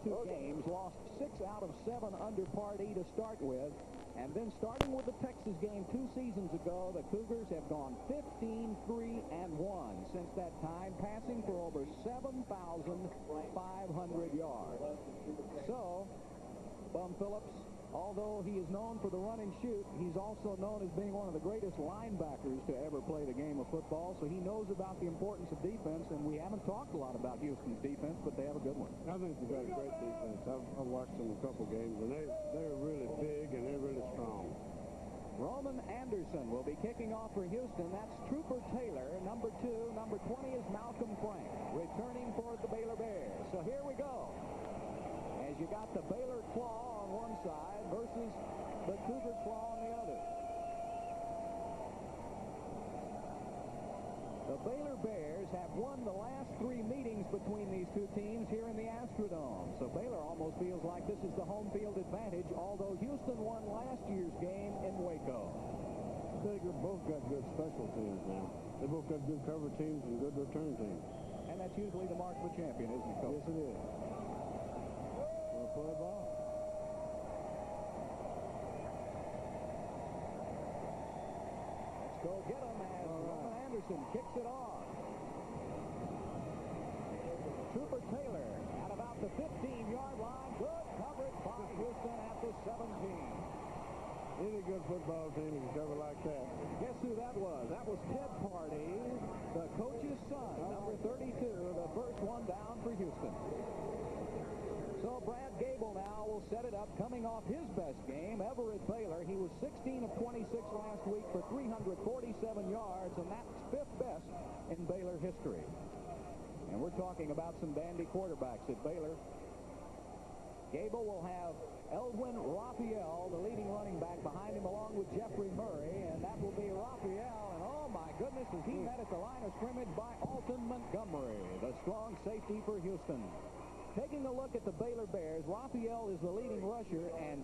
Two games, lost 6 out of 7 under Part E to start with. And then starting with the Texas game 2 seasons ago, the Cougars have gone 15-3-1 since that time, passing for over 7,500 yards. So, Bum Phillips, although he is known for the run and shoot, he's also known as being one of the greatest linebackers to ever play the game of football, so he knows about the importance of defense, and we haven't talked a lot about Houston's defense, but they have a good one. I think they've got a great defense. I've watched them a couple games, and they're really big and they're really strong. Roman Anderson will be kicking off for Houston. That's Trooper Taylor, number 2. Number 20 is Malcolm Frank, returning for the Baylor Bears. So here we go. As you got the Baylor claw on one side versus the Cougar claw on the other. The Baylor Bears have won the last 3 meetings between these two teams here in the Astrodome. So Baylor almost feels like this is the home field advantage, although Houston won last year's game in Waco. They both got good special teams now. They both got good cover teams and good return teams. And that's usually the mark of a champion, isn't it, Coach? Yes, it is. Play ball. Let's go get him as Roman Anderson kicks it off. Trooper Taylor at about the 15-yard line. Good coverage by Houston at the 17. Any good football team can cover like that. Guess who that was? That was Ted Party, the coach's son, number 32, the first one down for Houston. So Brad Gable now will set it up, coming off his best game ever at Baylor. He was 16 of 26 last week for 347 yards, and that's 5th best in Baylor history. And we're talking about some dandy quarterbacks at Baylor. Gable will have Eldwin Raphael, the leading running back, behind him, along with Jeffrey Murray, and that will be Raphael. And oh my goodness, is he met at the line of scrimmage by Alton Montgomery, the strong safety for Houston. Taking a look at the Baylor Bears, Raphael is the leading rusher, and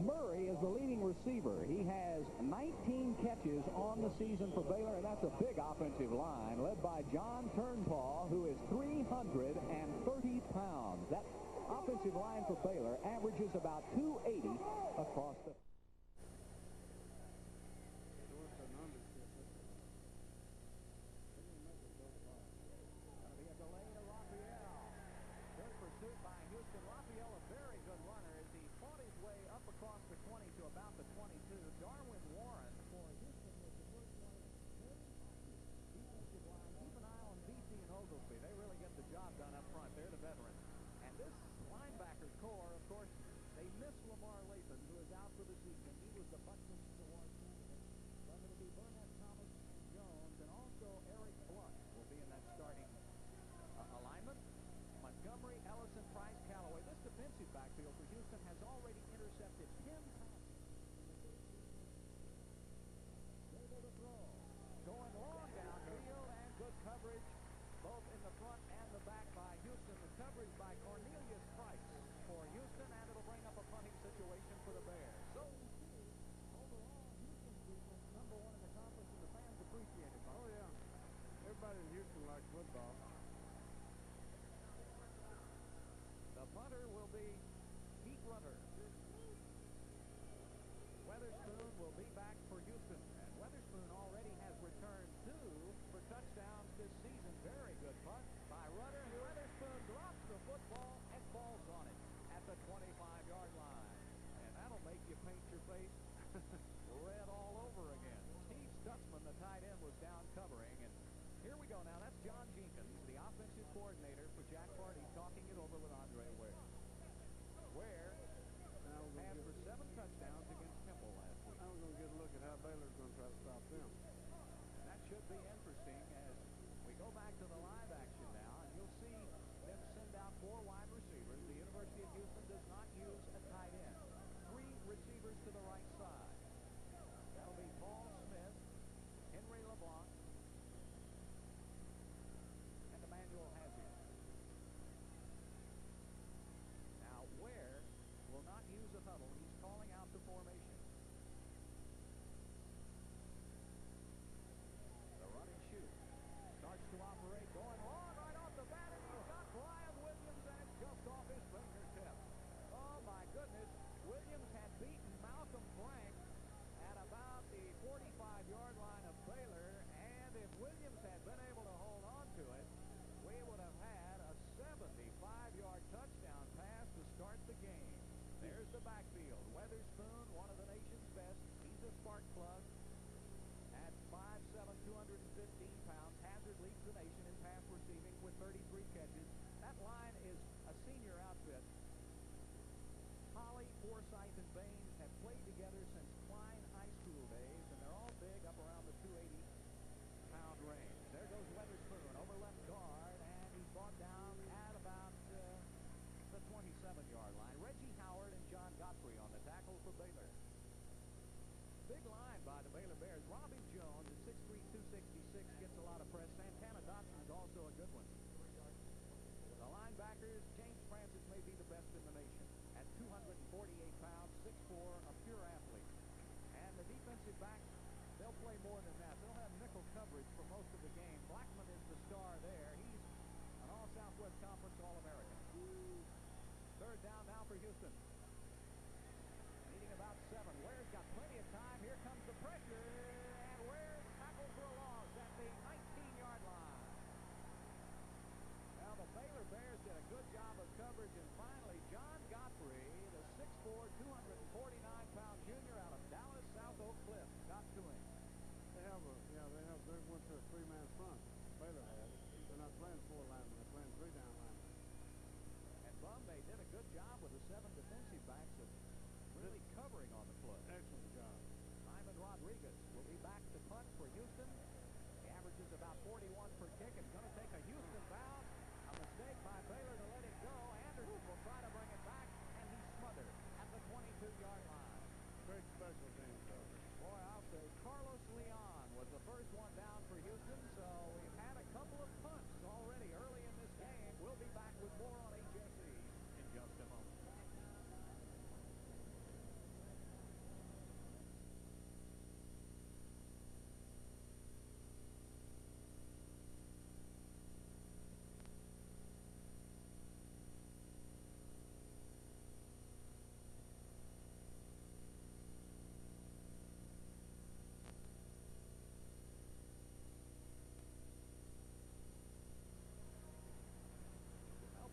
Murray is the leading receiver. He has 19 catches on the season for Baylor, and that's a big offensive line, led by John Turnpaw, who is 330 pounds. That offensive line for Baylor averages about 280 across the... backfield for Houston has already intercepted 10 passes. Able to throw. Going long downfield, and good coverage both in the front and the back by Houston. The coverage by Cornelius Price for Houston, and it'll bring up a punting situation for the Bears. So, overall, Houston's defense number 1 in the conference, and the fans appreciate it. Oh, yeah. Everybody in Houston likes football. The punter will be Pete Runner. Weatherspoon will be back for Houston. And Weatherspoon already has returned 2 for touchdowns this season. Very good punt by Runner. And Weatherspoon drops the football and falls on it at the 25-yard line. And that'll make you paint your face red all over again. Steve Stutzman, the tight end, was down covering. And here we go now. That's John Jenkins, the offensive coordinator for Jack Party, talking it over with Andre Ware. Ware had for 7 touchdowns against Temple last week. I'm going to get a look at how Baylor's going to try to stop them. And that should be interesting as we go back to the live action now, and you'll see them send out 4 wide receivers. The University of Houston does not use a tight end. 3 receivers to the right side. That'll be Paul Smith, Henry LeBlanc, and Emmanuel Hazier. Now, Ware will not use a huddle. He's calling out the formation. The run and shoot starts to operate, going long right off the bat, and he's got Brian Williams, and it's just off his finger. 45-yard line of Baylor, and if Williams had been able to hold on to it, we would have had a 75-yard touchdown pass to start the game. There's the backfield. Weatherspoon, one of the nation's best. He's a spark plug. At 5'7", 215 pounds, Hazard leads the nation in pass receiving with 33 catches. That line is a senior outfit. Holly, Forsythe, and Baines have played together since Klein High School days, and they're all big, up around the 280-pound range. There goes Weatherspoon over left guard, and he's brought down at about the 27-yard line. Reggie Howard and John Godfrey on the tackle for Baylor. Big line by the Baylor Bears. Robbie Jones at 6'3", 266 gets a lot of press. Santana Dotson's also a good one. The linebackers, James Francis may be the best in the nation at 248 pounds, 6'4", a pure athlete. And the defensive backs, they'll play more than that. They'll have nickel coverage for most of the game. Blackman is the star there. He's an All-Southwest Conference All-American. Third down now for Houston. Needing about 7. Ware's got plenty of time. Here comes the pressure, and Ware tackled for a loss at the 19-yard line. Now the Baylor Bears did a good job of coverage, and finally John Godfrey, the 6'4", 249-pound junior out of Dallas South Oak Cliff, got to him. They went to a 3-man front. Baylor had it. They're not playing 4 linemen. They're playing 3 down linemen. And Bum, they did a good job with the 7 defensive backs of really covering on the play. Excellent job. Simon Rodriguez will be back to punt for Houston. He averages about 41 per kick. It's going to take a Houston bound. A mistake by Baylor to let it go. Anderson will try to bring it back, and he's smothered at the 22-yard line. Great special teams, though. Boy, I'll say Carlos Leon was the first one down for Houston, so we've had a couple of punts already early in this game. We'll be back with more on HSE in just a moment.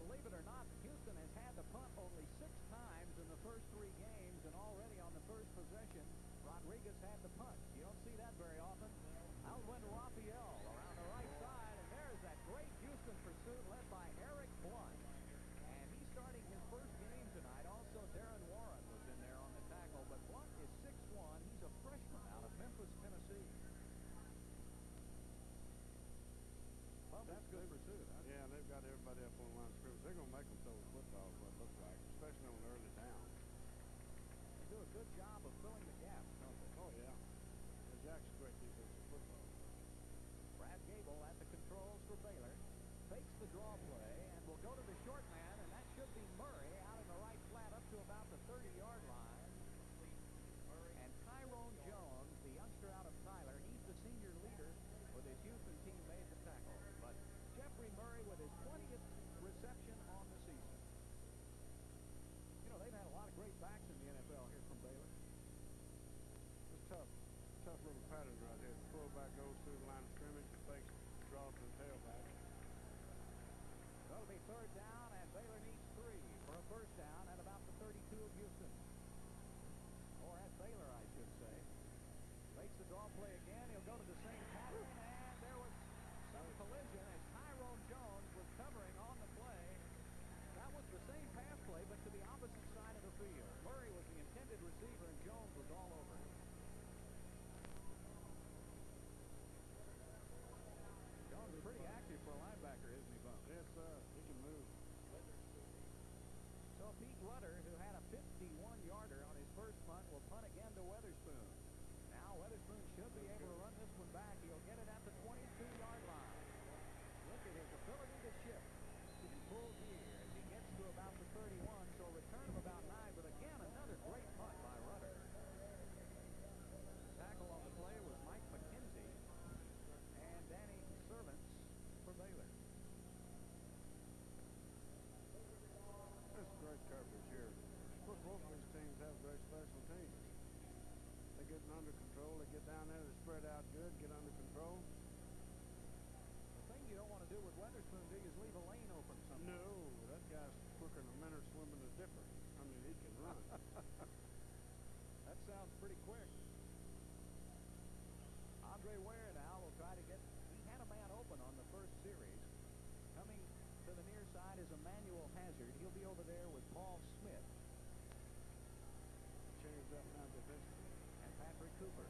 Believe it or not, Houston has had to punt only 6 times in the first 3 games, and already on the first possession, Rodriguez had the punt. You don't see that very often. Out went Raphael around the right side, and there's that great Houston pursuit led by Eric Blunt. And he's starting his first game tonight. Also, Darren Warren was in there on the tackle, but Blunt is 6'1". He's a freshman out of Memphis, Tennessee. Well, that's good pursuit, huh? Yeah, and they've got everybody up on the line of scrimmage. They're going to make them throw the football, what it looks like, especially on early down. They do a good job of filling the gaps, don't they? Oh, yeah. Jack's a great defensive football. Brad Gable at the controls for Baylor. Fakes the draw play and will go to the short man, and that should be Murray out in the right flat up to about the 30-yard line. And Tyrone Jones, the youngster out of Tyler, he's the senior leader with his Houston team, made the tackle. But Jeffrey Murray with his 20th reception on the season. You know, they've had a lot of great backs in the NFL here from Baylor. It's tough little pattern right here. The fullback goes through the line of scrimmage and fakes, draws to the tailback. That'll be third down, and Baylor needs 3 for a first down at about the 32 of Houston. Or at Baylor, I should say. Fakes the draw play again. He'll go to the same pattern, and there was some collision as Tyrone Jones was covering on the play. That was the same pass play, but to the opposite side of the field. Murray was the intended receiver, and Jones was all over him. Jones is pretty active for a linebacker, isn't he, Bum? Yes, sir. He can move. So Pete Rudder, who had a 51-yarder on his first punt, will punt again to Weatherspoon. Now Weatherspoon should be able to run this one back. He'll get it at the 22-yard line. Look at his ability to shift. He pulls here as he gets to about the 31, so a return of about 9, but again, another great punt by Rudder. Tackle on the play was Mike McKenzie and Danny Servants for Baylor. That's great coverage here. Both of these teams have great special teams. They get under control. They get down there. They spread out good. Get under control. The thing you don't want to do with Weatherspoon, do you, is leave a lane open somewhere. No, that guy's quicker than a minute swimming a dipper. I mean, he can run. That sounds pretty quick. Andre Ware now will try to get. He had a man open on the first series. Coming to the near side is Emmanuel Hazard. He'll be over there with Paul Smith. Changed up now defensively. And Patrick Cooper.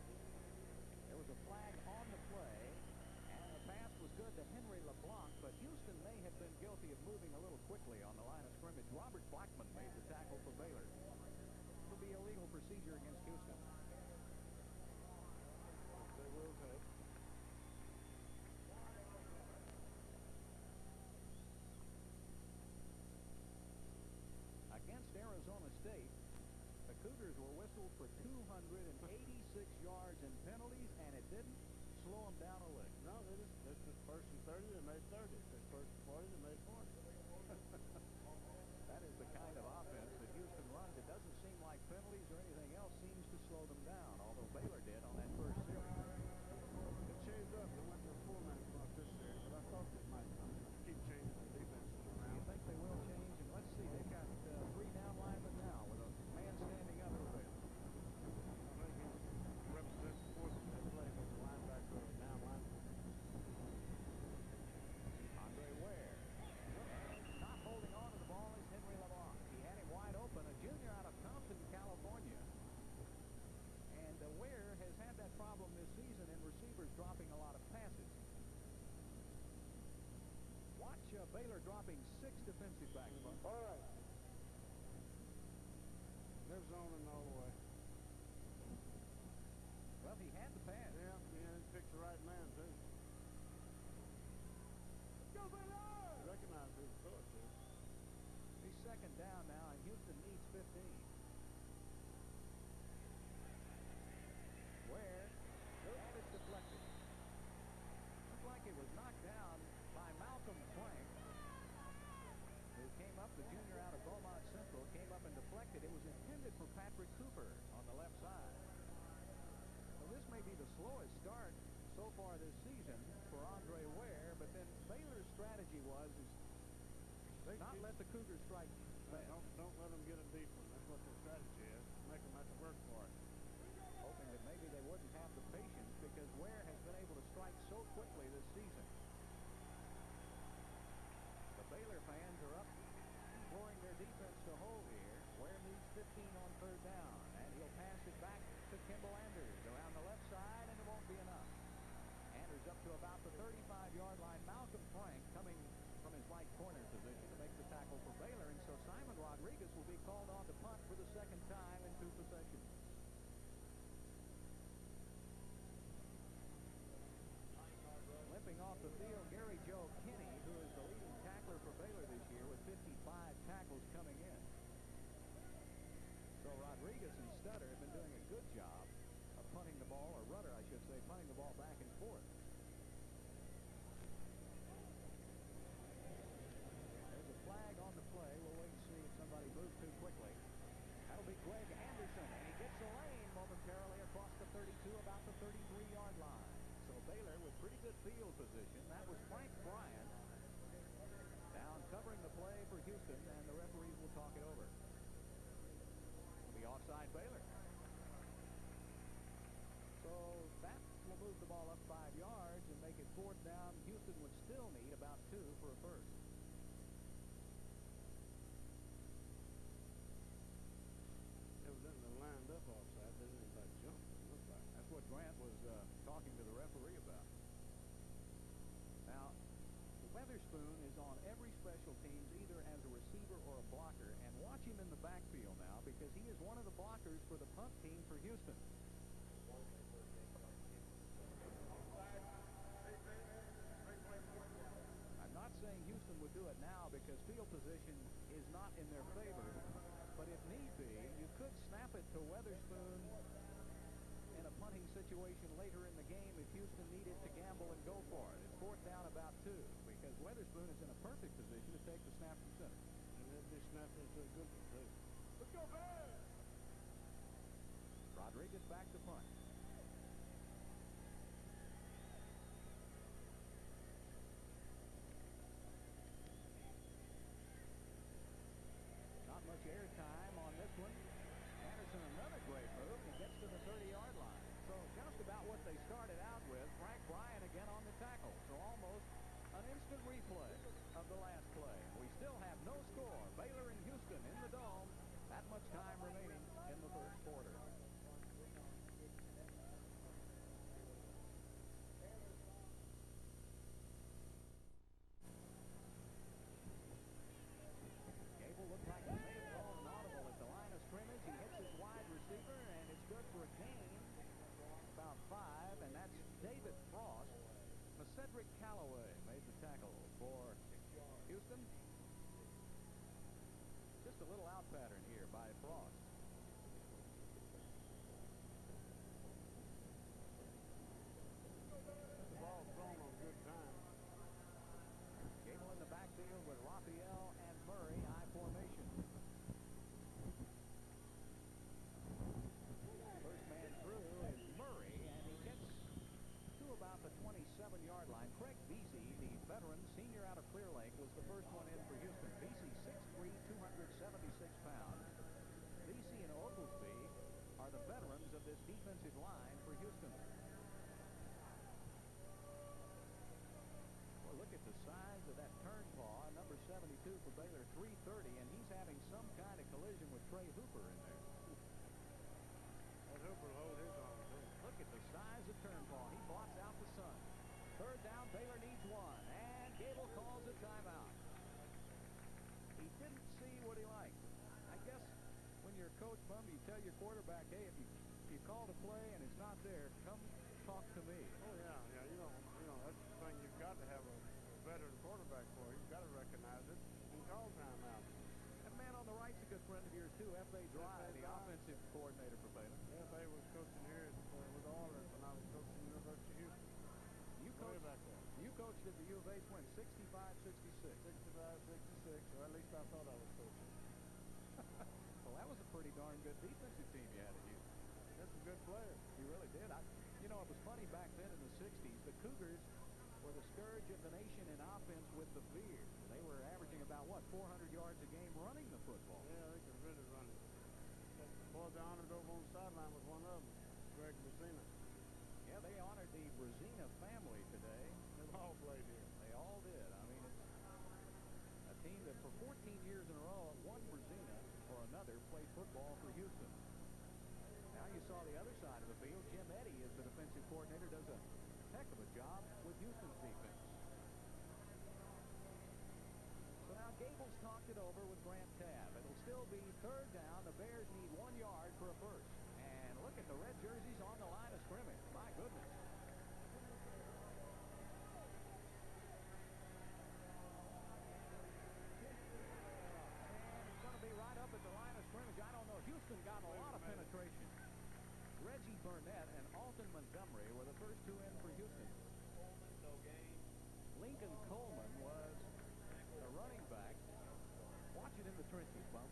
There was a flag on the play, and the pass was good to Henry LeBlanc, but Houston may have been guilty of moving a little quickly on the line of scrimmage. Robert Blackman made the tackle for Baylor. It will be a legal procedure against Houston. They will take. Against Arizona State, the Cougars were whistled for 286 yards in penalties, and it didn't slow them down a lick. No, they just first and 30, they made 30. This first and 40, they made 40. That is the kind of offense that Houston runs. It doesn't seem like penalties or anything else seems to slow them down, although Baylor did on that first series. They changed up. They went to a full-man front this series, but I thought they might keep changing the defenses around. You think they will change? And let's see, they've got 3 down linemen now with a man standing up over there. I think he represents the force that played as a linebacker or a down linebacker. Andre Ware. Not holding on to the ball is Henry LeBlanc. He had him wide open, a junior out of Compton, California. And Ware has had that problem this season in receivers dropping a lot of passes. Watch Baylor dropping 6 defensive backs. All right. They're zoning all the way. Well, he had the pass. Yeah, he picked the right man, too. Go Baylor! He recognized who to throw it to. He's second down now, and Houston needs 15. Where? And it's deflected. Looks like it was knocked down by Malcolm Frank, who came up, the junior out of Beaumont Central, came up and deflected. It was intended for Patrick Cooper on the left side. Well, this may be the slowest start so far this season for Andre Ware, but then Baylor's strategy was not let the Cougars strike. Don't let them get a deep one. That's what their strategy is. Make them have to work for it. Hoping that maybe they wouldn't have the patience, because Ware has been able to strike so quickly this season. The Baylor fans are up, imploring their defense to hold here. Ware needs 15 on third down, and he'll pass it back to Kimball Anders around the left side, and it won't be enough. Anders up to about the 35-yard line. Malcolm Frank coming from his right corner position to make the tackle for Baylor, and so Simon Rodriguez will be called on to punt for the second time in 2 possessions. Limping off the field, Gary Joe Kinney, who is the leading tackler for Baylor this year with 55 tackles coming in. So Rodriguez and Stutter have been doing a good job of punting the ball, or Rudder, I should say, punting the ball back and forth. There's a flag on the play. We'll wait and see if somebody moves too quickly. That'll be Greg Anderson, and he gets a lane momentarily across the 32, about the 33-yard line. So Baylor with pretty good field position. That was Frank Bryan down covering the play for Houston, and the referees will talk it over. It'll be offside Baylor. So that will move the ball up 5 yards and make it 4th down. Houston would still need about 2 for a first. Evidently lined up offside. They didn't like jump. It looked like. That's what Grant was talking to the referee about. Now, Weatherspoon is on every special teams, either as a receiver or a blocker, and watch him in the backfield now, because he is one of the blockers for the punt team for Houston. I'm not saying Houston would do it now, because field position is not in their favor, but if need be, you could snap it to Weatherspoon in a punting situation later in the game if Houston needed to gamble and go for it. It's 4th down about 2, because Weatherspoon is in a perfect position to take the snap from center. And they'd be snapped into a good one, too. Let's go, Bears! Rodriguez back to punt. Not much air time on this one. Anderson, another great move. He gets to the 30-yard line. So just about what they started out with. Frank Bryan again on the tackle. So almost an instant replay of the last play. We still have no score. Baylor and Houston in the Dome. That much time remaining in the first quarter. Gable looked like he may have called an audible at the line of scrimmage. He hits his wide receiver, and it's good for a gain. About 5, and that's David Frost. Cedric Callaway made the tackle for Houston. Just a little out pattern here by Frost. The ball thrown on good time. Gable in the backfield with Raphael and Murray, I formation. First man through is Murray, and he gets to about the 27-yard line. Craig Vesey, the veteran senior out of Clear Lake, was the first one in for Houston. Vesey, 6'3", 276 pounds. Vesey and Oglesby are the veterans of this defensive line for Houston. Well, look at the size of that turn paw. Number 72 for Baylor, 330, and he's having some kind of collision with Trey Hooper in there. That Hooper will hold his on too. Look at the size of Turnpaw. He blots out the sun. Third down, Baylor needs one, and Gable calls a timeout. He didn't see what he liked. I guess when you're a coach, Bum, you tell your quarterback, hey, if you call the play and it's not there, come talk to me. Oh yeah, you know that's the thing you've got to have a veteran quarterback for. You've got to recognize it and call timeout. That man on the right's a good friend of yours too, F.A. Dry, the offensive coordinator for Baylor. F.A. was coaching here with the Oilers when I was coaching the University of Houston. You coached at the U of H when 65-66. 65-66, or at least I thought I was coaching. Well, that was a pretty darn good defensive team you had at Houston. That's a good player. You really did. You know, it was funny back then in the 60s. The Cougars were the scourge of the nation in offense with the Bears. They were averaging about, 400 yards a game running the football. Yeah, they could really run it. That boy they honored over on the sideline was one of them, Greg Brazina. Yeah, they honored the Brazina family today. They all played here. They all did. I mean, it's a team that for 14 years in a row, one Brazina or another played football for Houston. Now you saw the other side of the field. Jim Eddy, as the defensive coordinator, does a heck of a job with Houston's defense. So now Gable's talked it over with Grant Tabb. It'll still be third down. The Bears need 1 yard for a first. And look at the red jerseys on the line of scrimmage. My goodness. Right up at the line of scrimmage. I don't know. Houston got a lot of penetration. Reggie Burnett and Alton Montgomery were the first two in for Houston. Lincoln Coleman was the running back. Watch it in the trenches, Bump.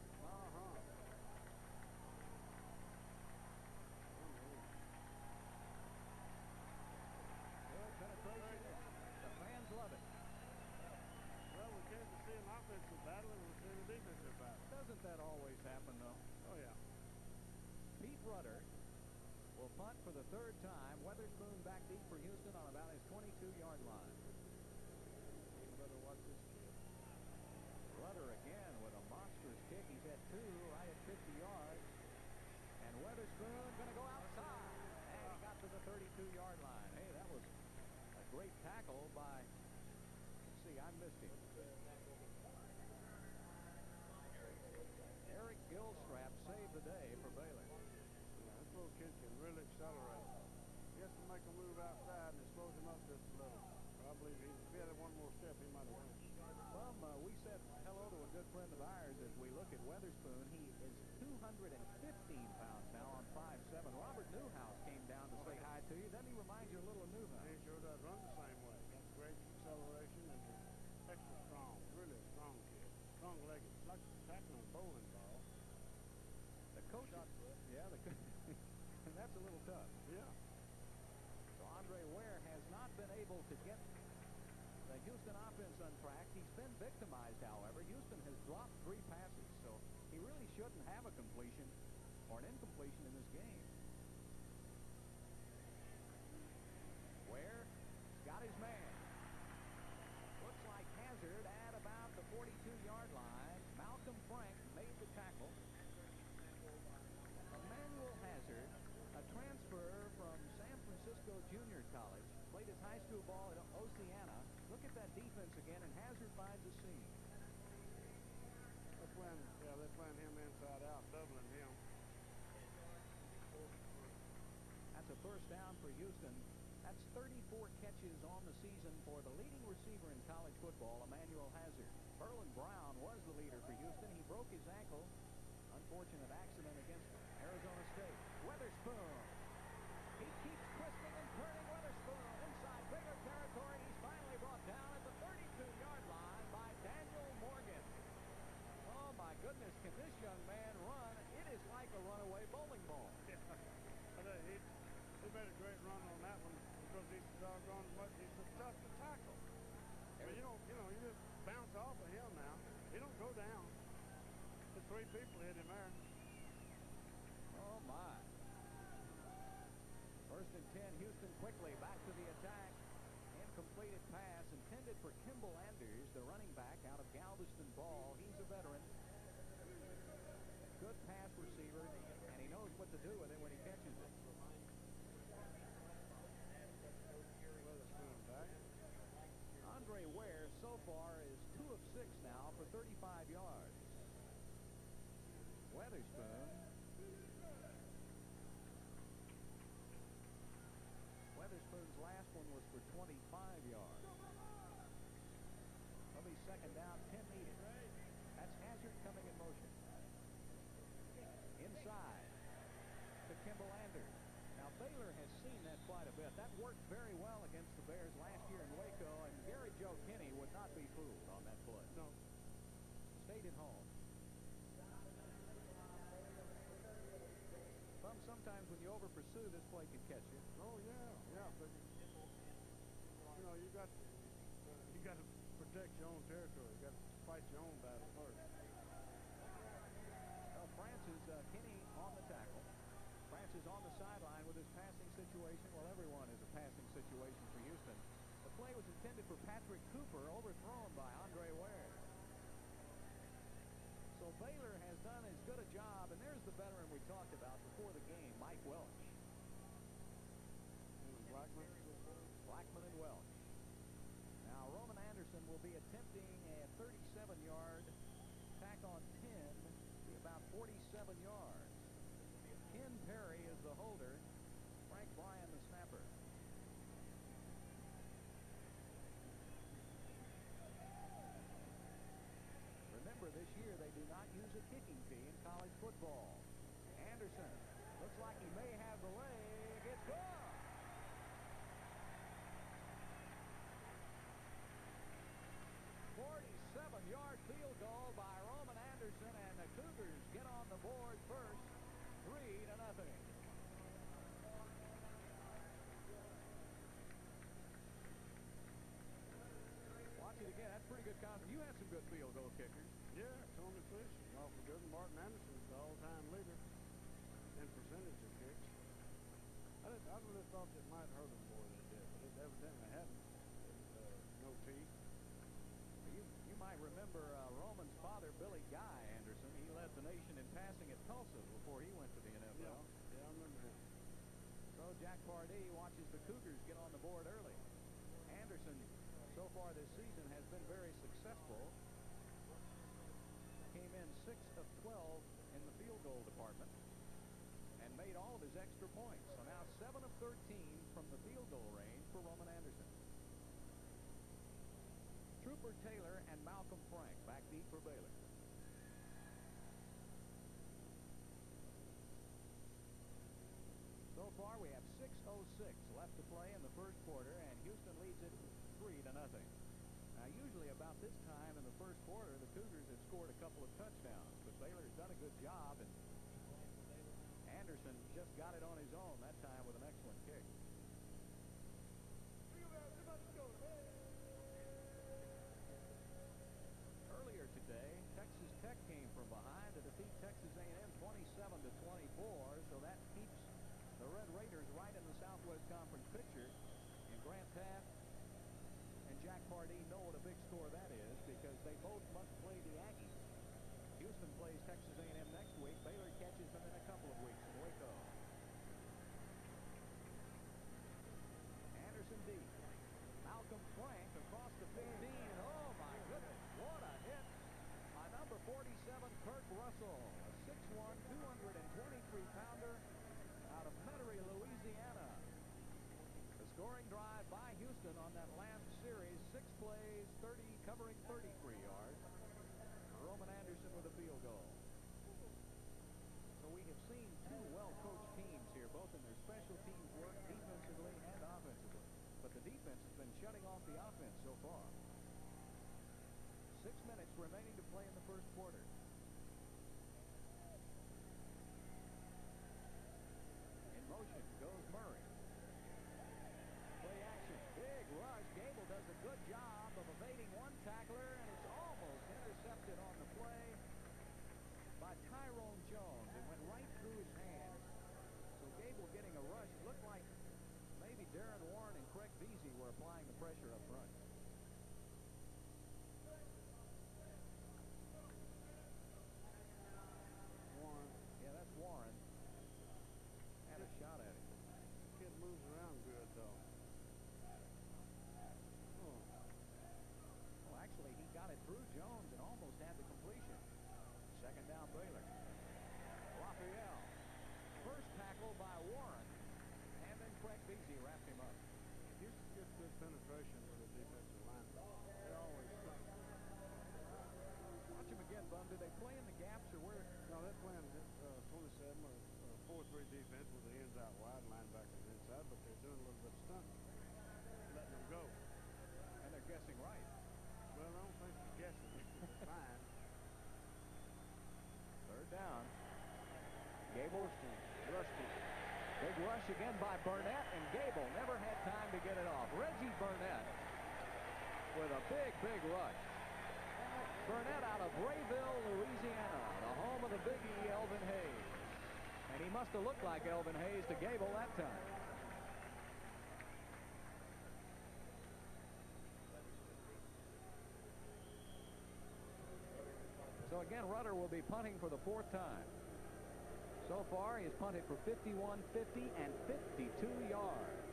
Good penetration. The fans love it. Well, we came to see an offensive battle and we see a defensive battle. Doesn't that always happen, though? Oh, yeah. Pete Rudder will punt for the third time. Weatherspoon back deep for Houston on about his 22-yard line. You better watch this kid. Rudder again with a monstrous kick. He's had two right at 50 yards. And Weatherspoon going to go outside. And he got to the 32-yard line. Hey, that was a great tackle by... Let's see, I missed him. Eric Gilstrap saved the day for Baylor. Yeah, this little kid can really accelerate. He has to make a move outside, and it slows him up just a little. I believe if he had one more step, he might have won. We said hello to a good friend of ours as we look at Weatherspoon. He is 215 pounds now on 5'7". Robert Newhouse came down to say hi to you. Doesn't he remind you a little of Newhouse? He sure does run the same way. Got great acceleration and extra strong. Really a strong kid. Strong-legged. Like tackling a bowling ball. The coach, that's a little tough. Yeah. So Andre Ware has not been able to get the Houston offense on track. He's been victimized, however. Houston has dropped 3 passes, so he really shouldn't have a completion or an incompletion in this game. Ware got his man. Looks like Hazard at about the 42-yard line. Malcolm Frank made the tackle. Emmanuel Hazard, a transfer from San Francisco Junior College, played his high school ball at Oceana. Look at that defense again, and Hazard finds a seam. They're playing him inside out, doubling him. That's a first down for Houston. That's 34 catches on the season for the leading receiver in college football, Emmanuel Hazard. Berlin Brown was the leader for Houston. He broke his ankle. Unfortunate accident against Arizona State. Weatherspoon. He keeps twisting and turning. Weatherspoon inside Baylor territory. He's finally brought down at the 32-yard line by Daniel Morgan. Oh, my goodness, can this young man run? It is like a runaway bowling ball. Yeah. He made a great run on that one because he's doggone much. He's so tough to tackle. But you just bounce off of him now. He don't go down. The 3 people hit him there. Oh, my. First and 10, Houston quickly back to the attack. Incompleted pass intended for Kimball Anders, the running back out of Galveston Ball. He's a veteran. Good pass receiver, and he knows what to do with it when he catches it. Andre Ware so far is 2 of 6 now for 35 yards. Weatherspoon. Weatherspoon's last one was for 25 yards. It'll be second down, 10 needed. That's Hazard coming in motion. Inside to Kimball Anders. Now Baylor has seen that quite a bit. That worked very well against the Bears last year in Waco, and Gary Joe Kinney would not be fooled on that play. No. Stayed at home. Sometimes when you over pursue, this play can catch you. Oh yeah. But you got to protect your own territory. You got to fight your own battle first. Well, Francis Kinney on the tackle. Francis on the sideline with his passing situation. Well, everyone is a passing situation for Houston. The play was intended for Patrick Cooper, overthrown by Andre Ware. So Baylor has done as good a job, and there's the veteran we talked about before the game, Mike Welch. Blackman and Welch. Now Roman Anderson will be attempting a 37-yard tack on 10, be about 47 yards. Ken Perry is the holder. Frank Bryan the snapper. Remember, this year they do not use a kicking fee in college football. Anderson looks like he may have the leg. It's good. 47-yard field goal by Roman Anderson, and the Cougars get on the board first, 3-0. Watch it again. That's pretty good conference. You had some good field goal kickers. Yeah, Tony Fish is awful good. Martin Anderson is the all-time leader in percentage of kicks. I really thought that might hurt him more than it did, but it evidently hadn't. No teeth. You might remember Roman's father, Billy Guy Anderson. He led the nation in passing at Tulsa before he went to the NFL. Yeah, I remember him. So Jack Pardee watches the Cougars get on the board early. Anderson, so far this season, has been very successful. Came in 6 of 12 in the field goal department and made all of his extra points. So now 7 of 13 from the field goal range for Roman Anderson. Trooper Taylor and Malcolm Frank back deep for Baylor. So far we have 6:06 left to play in the first quarter, and Houston leads it 3-0. Now usually about this time in the first quarter the Cougars have scored a couple of touchdowns, but Baylor's done a good job, and Anderson just got it on his own that time with an excellent kick. Earlier today, Texas Tech came from behind to defeat Texas A&M 27-24, so that keeps the Red Raiders right in the Southwest Conference picture. And Grant Taft and Jack Pardee know what a big score that is because they both must play the Aggies. Houston plays Texas A&M next week. Baylor catches them in a couple of weeks in Waco. Anderson deep. Malcolm Frank across the 15. Oh my goodness, what a hit by number 47 Kurt Russell, a 6'1", 223-pounder out of Metairie, Louisiana. The scoring drive by Houston on that last series, 6 plays, covering 33 yards. Roman Anderson with a field goal. So we have seen two well-coached teams here, both in their special teams work defensively and offensively. But the defense has been shutting off the offense so far. 6 minutes remaining to play in the first quarter. In motion goes Murray. Play action. Big rush. Gable does a good job of evading one tackler, and it's almost intercepted on the play by Tyrone Jones. It went right through his hands. So Gable getting a rush. It looked like maybe Darren Warren and Craig Veazey were applying the pressure up front. Warren. Yeah, that's Warren. Had a shot at him. Kid moves around good, though. Oh. Well, actually, he got it through Jones and almost had the completion. Second down, Baylor. Raphael. First tackle by Warren. And then Craig Veazey wrapped him up. Houston gets good penetration with the defensive line. They always play. Watch him again, Bum. Do they play in the gaps or where? No, they're playing 27 or 4-3 defense with the ends out wide, linebackers inside, but they're doing a little bit of stunting, letting them go. And they're guessing right. Well, I don't think they're guessing. It's fine. Third down. Gable. Rusty. Big rush again by Burnett, and Gable never had time to get it off. Reggie Burnett with a big rush. Burnett out of Rayville, Louisiana, the home of the Big E, Elvin Hayes. And he must have looked like Elvin Hayes to Gable that time. So again, Rudder will be punting for the 4th time. So far, he has punted for 51, 50, and 52 yards.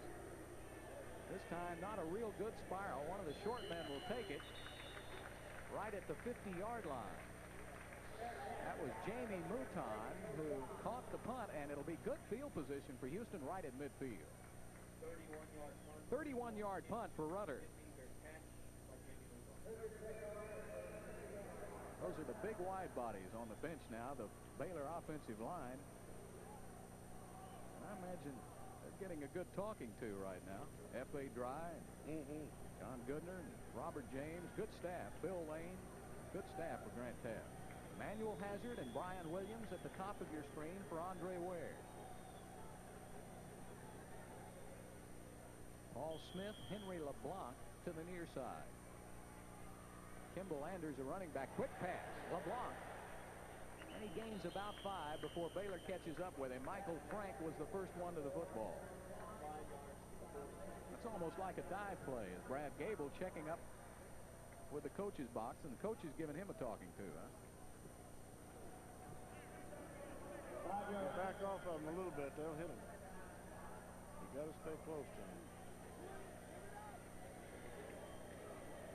This time, not a real good spiral. One of the short men will take it right at the 50-yard line. That was Jamie Mouton who caught the punt, and it'll be good field position for Houston right at midfield. 31-yard punt for Rudder. Those are the big wide bodies on the bench now, the Baylor offensive line. And I imagine they're getting a good talking to right now. F.A. Dry, and John Goodner, and Robert James. Good staff. Bill Lane. Good staff for Grant Taft. Manuel Hazard and Brian Williams at the top of your screen for Andre Ware. Paul Smith, Henry LeBlanc to the near side. Kimball Anders, a running back. Quick pass. LeBlanc. And he gains about 5 before Baylor catches up with him. Michael Frank was the first one to the football. It's almost like a dive play as Brad Gable checking up with the coach's box, and the coach is giving him a talking to, huh? Back off of them a little bit, they'll hit him. You got to stay close to him.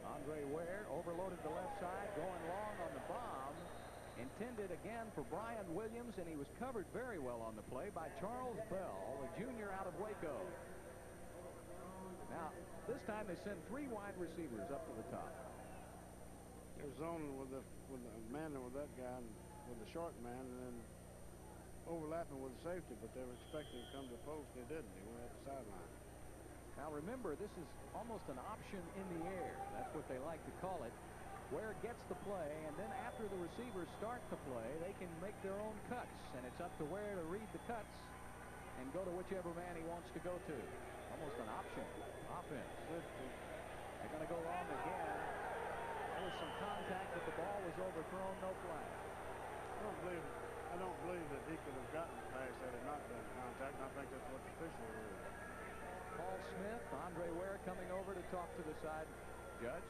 Andre Ware overloaded the left side, going long on the bomb. Intended again for Brian Williams, and he was covered very well on the play by Charles Bell, a junior out of Waco. Now, this time they send 3 wide receivers up to the top. They're zoning with the man with that guy, and with the short man, and then overlapping with the safety, but they were expecting to come to the post. They didn't. They went at the sideline. Now remember, this is almost an option in the air. That's what they like to call it. Ware gets the play, and then after the receivers start the play, they can make their own cuts, and it's up to Ware to read the cuts and go to whichever man he wants to go to. Almost an option offense. They're going to go long again. There was some contact, but the ball was overthrown. No flag. I don't believe that he could have gotten the pass had it not been contact, and I think that's what the official ruled. Paul Smith, Andre Ware coming over to talk to the side judge.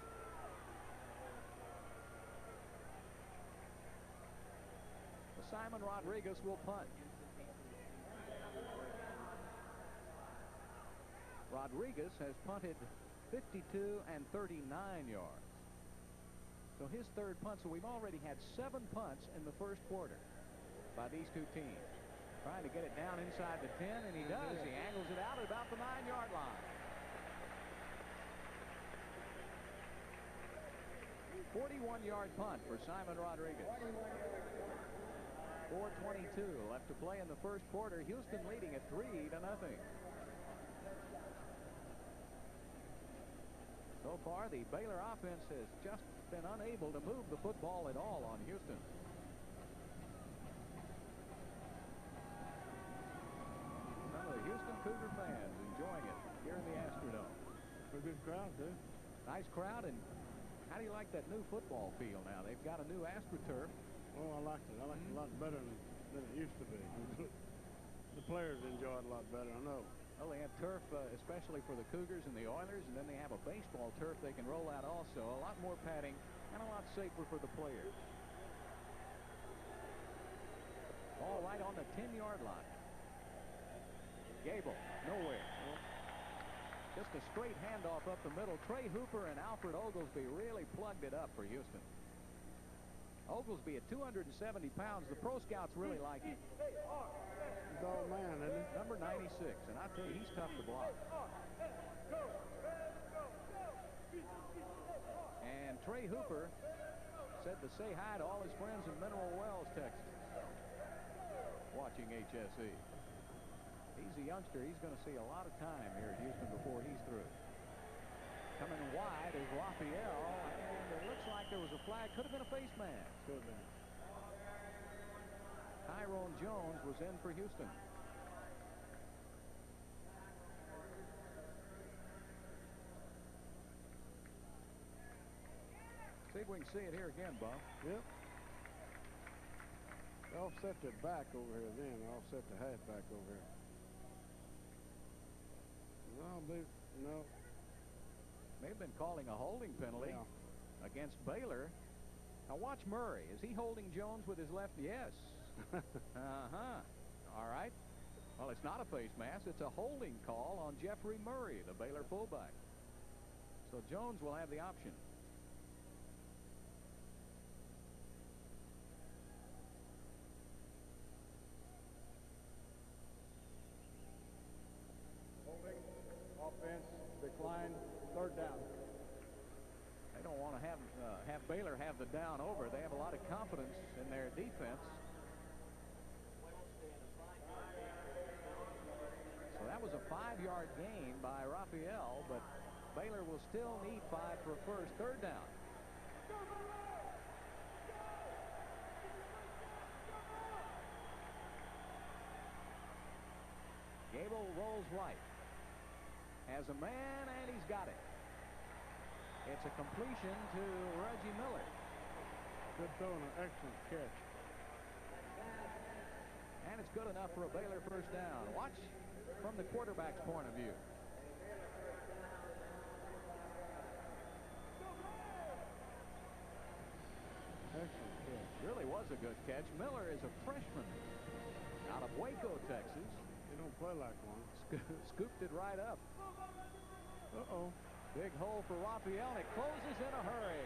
Simon Rodriguez will punt. Rodriguez has punted 52 and 39 yards. So his third punt. So we've already had 7 punts in the first quarter by these two teams. Trying to get it down inside the 10, and he does. He angles it out at about the 9-yard line. 41-yard punt for Simon Rodriguez. 4:22 left to play in the first quarter. Houston leading at 3-0. So far, the Baylor offense has just been unable to move the football at all on Houston. Some of the Houston Cougar fans enjoying it here in the Astrodome. A good crowd, too. Nice crowd. And how do you like that new football field now? They've got a new AstroTurf. Oh, I like it. I like it a lot better than it used to be. The players enjoy it a lot better, I know. Well, they have turf, especially for the Cougars and the Oilers, and then they have a baseball turf they can roll out also. A lot more padding and a lot safer for the players. All right on the 10-yard line. Gable, nowhere. Just a straight handoff up the middle. Trey Hooper and Alfred Oglesby really plugged it up for Houston. Oglesby at 270 pounds. The pro scouts really like him. He's all man, isn't he? Number 96, and I tell you, he's tough to block. And Trey Hooper said to say hi to all his friends in Mineral Wells, Texas, watching HSE. He's a youngster. He's going to see a lot of time here at Houston before he's through. Coming wide is Raphael, and it looks like there was a flag. Could have been a face mask. Could have been. Tyrone Jones was in for Houston. See if we can see it here again, Bob. Yep. They offset their back over here then. They offset the half back over here. No. May have been calling a holding penalty against Baylor. Now watch Murray. Is he holding Jones with his left? Yes. All right. Well, it's not a face mask. It's a holding call on Jeffrey Murray, the Baylor fullback. So Jones will have the option. Holding. Offense declined. Third down. They don't want to have Baylor have the down over. They have a lot of confidence in their defense. So that was a 5-yard gain by Raphael, but Baylor will still need 5 for a first. Third down. Gable rolls right. Has a man, and he's got it. It's a completion to Reggie Miller. Good throw and an excellent catch. And it's good enough for a Baylor first down. Watch from the quarterback's point of view. Excellent catch. Really was a good catch. Miller is a freshman out of Waco, Texas. He don't play like one. Scooped it right up. Uh-oh. Big hole for Raphael, and it closes in a hurry.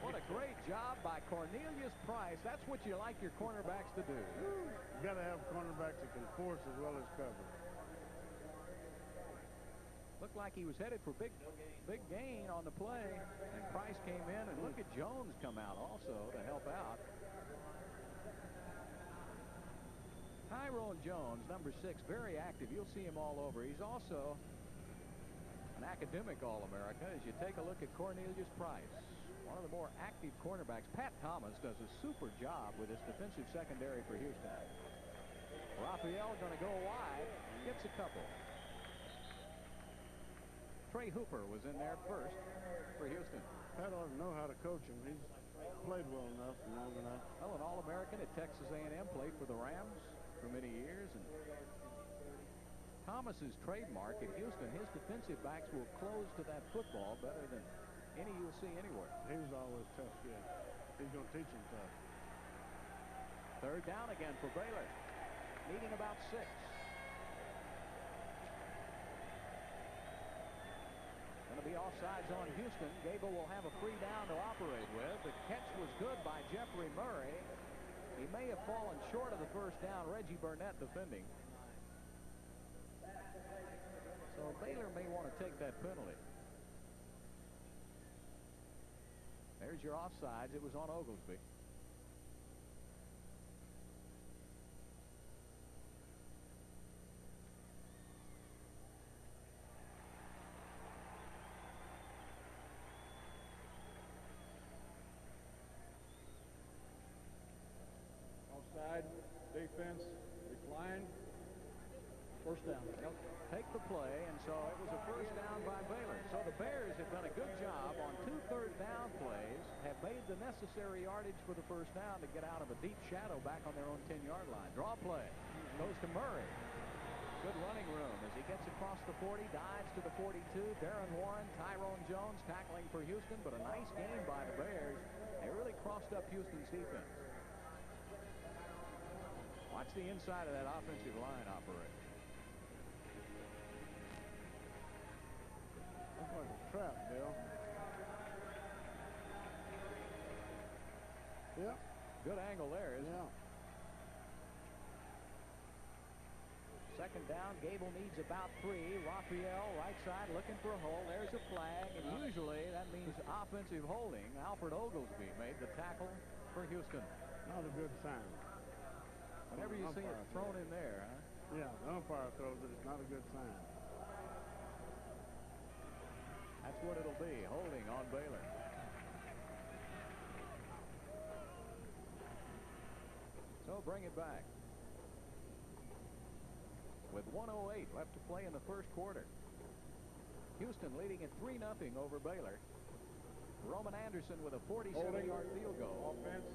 What a great job by Cornelius Price. That's what you like your cornerbacks to do. You got to have cornerbacks that can force as well as cover. Looked like he was headed for big gain on the play, and Price came in, and look at Jones come out also to help out. Tyrone Jones, number 6, very active. You'll see him all over. He's also an academic All-America as you take a look at Cornelius Price. One of the more active cornerbacks. Pat Thomas does a super job with his defensive secondary for Houston. Raphael going to go wide. Gets a couple. Trey Hooper was in there first for Houston. Pat ought to know how to coach him. He's played well enough and long enough. Well, an All-American at Texas A&M, played for the Rams for many years. And Thomas's trademark at Houston, his defensive backs will close to that football better than any you'll see anywhere. He was always tough, yeah. He's going to teach him tough. Third down again for Baylor, needing about 6. Going to be offsides on Houston. Gable will have a free down to operate with. The catch was good by Jeffrey Murray. He may have fallen short of the first down. Reggie Burnett defending. So Baylor may want to take that penalty. There's your offsides. It was on Oglesby. Offside, defense, decline, first down. They'll take the play, and so it was a first down by Baylor. So the Bears have done a good job on 2 third-down plays, have made the necessary yardage for the first down to get out of a deep shadow back on their own 10-yard line. Draw play goes to Murray. Good running room as he gets across the 40, dives to the 42. Darren Warren, Tyrone Jones tackling for Houston, but a nice game by the Bears. They really crossed up Houston's defense. Watch the inside of that offensive line operate. Looks like a trap, Bill. Yep. Good angle there, isn't it? Second down. Gable needs about 3. Raphael right side looking for a hole. There's a flag, and usually that means offensive holding. Alfred Oglesby made the tackle for Houston. Not a good sign. Whenever you see it thrown in there, huh? Yeah, the umpire throws it. It's not a good sign. That's what it'll be, holding on Baylor. So bring it back. With 1:08 left to play in the first quarter. Houston leading at 3-0 over Baylor. Roman Anderson with a 47-yard field goal. Offense.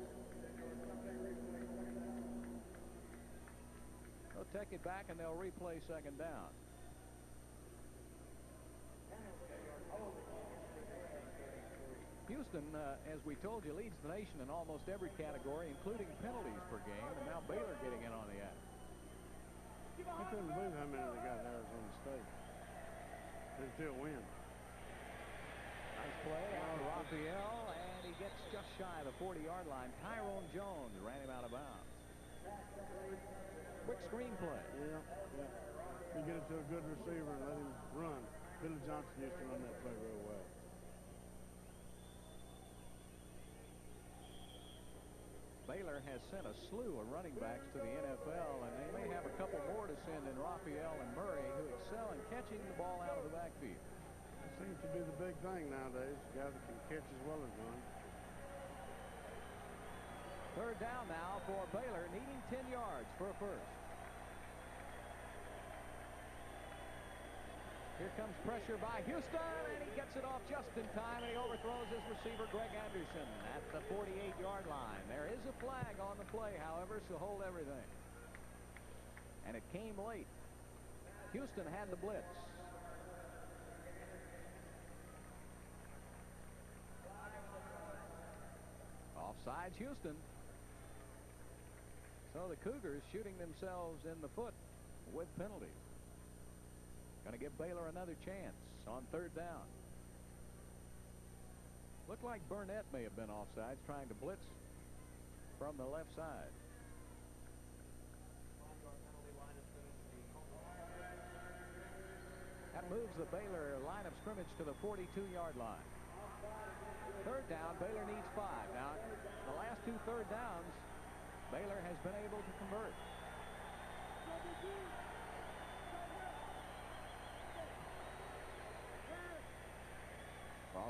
They'll take it back and they'll replay second down. Houston, as we told you, leads the nation in almost every category, including penalties per game, and now Baylor getting in on the act. I couldn't believe how many they got at Arizona State. They still win. Nice play out to Raphael, and he gets just shy of the 40-yard line. Tyrone Jones ran him out of bounds. Quick screen play. Yeah. You get it to a good receiver and let him run. Billy Johnson used to run that play real well. Baylor has sent a slew of running backs to the NFL, and they may have a couple more to send in Raphael and Murray, who excel in catching the ball out of the backfield. It seems to be the big thing nowadays. Guys that can catch as well as run. Third down now for Baylor, needing 10 yards for a first. Here comes pressure by Houston, and he gets it off just in time, and he overthrows his receiver, Greg Anderson, at the 48-yard line. There is a flag on the play, however, so hold everything. And it came late. Houston had the blitz. Offsides, Houston. So the Cougars shooting themselves in the foot with penalties. Going to give Baylor another chance on third down. Looked like Burnett may have been offsides, trying to blitz from the left side. That moves the Baylor line of scrimmage to the 42-yard line. Third down, Baylor needs 5. Now, the last 2 third downs, Baylor has been able to convert.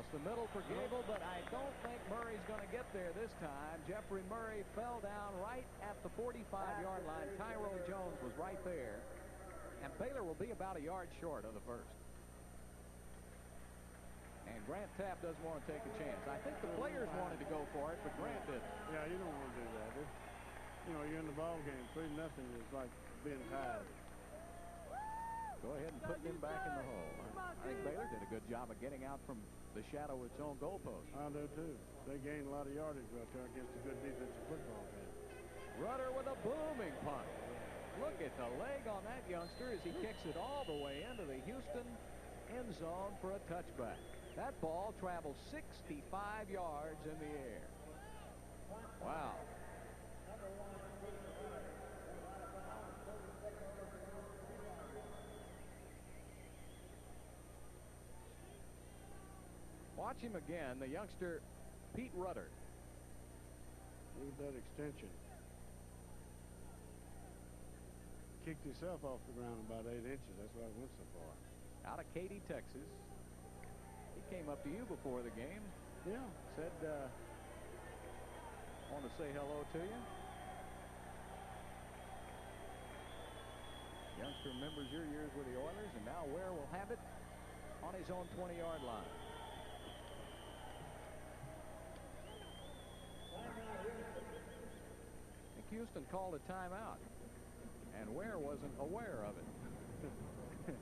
across the middle for Gable, but I don't think Murray's going to get there this time. Jeffrey Murray fell down right at the 45-yard line. Tyrone Jones was right there. And Baylor will be about a yard short of the first. And Grant Tapp doesn't want to take a chance. I think the players wanted to go for it, but Grant didn't. Yeah, you don't want to do that. You know, you're in the ball game. 3-0 is like being tied. Go ahead and put them back in the hole. I think Baylor did a good job of getting out from the shadow of its own goalpost. I do, too. They gained a lot of yardage right there against a good defensive football team. Rudder with a booming punt. Look at the leg on that youngster as he kicks it all the way into the Houston end zone for a touchback. That ball travels 65 yards in the air. Wow. Watch him again, the youngster Pete Rudder. Look at that extension. Kicked himself off the ground about 8 inches. That's why it went so far. Out of Katy, Texas. He came up to you before the game. Yeah. Said, want to say hello to you. Youngster remembers your years with the Oilers, and now Ware will have it on his own 20-yard line. Houston called a timeout, and Ware wasn't aware of it.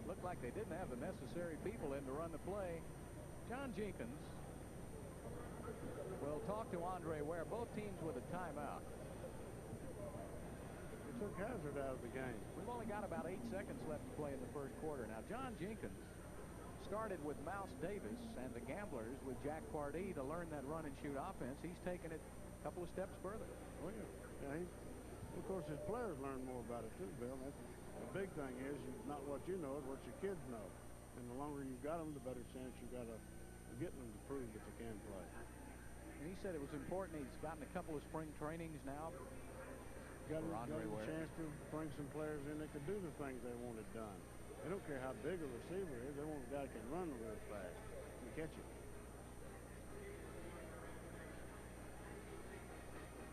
Looked like they didn't have the necessary people in to run the play. John Jenkins will talk to Andre Ware. Both teams with a timeout. They took Hazard out of the game. We've only got about 8 seconds left to play in the first quarter. Now, John Jenkins started with Mouse Davis and the Gamblers with Jack Pardee to learn that run-and-shoot offense. He's taken it a couple of steps further. Oh, yeah. Yeah, of course, his players learn more about it, too, Bill. That's, the big thing is not what you know, it's what your kids know. And the longer you've got them, the better chance you've got of getting them to prove that they can play. And he said it was important. He's gotten a couple of spring trainings now. Got a chance to bring some players in that could do the things they wanted done. They don't care how big a receiver is. They want a guy that can run real fast and catch it.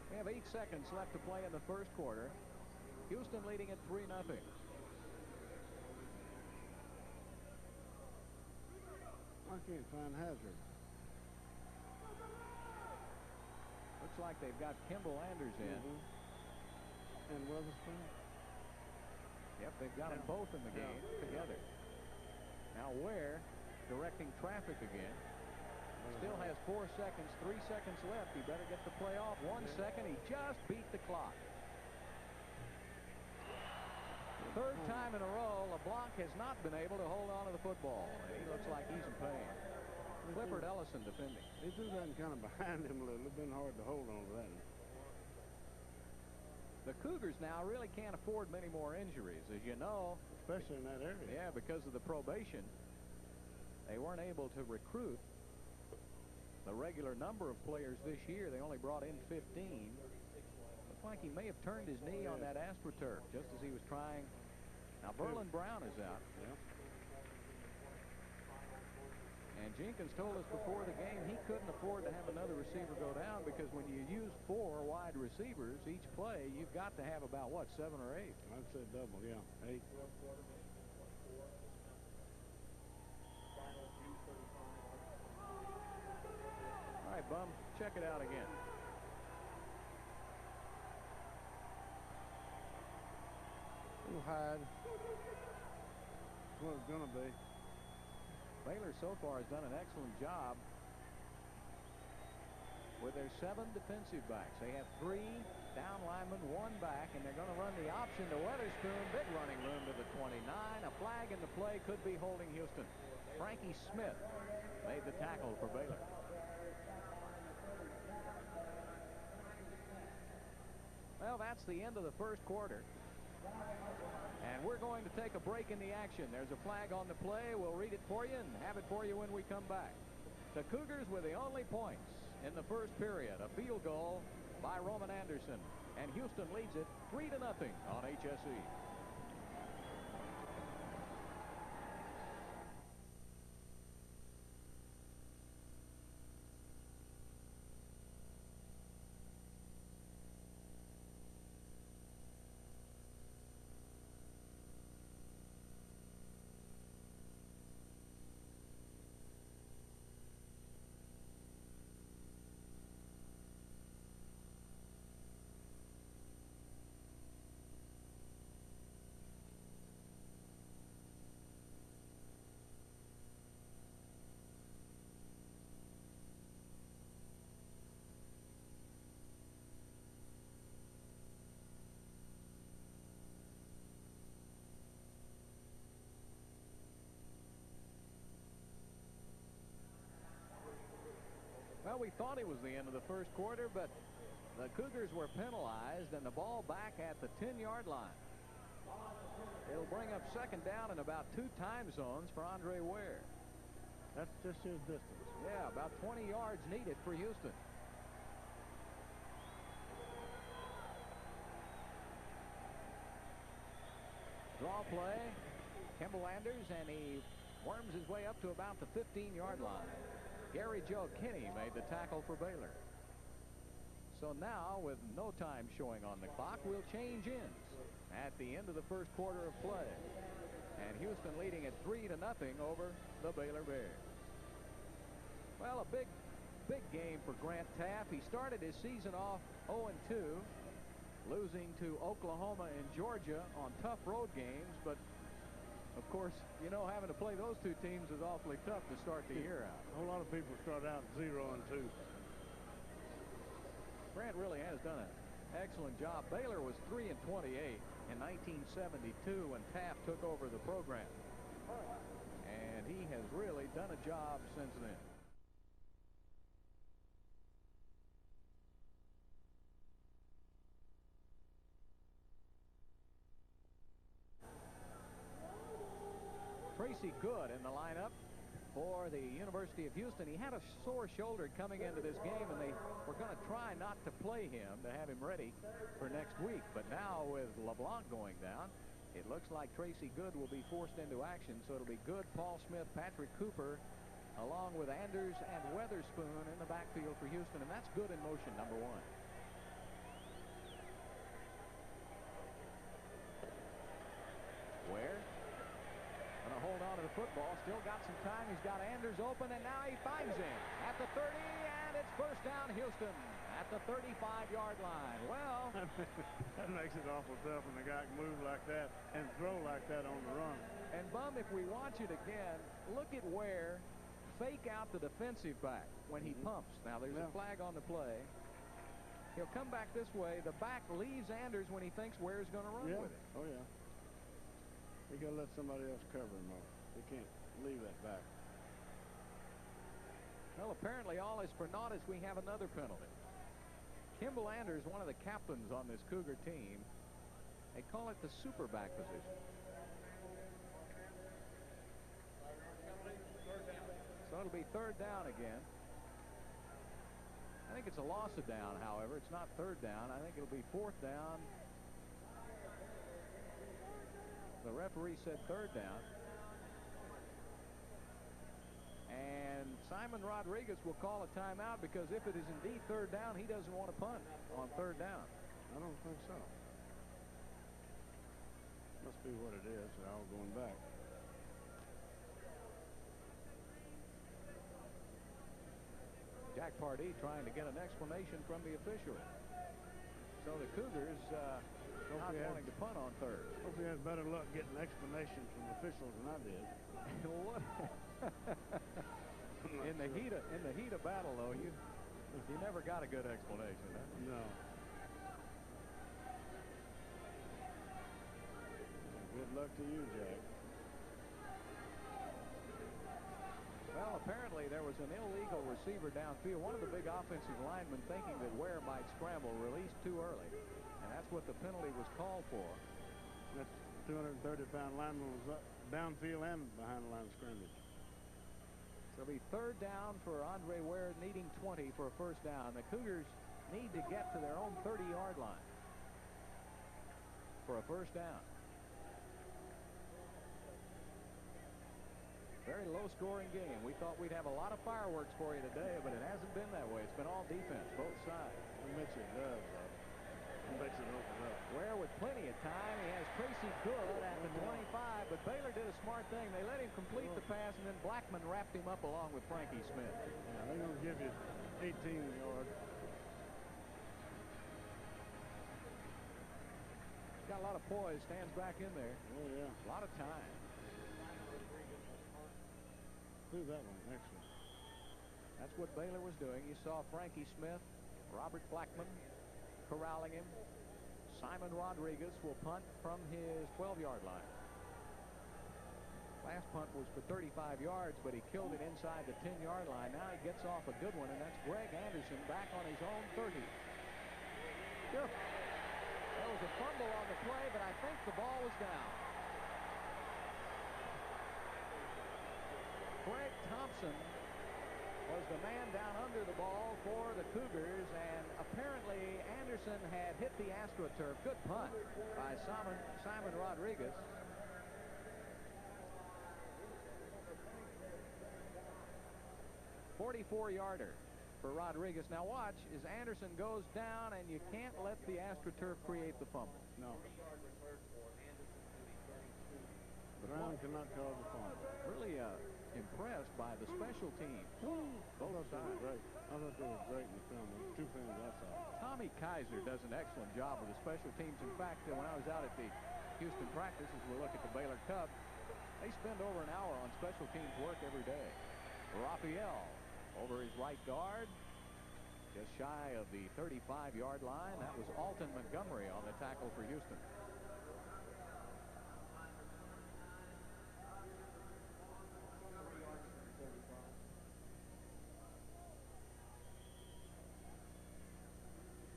We have 8 seconds left to play in the first quarter. Houston leading at 3-0. I can't find Hazard. Looks like they've got Kimball Anders in. And Witherspoon. Yep, they've got them both in the game together. Now Ware directing traffic again. Still has 4 seconds, 3 seconds left. He better get the play off. 1 second. He just beat the clock. Third time in a row, LeBlanc has not been able to hold on to the football. He looks like he's in pain. Clifford Ellison defending. He threw that kind of behind him a little. It's been hard to hold on to that. The Cougars now really can't afford many more injuries, as you know. Especially in that area. Yeah, because of the probation. They weren't able to recruit the regular number of players this year. They only brought in 15. Looks like he may have turned his knee on that AstroTurf just as he was trying. Now Berlin Brown is out. Yeah. And Jenkins told us before the game he couldn't afford to have another receiver go down because when you use 4 wide receivers each play, you've got to have about, what, 7 or 8? I'd say double, yeah. 8. All right, Bum, check it out again. Little hide. That's what it's going to be. Baylor so far has done an excellent job with their 7 defensive backs. They have 3 down linemen, 1 back, and they're going to run the option to Weatherspoon. Big running room to the 29. A flag in the play could be holding Houston. Frankie Smith made the tackle for Baylor. Well, that's the end of the first quarter. And we're going to take a break in the action. There's a flag on the play. We'll read it for you and have it for you when we come back. The Cougars with the only points in the first period. A field goal by Roman Anderson. And Houston leads it 3-0 on HSE. Well, we thought it was the end of the first quarter, but the Cougars were penalized, and the ball back at the 10-yard line. It'll bring up second down in about 2 time zones for Andre Ware. That's just his distance. Yeah, about 20 yards needed for Houston. Draw play. Kimball Anders, and he worms his way up to about the 15-yard line. Gary Joe Kinney made the tackle for Baylor. So now, with no time showing on the clock, we'll change ends at the end of the first quarter of play. And Houston leading at 3-0 over the Baylor Bears. Well, a big game for Grant Teaff. He started his season off 0-2, losing to Oklahoma and Georgia on tough road games. But, of course, you know, having to play those 2 teams is awfully tough to start the year out. A whole lot of people start out 0-2. Grant really has done an excellent job. Baylor was 3-28 in 1972 when Teaff took over the program. And he has really done a job since then. Tracy Good in the lineup for the University of Houston. He had a sore shoulder coming into this game, and they were going to try not to play him to have him ready for next week. But now with LeBlanc going down, it looks like Tracy Good will be forced into action. So it'll be Good, Paul Smith, Patrick Cooper, along with Anders and Weatherspoon in the backfield for Houston. And that's Good in motion, number 1. Ware going to hold on to the football. Still got some time. He's got Anders open, and now he finds him at the 30, and it's first down Houston at the 35-yard line. Well, that makes it awful tough when the guy can move like that and throw like that on the run. And Bum, if we watch it again, look at Ware fake out the defensive back when he pumps. Now there's a flag on the play. He'll come back this way. The back leaves Anders when he thinks Ware's going to run with it. Oh yeah. You got to let somebody else cover him up. They can't leave that back. Well, apparently all is for naught as we have another penalty. Kimball Anders, one of the captains on this Cougar team, they call it the super back position. So it'll be third down again. I think it's a loss of down, however. It's not third down. I think it'll be fourth down. The referee said third down. And Simon Rodriguez will call a timeout because if it is indeed third down, he doesn't want to punt on third down. I don't think so. Must be what it is. They're all going back. Jack Pardee trying to get an explanation from the official. So the Cougars not wanting to punt on third. Hope he has better luck getting explanations from officials than I did. What? in the heat of battle, though, you never got a good explanation. Huh? No. Good luck to you, Jack. Well, apparently there was an illegal receiver downfield. One of the big offensive linemen, thinking that Ware might scramble, released too early. And that's what the penalty was called for. That 230-pound lineman was up downfield and behind the line of scrimmage. So it'll be third down for Andre Ware, needing 20 for a first down. The Cougars need to get to their own 30-yard line for a first down. Very low-scoring game. We thought we'd have a lot of fireworks for you today, but it hasn't been that way. It's been all defense, both sides. I bet you it does, though. I bet you it opens up. Ware with plenty of time. He has Tracy Good at the 25, but Baylor did a smart thing. They let him complete the pass, and then Blackman wrapped him up along with Frankie Smith. Yeah, they're going to give you 18 yards. Got a lot of poise, stands back in there. Oh, yeah. A lot of time. Do that one, next one. That's what Baylor was doing. You saw Frankie Smith, Robert Blackman corralling him. Simon Rodriguez will punt from his 12-yard line. Last punt was for 35 yards, but he killed it inside the 10-yard line. Now he gets off a good one, and that's Greg Anderson back on his own 30. Sure. There was a fumble on the play, but I think the ball was down. Craig Thompson was the man down under the ball for the Cougars, and apparently Anderson had hit the AstroTurf. Good punt by Simon Rodriguez. 44-yarder for Rodriguez. Now watch as Anderson goes down, and you can't let the AstroTurf create the fumble. No. Brown cannot cause a fumble. Really impressed by the special teams. Both sides. Great. I thought they were great in the film. There were 2 films I saw. Tommy Kaiser does an excellent job with the special teams. In fact, when I was out at the Houston practice, as we look at the Baylor Cub, they spend over an hour on special teams work every day. Raphael over his right guard, just shy of the 35-yard line. That was Alton Montgomery on the tackle for Houston.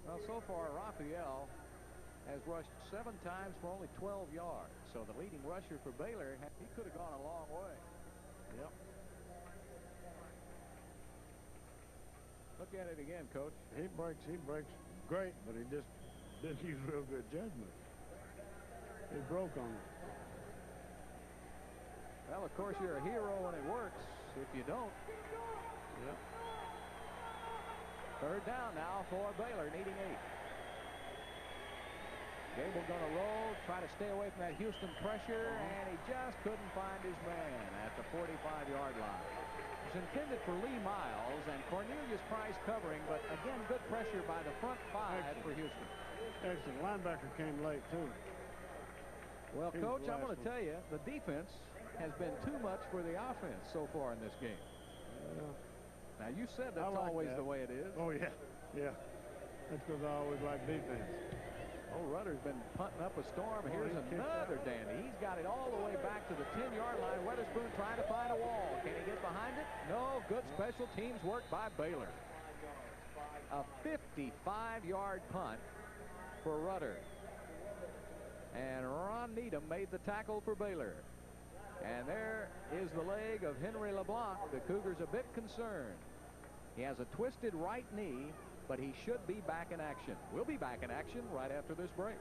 Well, so far, Raphael has rushed 7 times for only 12 yards. So the leading rusher for Baylor, he could have gone a long way. Yep. Look at it again, Coach. He breaks great, but he just didn't use real good judgment. He broke on it. Well, of course, you're a hero when it works. If you don't. Yep. Third down now for Baylor, needing 8. Gable going to roll, try to stay away from that Houston pressure, and he just couldn't find his man at the 45-yard line. It was intended for Lee Miles and Cornelius Price covering, but again, good pressure by the front 5 for Houston. Excellent. Linebacker came late, too. Well, Coach, I'm going to tell you, the defense has been too much for the offense so far in this game. Now, you said that's always the way it is. Oh, yeah. Yeah. That's because I always like defense. Oh, Rudder's been punting up a storm. Here's another dandy. He's got it all the way back to the 10-yard line. Weatherspoon trying to find a wall. Can he get behind it? No. Good special teams work by Baylor. A 55-yard punt for Rudder. And Ron Needham made the tackle for Baylor. And there is the leg of Henry LeBlanc. The Cougars a bit concerned. He has a twisted right knee, but he should be back in action. We'll be back in action right after this break.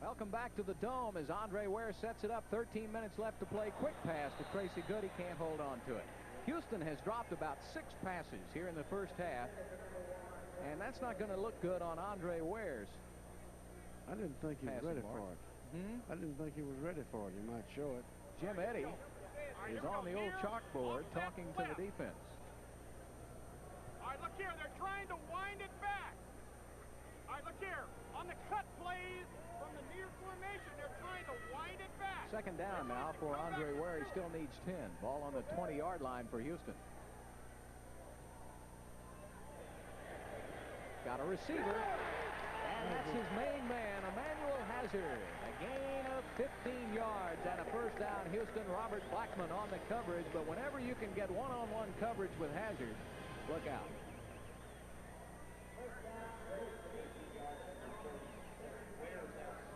Welcome back to the Dome as Andre Ware sets it up. 13 minutes left to play. Quick pass to Tracy Good. He can't hold on to it. Houston has dropped about 6 passes here in the first half, and that's not going to look good on Andre Ware's. I didn't think he was ready for it. I didn't think he was ready for it. He might show it. Jim Eddy is on the old chalkboard talking to the defense. All right, look here. They're trying to wind it back. All right, look here. On the cut plays from the near formation, they're trying to wind it back. Second down now for Andre Ware. He still needs 10. Ball on the 20-yard line for Houston. Got a receiver. And that's his main man, Emmanuel Hazard. A gain of 15 yards and a first down. Houston, Robert Blackman on the coverage. But whenever you can get one-on-one coverage with Hazard, look out.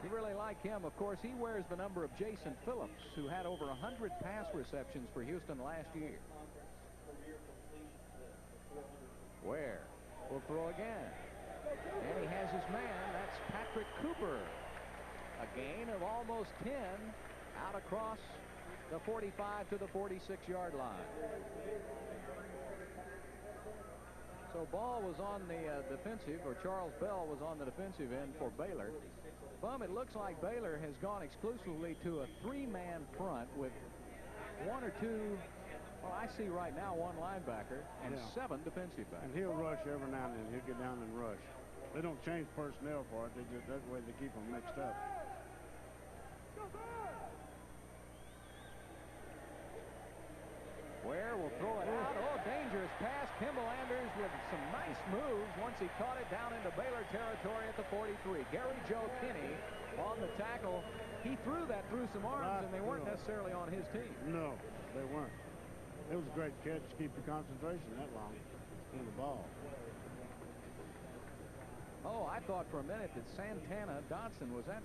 You really like him. Of course, he wears the number of Jason Phillips, who had over 100 pass receptions for Houston last year. Ware will throw again. And he has his man. That's Patrick Cooper. A gain of almost 10 out across the 45 to the 46-yard line. So ball was on the defensive, or Charles Bell was on the defensive end for Baylor. Bum, it looks like Baylor has gone exclusively to a 3-man front with 1 or 2, well, I see right now 1 linebacker and 7 defensive backs. And he'll rush every now and then. He'll get down and rush. They don't change personnel for it. They just, that's the way they keep them mixed up. Ware will throw it out. Oh, dangerous pass. Kimball Anders with some nice moves once he caught it down into Baylor territory at the 43. Gary Joe Kinney on the tackle. He threw that through some arms, and they weren't necessarily on his team. No, they weren't. It was a great catch to keep the concentration that long in the ball. Oh, I thought for a minute that Santana Dodson was that.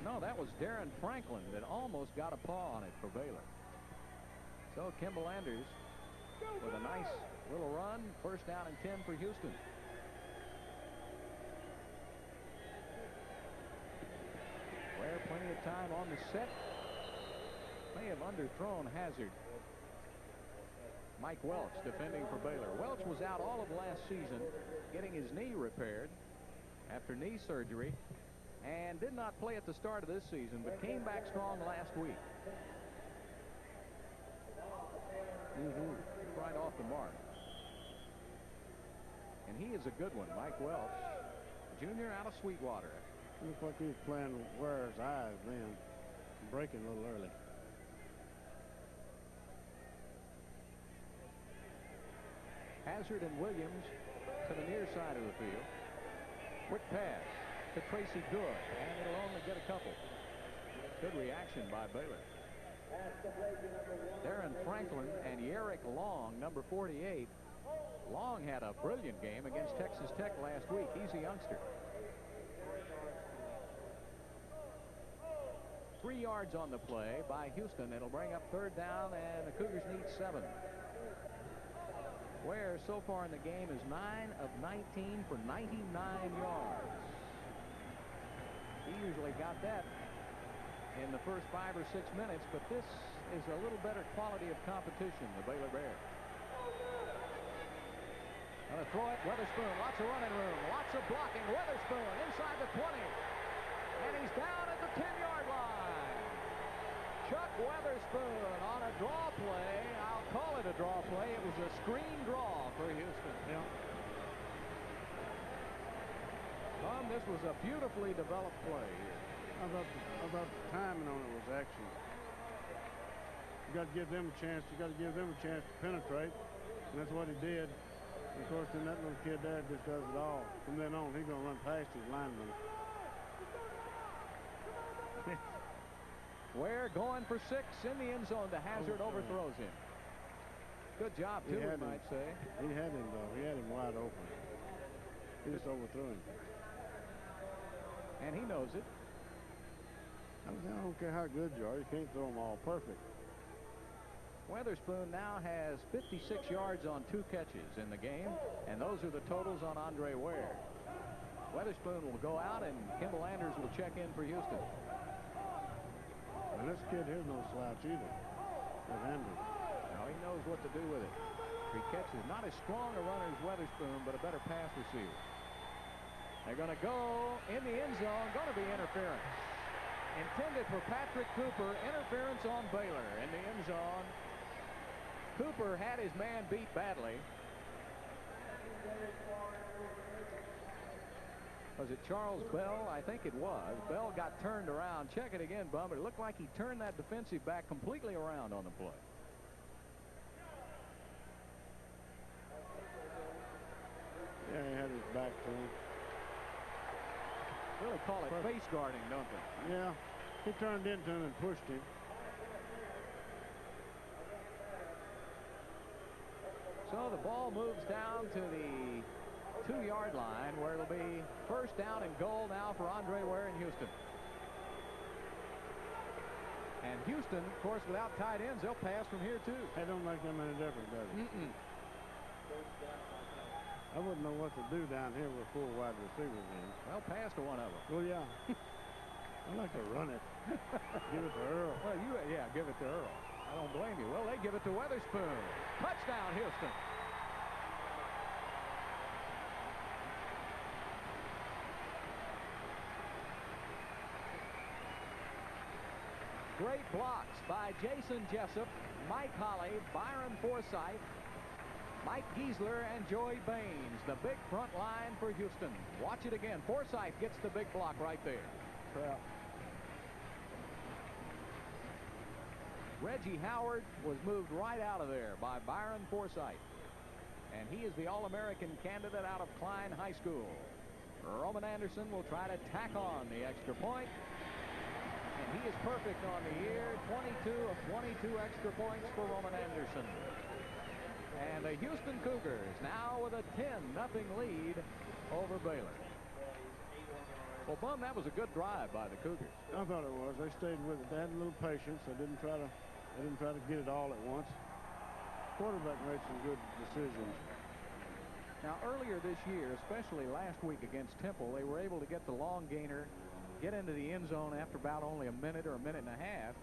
No, that was Darren Franklin that almost got a paw on it for Baylor. So Kimball Anders with a nice little run. First down and 10 for Houston. Ware plenty of time on the set. May have underthrown Hazard. Mike Welch defending for Baylor. Welch was out all of last season getting his knee repaired after knee surgery and did not play at the start of this season, but came back strong last week. Right off the mark. And he is a good one, Mike Welch, junior out of Sweetwater. Looks like he was playing Ware's eyes then, breaking a little early. Hazard and Williams to the near side of the field. Quick pass to Tracy Good, and it'll only get a couple. Good reaction by Baylor. Darren Franklin and Yerrick Long, number 48. Long had a brilliant game against Texas Tech last week. He's a youngster. 3 yards on the play by Houston. It'll bring up 3rd down, and the Cougars need 7. Ware so far in the game is 9 of 19 for 99 yards. He usually got that in the first 5 or 6 minutes, but this is a little better quality of competition, the Baylor Bears. Gonna throw it, Weatherspoon, lots of running room, lots of blocking. Weatherspoon inside the 20, and he's down at the 10-yard line. Chuck Weatherspoon on a draw play. I'll call it a draw play. It was a screen draw for Houston. Yeah. This was a beautifully developed play here. How about the timing on it was excellent. You got to give them a chance. You got to give them a chance to penetrate, and that's what he did. And of course, then that little kid there just does it all. From then on, he's going to run past his lineman. Ware going for 6 in the end zone. The Hazard overthrows him. Good job, too, we might say. He had him, though. He had him wide open. He just overthrew him. And he knows it. I don't care how good you are. You can't throw them all perfect. Weatherspoon now has 56 yards on 2 catches in the game, and those are the totals on Andre Ware. Weatherspoon will go out, and Kimball Anders will check in for Houston. And this kid here's no slouch either. With Anders. Now he knows what to do with it. 3 catches. Not as strong a runner as Weatherspoon, but a better pass receiver. They're going to go in the end zone. Going to be interference. Intended for Patrick Cooper. Interference on Baylor in the end zone. Cooper had his man beat badly. Was it Charles Bell? I think it was. Bell got turned around. Check it again, Bum, but it looked like he turned that defensive back completely around on the play. Yeah, he had his back to him. Really call it face guarding, don't they? Yeah. He turned into him and pushed him. So the ball moves down to the 2-yard line, where it'll be 1st down and goal now for Andre Ware in Houston. And Houston, of course, without tight ends, they'll pass from here too. They don't make them any difference, does it? I wouldn't know what to do down here with 4 wide receivers in. Well, pass to one of them. Well, yeah. I like to run it. Give it to Earl. Well, give it to Earl. I don't blame you. Well, they give it to Weatherspoon. Touchdown, Houston. Great blocks by Jason Jessup, Mike Holly, Byron Forsythe, Mike Giesler, and Joey Baines. The big front line for Houston. Watch it again. Forsythe gets the big block right there. Crap. Reggie Howard was moved right out of there by Byron Forsythe. And he is the All-American candidate out of Klein High School. Roman Anderson will try to tack on the extra point. And he is perfect on the year. 22 of 22 extra points for Roman Anderson. And the Houston Cougars now with a 10-0 lead over Baylor. Well, Bum, that was a good drive by the Cougars. I thought it was. They stayed with it. They had a little patience. They didn't try to get it all at once. Quarterback made some good decisions. Now, earlier this year, especially last week against Temple, they were able to get the long gainer, get into the end zone after about only a minute or a minute and a half.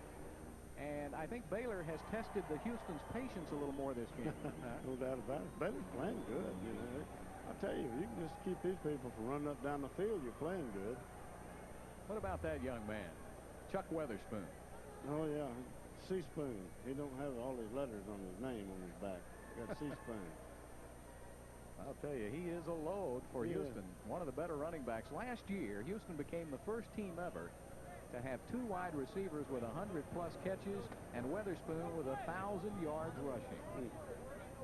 And I think Baylor has tested the Houston's patience a little more this game. No doubt about it. Baylor's playing good. You know, I tell you, you can just keep these people from running up down the field. You're playing good. What about that young man, Chuck Weatherspoon? Oh yeah, C-Spoon. He don't have all his letters on his name on his back. He got C-Spoon. I'll tell you, he is a load for Houston. One of the better running backs. Last year, Houston became the first team ever to have 2 wide receivers with 100-plus catches and Weatherspoon with 1,000 yards rushing.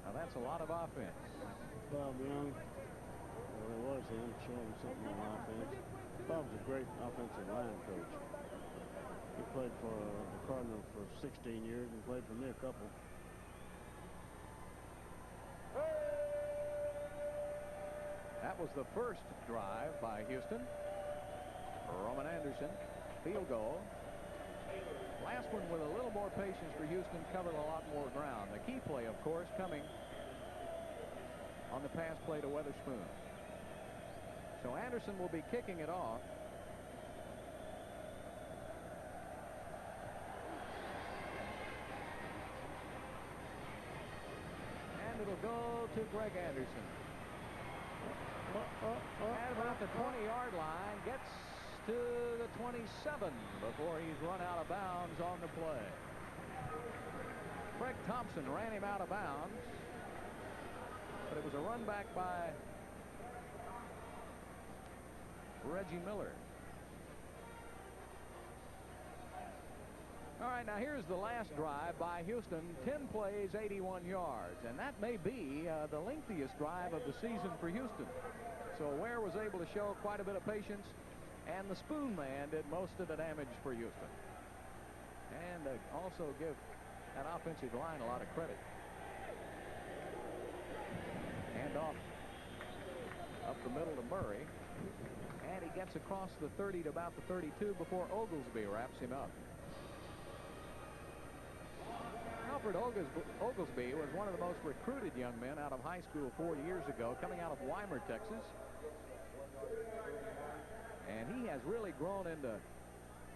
Now, that's a lot of offense. Bob Young, it was him showing something on offense. Bob's a great offensive line coach. He played for the Cardinals for 16 years and played for me a couple. That was the first drive by Houston. Roman Anderson, field goal. Last one with a little more patience for Houston, covered a lot more ground. The key play, of course, coming on the pass play to Weatherspoon. So Anderson will be kicking it off. And it'll go to Greg Anderson. At about the 20-yard line, gets to the 27 before he's run out of bounds on the play. Craig Thompson ran him out of bounds, but it was a run back by Reggie Miller. All right, now here's the last drive by Houston. 10 plays, 81 yards, and that may be the lengthiest drive of the season for Houston. So Ware was able to show quite a bit of patience, and the Spoon Man did most of the damage for Houston. And also give that offensive line a lot of credit. Hand off up the middle to Murray, and he gets across the 30 to about the 32 before Oglesby wraps him up. Alfred Oglesby was one of the most recruited young men out of high school 4 years ago, coming out of Weimar, Texas. And he has really grown into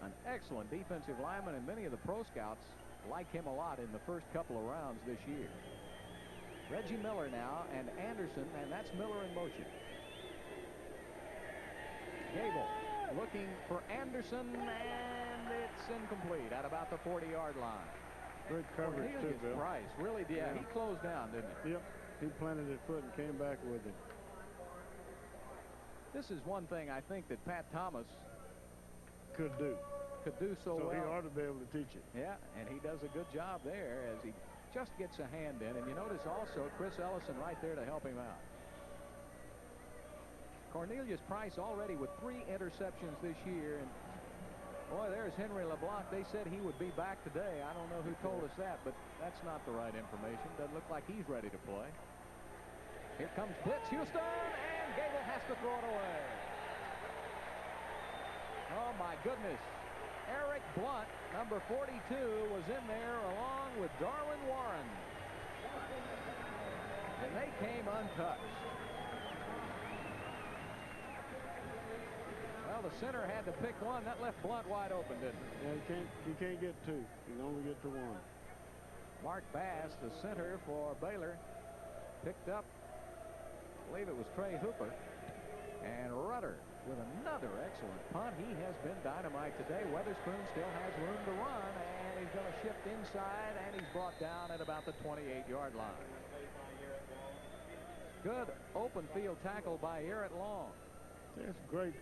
an excellent defensive lineman, and many of the pro scouts like him a lot in the first couple of rounds this year. Reggie Miller now, and Anderson, and that's Miller in motion. Gable looking for Anderson, and it's incomplete at about the 40-yard line. Great coverage too, Bill. Price really did. Yeah, he closed down, didn't he? Yep. He planted his foot and came back with it. This is one thing I think that Pat Thomas could do so well. So he ought to be able to teach it. Yeah, and he does a good job there as he just gets a hand in. And you notice also Chris Ellison right there to help him out. Cornelius Price already with 3 interceptions this year. And boy, there's Henry LeBlanc. They said he would be back today. I don't know who told us that, but that's not the right information. Doesn't look like he's ready to play. Here comes blitz, Houston, and Gable has to throw it away. Oh, my goodness. Eric Blunt, number 42, was in there along with Darwin Warren. And they came untouched. Well, the center had to pick one. That left Blunt wide open, didn't it? Yeah, he can't get 2. He can only get to 1. Mark Bass, the center for Baylor, picked up, I believe it was Trey Hooper. And Rudder with another excellent punt. He has been dynamite today. Weatherspoon still has room to run, and he's going to shift inside, and he's brought down at about the 28-yard line. Good open field tackle by Garrett Long. It's a great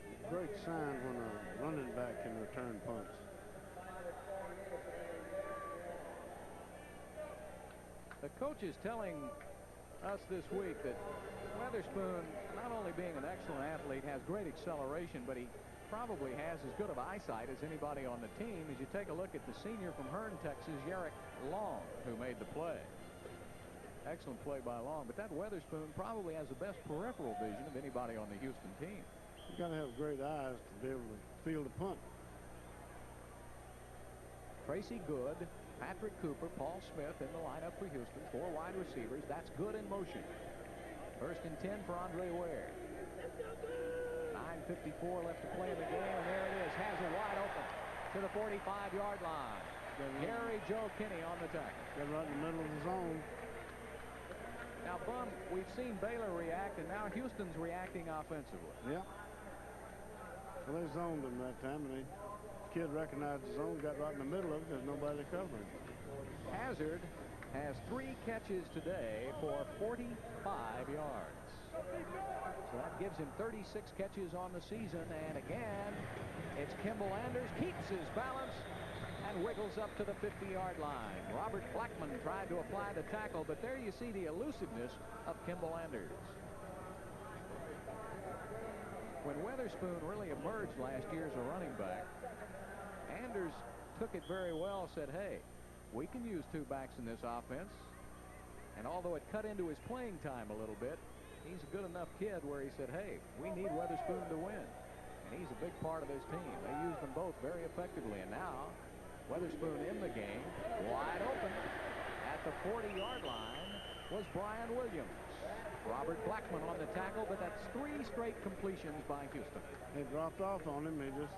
sign when a running back can return punts. The coach is telling us this week that Weatherspoon, not only being an excellent athlete, has great acceleration, but he probably has as good of eyesight as anybody on the team. As you take a look at the senior from Hearn, Texas, Garrett Long, who made the play. Excellent play by Long, but that Weatherspoon probably has the best peripheral vision of anybody on the Houston team. You got to have great eyes to be able to field a punt. Tracy Good, Patrick Cooper, Paul Smith in the lineup for Houston. 4 wide receivers. That's Good in motion. First and 10 for Andre Ware. 9:54 left to play in the game, and there it is. Has a wide open to the 45-yard line. Gary Joe Kinney on the tackle. Got right in the middle of the zone. Now, Bum, we've seen Baylor react, and now Houston's reacting offensively. Yeah. Well, they zoned him that time, and the kid recognized the zone, got right in the middle of it. There's nobody to cover him. Hazard has 3 catches today for 45 yards. So that gives him 36 catches on the season. And again, it's Kimball Anders. Keeps his balance and wiggles up to the 50-yard line. Robert Blackman tried to apply the tackle, but there you see the elusiveness of Kimball Anders. When Weatherspoon really emerged last year as a running back, Anders took it very well, said, hey, we can use 2 backs in this offense. And although it cut into his playing time a little bit, he's a good enough kid where he said, hey, we need Weatherspoon to win. And he's a big part of this team. They used them both very effectively. And now, Weatherspoon in the game, wide open at the 40-yard line was Brian Williams. Robert Blackman on the tackle, but that's 3 straight completions by Houston. They dropped off on him. He just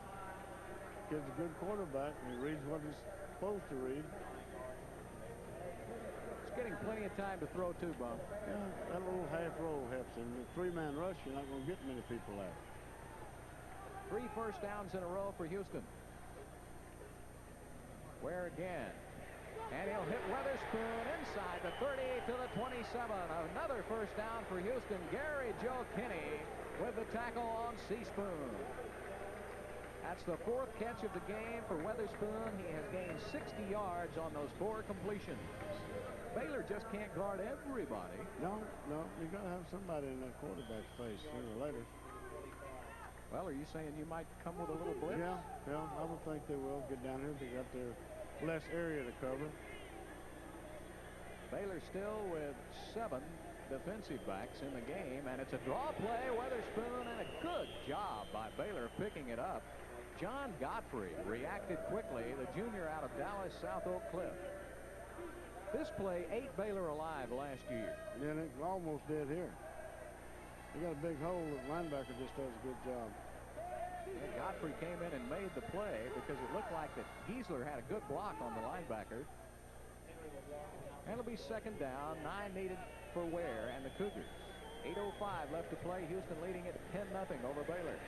gives a good quarterback, and he reads what he's supposed to read. It's getting plenty of time to throw too, Bum. Yeah, that little half roll helps him. With 3-man rush, you're not going to get many people out. 3 first downs in a row for Houston. Where again? And he'll hit Weatherspoon inside the 30 to the 27. Another first down for Houston. Gary Joe Kinney with the tackle on Seaspoon. That's the 4th catch of the game for Weatherspoon. He has gained 60 yards on those 4 completions. Baylor just can't guard everybody. No, you got to have somebody in that quarterback's face sooner or later. Well, are you saying you might come with a little blitz? Yeah, I would think they will get down here. They got their less area to cover. Baylor still with 7 defensive backs in the game, and it's a draw play. Weatherspoon, and a good job by Baylor picking it up. John Godfrey reacted quickly, the junior out of Dallas South Oak Cliff. This play ate Baylor alive last year. Yeah, it almost did here. They got a big hole. The linebacker just does a good job. And Godfrey came in and made the play because it looked like that Giesler had a good block on the linebacker. And it'll be 2nd down, 9 needed for Ware and the Cougars. 8:05 left to play. Houston leading it 10-0 over Baylor.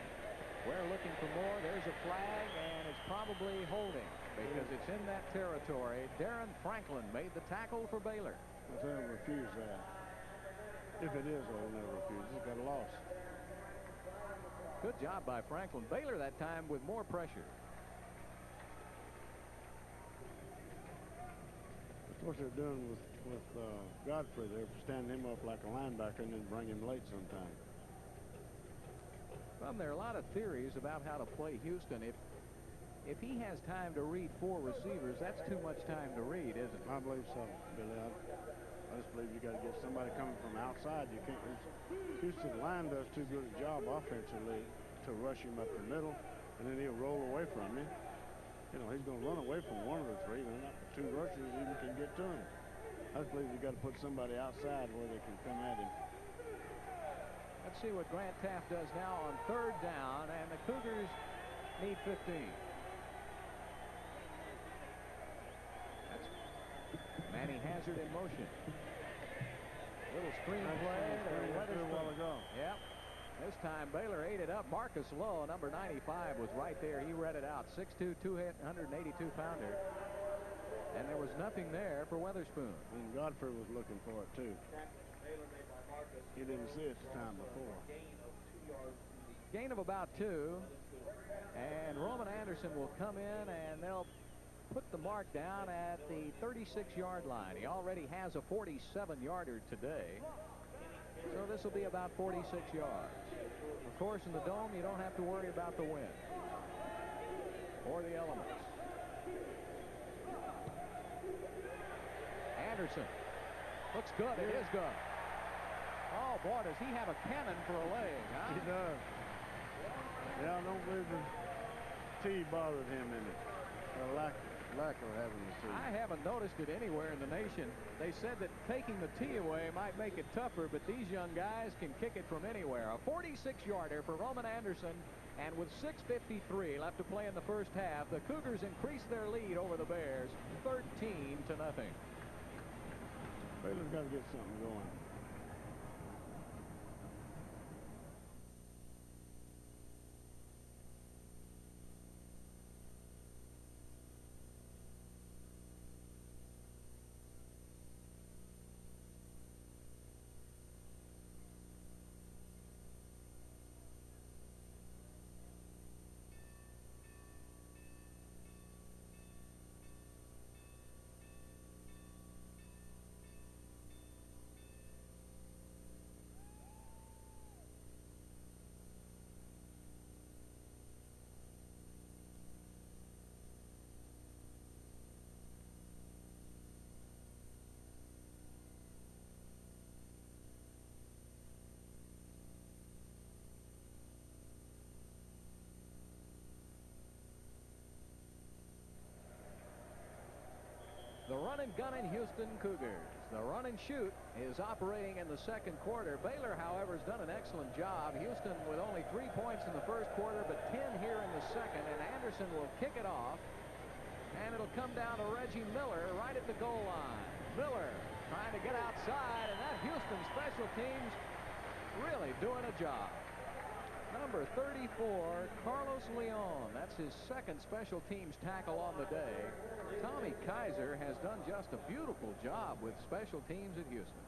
Ware looking for more. There's a flag, and it's probably holding because it's in that territory. Darren Franklin made the tackle for Baylor. They'll refuse that. If it is, they'll never refuse. He's got a loss. Good job by Franklin. Baylor that time with more pressure. That's what they're doing with Godfrey. They're standing him up like a linebacker and then bring him late sometime. Well, there are a lot of theories about how to play Houston. If he has time to read 4 receivers, that's too much time to read, isn't it? I believe so, Billy. I just believe you got to get somebody coming from outside. You can't. Houston line does too good a job offensively to rush him up the middle, and then he'll roll away from him. You know, he's going to run away from one of the 3. Then not the 2 rushers even can get to him. I just believe you got to put somebody outside where they can come at him. Let's see what Grant Taft does now on 3rd down, and the Cougars need 15. That's Manny Hazard in motion. Little screen play. A while ago. Yep. This time Baylor ate it up. Marcus Lowe, number 95, was right there. He read it out. 6'2", 282-pounder. And there was nothing there for Weatherspoon. And Godfrey was looking for it, too. He didn't see it the time before. Gain of about 2. And Roman Anderson will come in, and they'll put the mark down at the 36-yard line. He already has a 47-yarder today. So this will be about 46 yards. Of course, in the dome, you don't have to worry about the wind or the elements. Anderson looks good. It is good. Oh, boy, does he have a cannon for a leg, huh? He does. Yeah, I don't believe the tee bothered him in it. The lack of having the tee. I haven't noticed it anywhere in the nation. They said that taking the tee away might make it tougher, but these young guys can kick it from anywhere. A 46-yarder for Roman Anderson, and with 6:53 left to play in the first half, the Cougars increase their lead over the Bears 13-0. Baylor's got to get something going. The run and gun in Houston Cougars. The run and shoot is operating in the second quarter. Baylor, however, has done an excellent job. Houston with only 3 points in the first quarter, but 10 here in the second. And Anderson will kick it off. And it'll come down to Reggie Miller right at the goal line. Miller trying to get outside, and that Houston special teams really doing a job. Number 34, Carlos Leon. That's his second special teams tackle on the day. Tommy Kaiser has done just a beautiful job with special teams at Houston.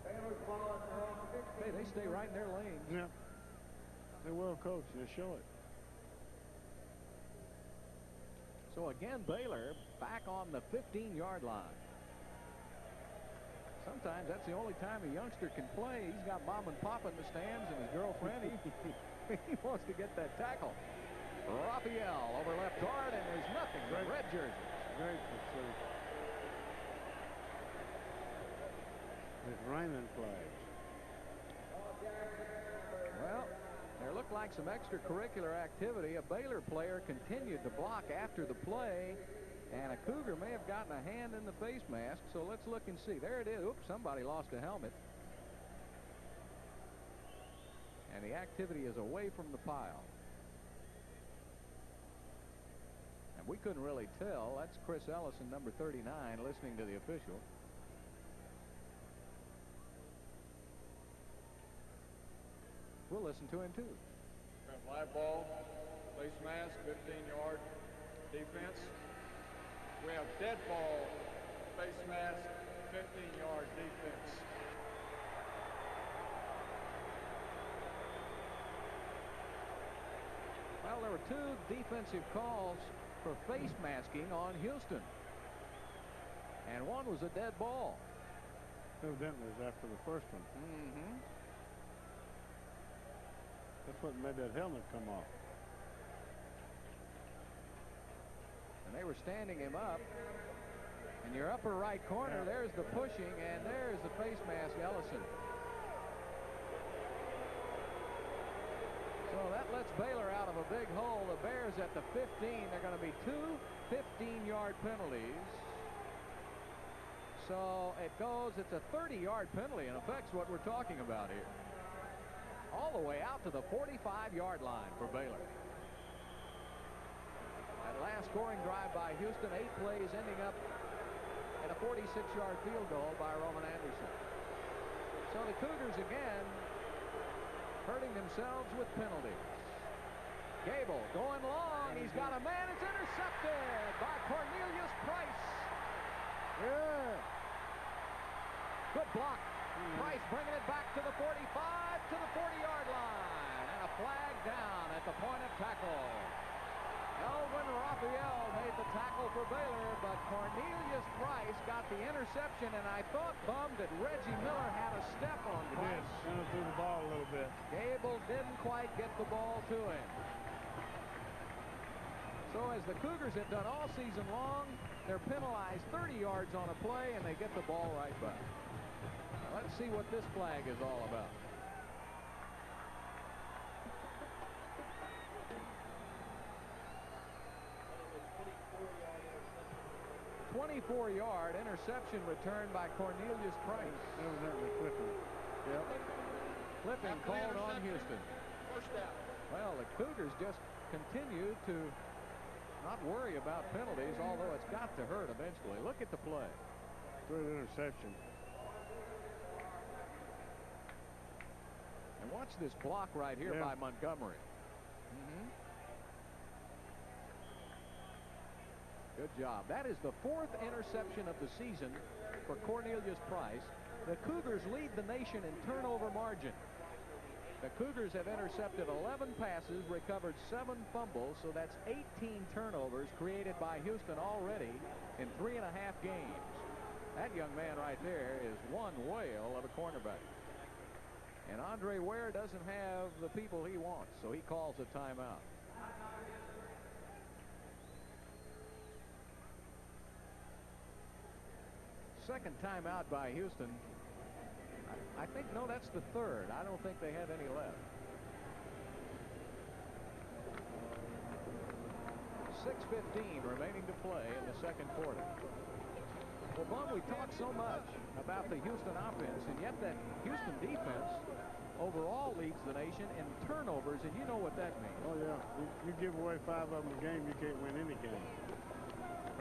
Hey, they stay right in their lanes. Yeah. They're well coached. They show it. So again, Baylor back on the 15-yard line. Sometimes that's the only time a youngster can play. He's got mom and pop in the stands and his girlfriend. He wants to get that tackle. Raphael over left guard, and there's nothing but red jerseys. Great pursuit. It's raining flags. Well, there looked like some extracurricular activity. A Baylor player continued to block after the play, and a Cougar may have gotten a hand in the face mask. So let's look and see. There it is. Oops, somebody lost a helmet. And the activity is away from the pile. And we couldn't really tell. That's Chris Ellison, number 39, listening to the official. We'll listen to him, too. Live ball, face mask, 15-yard defense. We have dead ball, face mask, 15-yard defense. Well, there were 2 defensive calls for face masking on Houston. And one was a dead ball. Evidently it was after the first one. Mm-hmm. That's what made that helmet come off. And they were standing him up. In your upper right corner, there's the pushing, and there's the face mask, Ellison. So that lets Baylor out of a big hole. The Bears at the 15. They're going to be 2 15-yard penalties. So it goes, it's a 30-yard penalty and affects what we're talking about here. All the way out to the 45-yard line for Baylor. That last scoring drive by Houston, 8 plays ending up in a 46-yard field goal by Roman Anderson. So the Cougars again hurting themselves with penalties. Gable going long. He's got a man. It's intercepted by Cornelius Price. Yeah. Good block. Price bringing it back to the 45, to the 40-yard line. And a flag down at the point of tackle. Elvin Raphael made the tackle for Baylor, but Cornelius Price got the interception, and I thought, Bum, that Reggie Miller had a step on Price. He did. Threw the ball a little bit. Gable didn't quite get the ball to him. So as the Cougars have done all season long, they're penalized 30 yards on a play, and they get the ball right back. Now, let's see what this flag is all about. 24-yard interception returned by Cornelius Price. Evidently Clipping. Yep. Clipping called on Houston. First down. Well, the Cougars just continue to not worry about penalties, although it's got to hurt eventually. Look at the play. Good interception. And watch this block right here by Montgomery. Good job. That is the 4th interception of the season for Cornelius Price. The Cougars lead the nation in turnover margin. The Cougars have intercepted 11 passes, recovered 7 fumbles, so that's 18 turnovers created by Houston already in 3.5 games. That young man right there is one whale of a cornerback. And Andre Ware doesn't have the people he wants, so he calls a timeout. Second timeout by Houston. I think, no, that's the 3rd. I don't think they have any left. 6:15 remaining to play in the second quarter. Well, Bum, we talk so much about the Houston offense, and yet that Houston defense overall leads the nation in turnovers, and you know what that means. Oh, yeah. You give away 5 of them a game, you can't win any game.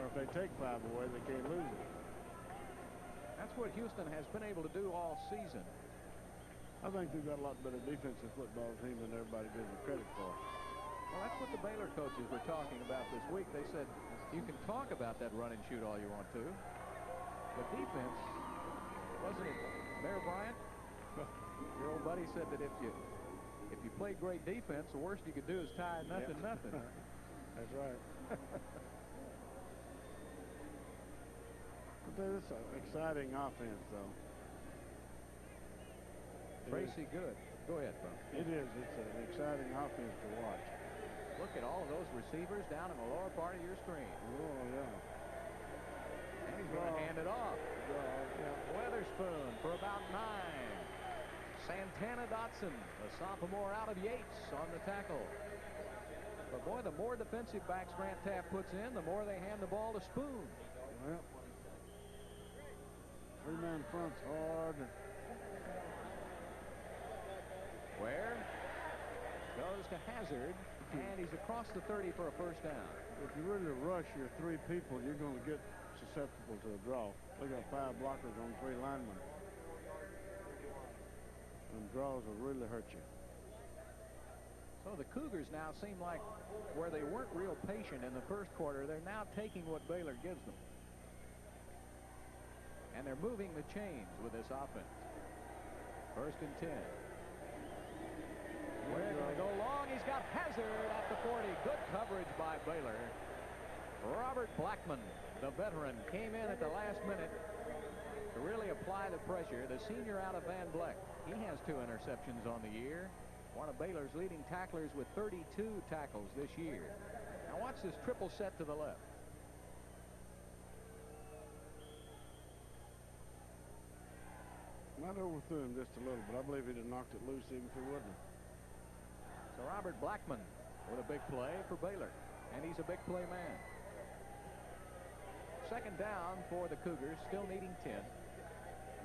Or if they take 5 away, they can't lose it. That's what Houston has been able to do all season. I think they've got a lot better defensive football team than everybody gives them credit for. Well, that's what the Baylor coaches were talking about this week. They said you can talk about that run and shoot all you want to. But defense, wasn't it Mayor Bryant? Your old buddy said that if you played great defense, the worst you could do is tie nothing. That's right. But it's an exciting offense, though. Tracy Good. Go ahead, bro. It is. It's an exciting offense to watch. Look at all of those receivers down in the lower part of your screen. Oh, yeah. And he's going to hand it off. Yeah. Weatherspoon for about 9. Santana Dotson, the sophomore out of Yates, on the tackle. But boy, the more defensive backs Grant Taft puts in, the more they hand the ball to Spoon. Well, 3-man front's hard. Where goes to Hazard, and he's across the 30 for a first down. If you really rush your 3 people, you're going to get susceptible to a draw. They got 5 blockers on 3 linemen. And draws will really hurt you. So the Cougars now seem like where they weren't real patient in the first quarter, they're now taking what Baylor gives them. And they're moving the chains with this offense. 1st and 10. We're going to go long. He's got Hazard at the 40. Good coverage by Baylor. Robert Blackman, the veteran, came in at the last minute to really apply the pressure. The senior out of Van Vleck. He has 2 interceptions on the year. One of Baylor's leading tacklers with 32 tackles this year. Now watch this triple set to the left. Might overthrew him just a little, but I believe he'd have knocked it loose even if he wouldn't. So Robert Blackman with a big play for Baylor, and he's a big play man. 2nd down for the Cougars, still needing 10.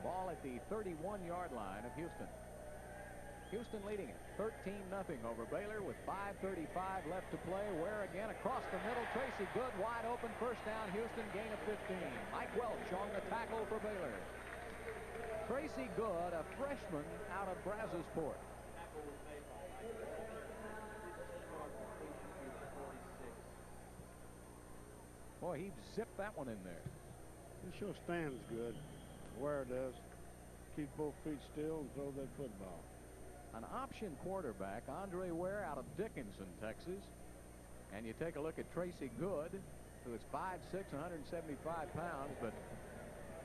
Ball at the 31-yard line of Houston. Houston leading it 13-0 over Baylor with 5:35 left to play. Where again across the middle, Tracy Good wide open, first down Houston, gain of 15. Mike Welch on the tackle for Baylor. Tracy Good, a freshman out of Brazosport. Boy, he zipped that one in there. He sure stands good. Ware does. Keep both feet still and throw that football. An option quarterback, Andre Ware out of Dickinson, Texas. And you take a look at Tracy Good, who is 5'6", 175 pounds, but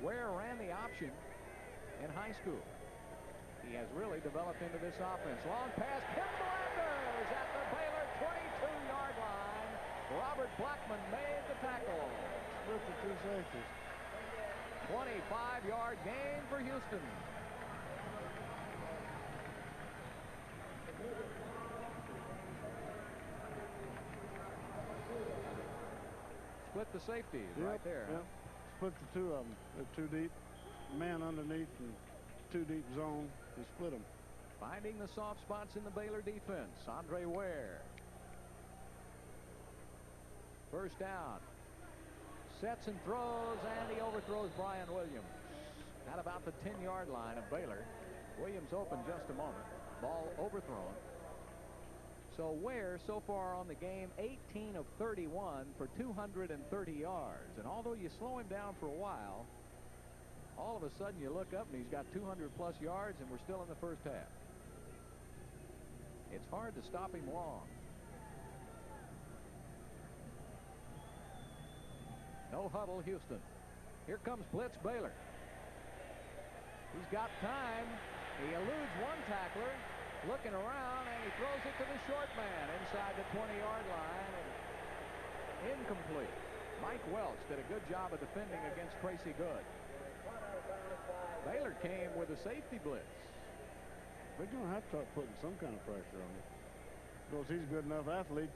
Ware ran the option in high school. He has really developed into this offense. Long pass, Kimball Anders at the Baylor 22-yard line. Robert Blackman made the tackle. Split the two safeties. 25-yard gain for Houston. Split the safeties right there. Yep. Split the two of them. They're too deep. Man underneath and too deep zone. He split them. Finding the soft spots in the Baylor defense. Andre Ware. First down. Sets and throws, and he overthrows Brian Williams at about the 10-yard line of Baylor. Williams open just a moment. Ball overthrown. So Ware so far on the game 18 of 31 for 230 yards. And although you slow him down for a while, all of a sudden you look up and he's got 200+ yards, and we're still in the first half. It's hard to stop him long. No huddle, Houston. Here comes blitz Baylor. He's got time. He eludes one tackler, looking around, and he throws it to the short man inside the 20-yard line. And incomplete. Mike Welch did a good job of defending against Tracy Good. Baylor came with a safety blitz. They're going to have to start putting some kind of pressure on him. Because he's a good enough athlete.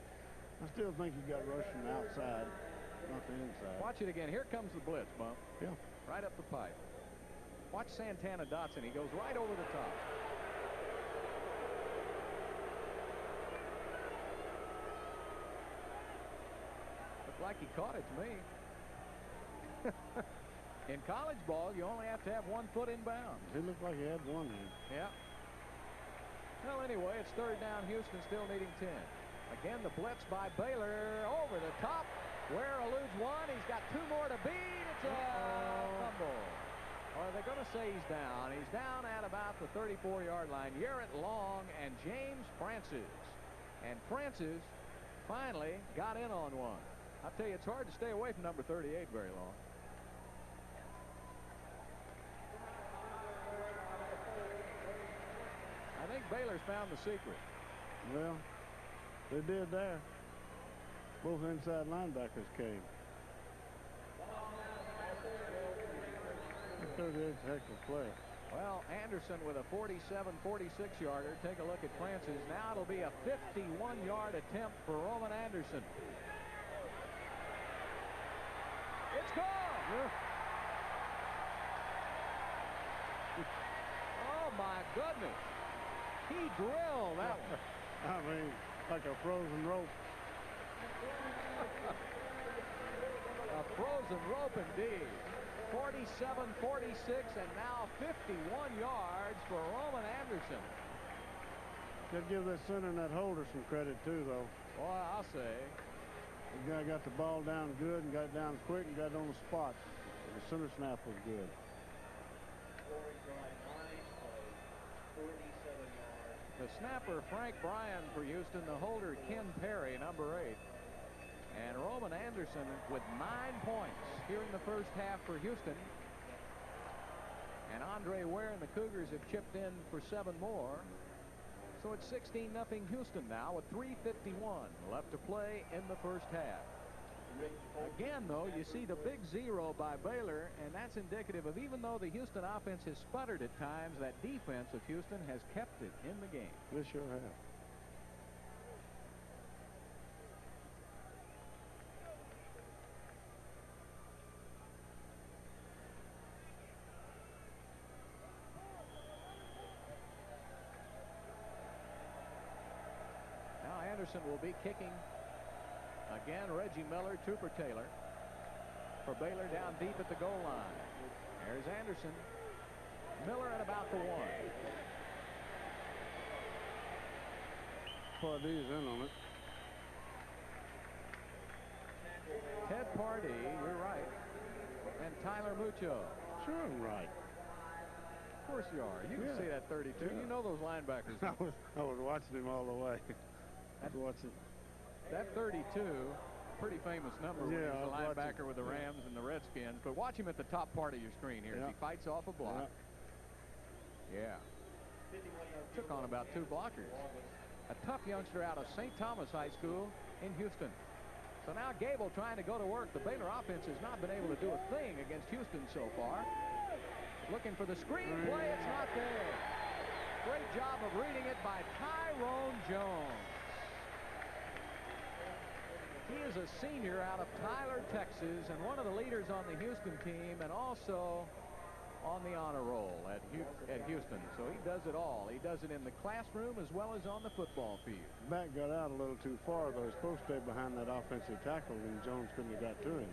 I still think he got rushed from the outside. Not the inside. Watch it again. Here comes the blitz, Bump. Yeah. Right up the pipe. Watch Santana Dotson. He goes right over the top. Looked like he caught it to me. In college ball, you only have to have 1 foot in bounds. He looked like he had one in. Yeah. Well, anyway, it's third down. Houston still needing 10. Again, the blitz by Baylor over the top. Ware eludes one. He's got 2 more to beat. It's a fumble. Or they're going to say he's down. He's down at about the 34-yard line. Garrett Long and James Francis. And Francis finally got in on one. I'll tell you, it's hard to stay away from number 38 very long. I think Baylor's found the secret. Well, they did there. Both inside linebackers came. 38's a heck of a play. Well, Anderson with a 46-yarder. Take a look at Francis. Now it'll be a 51-yard attempt for Roman Anderson. It's gone! Yeah. Oh, my goodness. He drilled that one. I mean, like a frozen rope. A frozen rope indeed. 47-46, and now 51 yards for Roman Anderson. Got to give that center and that holder some credit too, though. Boy, I'll say. The guy got the ball down good and got it down quick and got it on the spot. The center snap was good. The snapper, Frank Bryan for Houston. The holder, Ken Perry, number 8. And Roman Anderson with 9 points here in the first half for Houston. And Andre Ware and the Cougars have chipped in for 7 more. So it's 16-0 Houston now with 3:51 left to play in the first half. Again, though, you see the big 0 by Baylor, and that's indicative of, even though the Houston offense has sputtered at times, that defense of Houston has kept it in the game. They sure have. Now Anderson will be kicking. Again, Reggie Miller, Trooper Taylor. For Baylor down deep at the goal line. There's Anderson. Miller at about the 1. Pardee's in on it. Ted Pardee, you're right. And Tyler Mucho. Sure, I'm right. Of course you are. You can see that 32. Yeah. You know those linebackers. I was watching him all the way. I was watching. That 32, pretty famous number when Yeah, he's a I was linebacker watching. with the Rams and the Redskins. But watch him at the top part of your screen here as he fights off a block. Yeah. Took on about 2 blockers. A tough youngster out of St. Thomas High School in Houston. So now Gable trying to go to work. The Baylor offense has not been able to do a thing against Houston so far. Looking for the screen play. It's not there. Great job of reading it by Tyrone Jones. He is a senior out of Tyler, Texas, and one of the leaders on the Houston team, and also on the honor roll at Houston. So he does it all. He does it in the classroom as well as on the football field. Back got out a little too far, though. He's supposed to stay behind that offensive tackle, and Jones couldn't have got to him.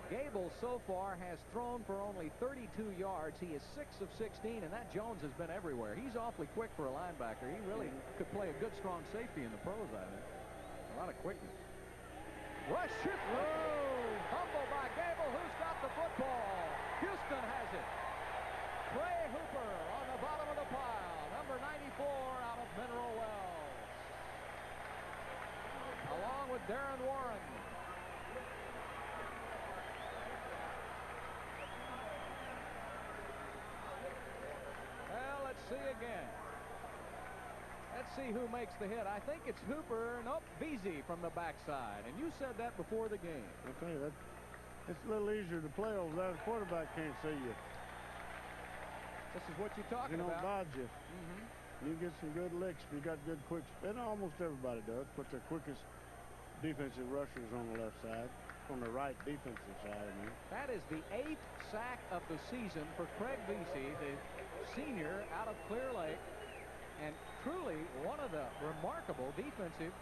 Gable so far has thrown for only 32 yards. He is 6 of 16, and that Jones has been everywhere. He's awfully quick for a linebacker. He really could play a good, strong safety in the pros, I think. A lot of quickness. Rush shoot. Fumble by Gable. Who's got the football? Houston has it. Trey Hooper on the bottom of the pile. Number 94 out of Mineral Wells. Along with Darren Warren. Well, let's see again. Let's see who makes the hit. I think it's Hooper. Nope, Beasy from the backside. And you said that before the game. I'll tell you, it's a little easier to play over there. The quarterback can't see you. This is what you're talking about. He don't dodge you. You get some good licks. You got good quick. And almost everybody does. Put their quickest defensive rushers on the left side. On the right defensive side, I mean. That is the 8th sack of the season for Craig Beasy, the senior out of Clear Lake. And truly one of the remarkable defensive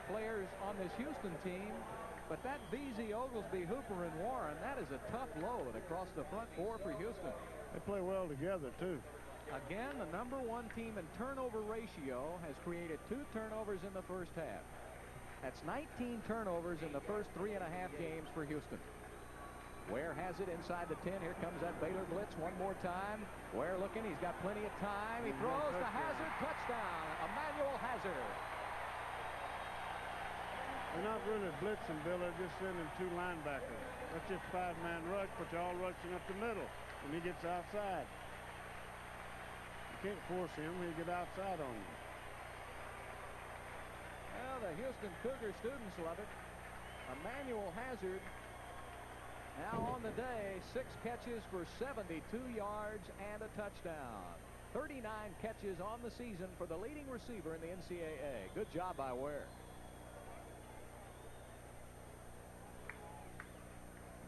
players on this Houston team. But that Beasy, Oglesby, Hooper, and Warren, that is a tough load across the front 4 for Houston. They play well together, too. Again, the #1 team in turnover ratio has created 2 turnovers in the first half. That's 19 turnovers in the first 3.5 games for Houston. Ware has it inside the 10. Here comes that Baylor blitz one more time. Ware looking. He's got plenty of time. He throws to Hazard. Touchdown. Emmanuel Hazard. They're not really blitzing, Bill. They're just sending 2 linebackers. That's just 5-man rush, but they're all rushing up the middle when he gets outside. You can't force him. He'll get outside on you. Well, the Houston Cougar students love it. Emmanuel Hazard now on the day, 6 catches for 72 yards and a touchdown. 39 catches on the season for the leading receiver in the NCAA. Good job by Ware.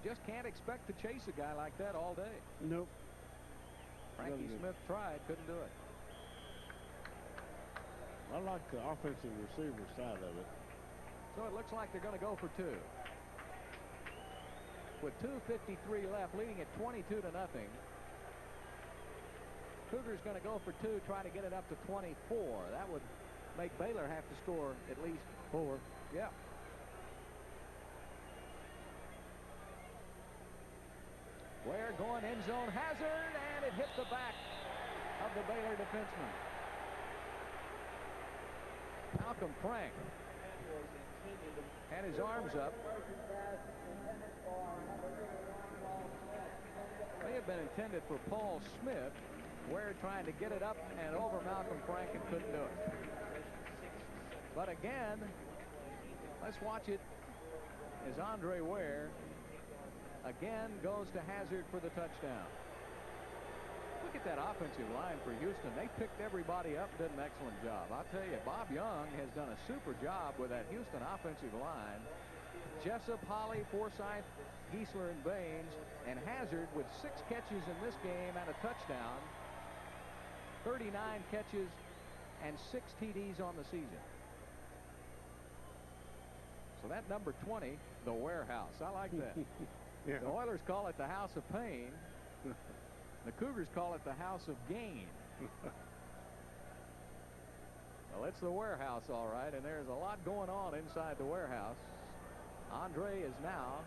Just can't expect to chase a guy like that all day. Nope. Frankie Smith tried, couldn't do it. I like the offensive receiver side of it. So it looks like they're going to go for 2. With 2:53 left, leading at 22-0. Cougars going to go for 2, try to get it up to 24. That would make Baylor have to score at least 4. Yeah. Ware going end zone. Hazard, and it hit the back of the Baylor defenseman. Malcolm Frank had his arms up. May have been intended for Paul Smith. Ware trying to get it up and over Malcolm Frank and couldn't do it. But again, let's watch it as Andre Ware again goes to Hazard for the touchdown. Look at that offensive line for Houston. They picked everybody up, did an excellent job. I'll tell you, Bob Young has done a super job with that Houston offensive line. Jessup, Holly, Forsythe, Giesler, and Baines, and Hazard with 6 catches in this game and a touchdown. 39 catches and 6 TDs on the season. So that number 20, the warehouse. I like that. Yeah. The Oilers call it the house of pain. The Cougars call it the house of gain. Well, it's the warehouse, all right, and there's a lot going on inside the warehouse. Andre is now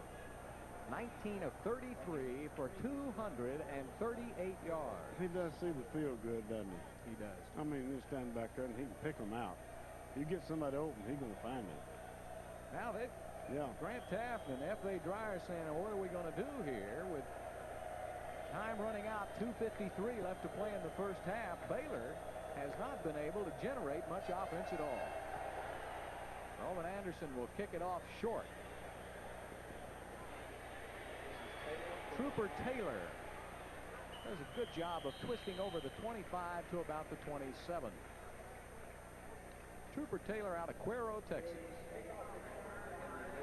19 of 33 for 238 yards. He does see the field good, doesn't he? He does. I mean, he's standing back there, and he can pick them out. You get somebody open, he's going to find it. Now they, Grant Taft and F.A. Dreyer saying, what are we going to do here with time running out, 2:53 left to play in the first half. Baylor has not been able to generate much offense at all. Roman Anderson will kick it off short. Trooper Taylor does a good job of twisting over the 25 to about the 27. Trooper Taylor out of Cuero, Texas.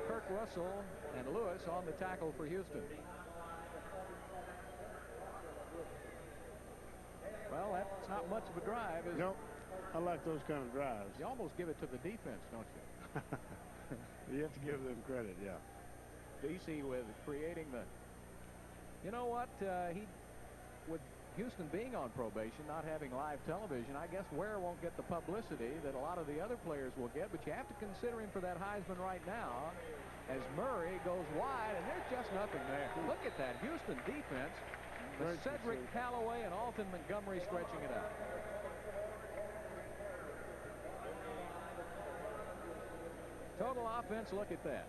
Kirk Russell and Lewis on the tackle for Houston. Well, that's not much of a drive, is it? Nope. I like those kind of drives. You almost give it to the defense, don't you? You have to give them credit, yeah. DC with creating the... You know what? With Houston being on probation, not having live television, I guess Ware won't get the publicity that a lot of the other players will get, but you have to consider him for that Heisman right now as Murray goes wide, and there's just nothing there. Look at that Houston defense. Cedric Callaway and Alton Montgomery stretching it out. Total offense, look at that.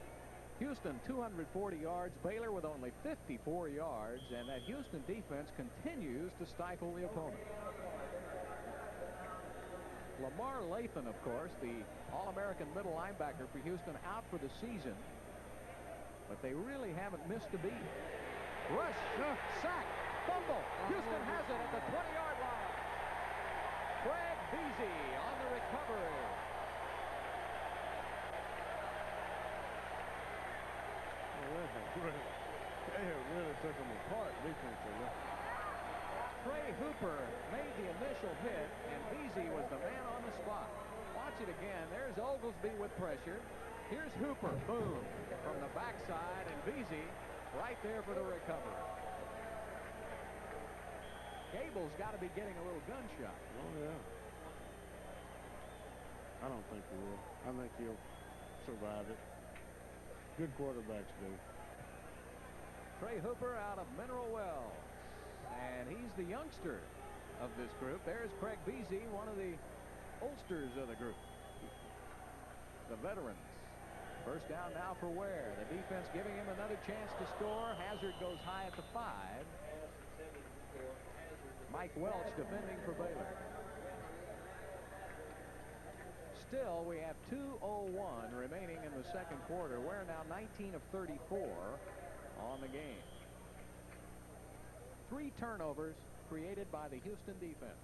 Houston 240 yards, Baylor with only 54 yards, and that Houston defense continues to stifle the opponent. Lamar Lathan, of course, the All-American middle linebacker for Houston, out for the season, but they really haven't missed a beat. Rush, sack, fumble. Houston has it at the 20-yard line. Craig Beasy on the recovery. They really took them apart defensively. Trey Hooper made the initial hit, and Beasy was the man on the spot. Watch it again. There's Oglesby with pressure. Here's Hooper, boom, from the backside, and Beasy right there for the recovery. Gable's got to be getting a little gunshot. Oh, yeah. I don't think he will. I think he'll survive it. Good quarterbacks do. Trey Hooper out of Mineral Wells, and he's the youngster of this group. There's Craig Beasy, one of the oldsters of the group. The veterans. First down now for Ware. The defense giving him another chance to score. Hazard goes high at the 5. Mike Welch defending for Baylor. Still, we have 2:01 remaining in the second quarter. Ware now 19 of 34 on the game. 3 turnovers created by the Houston defense.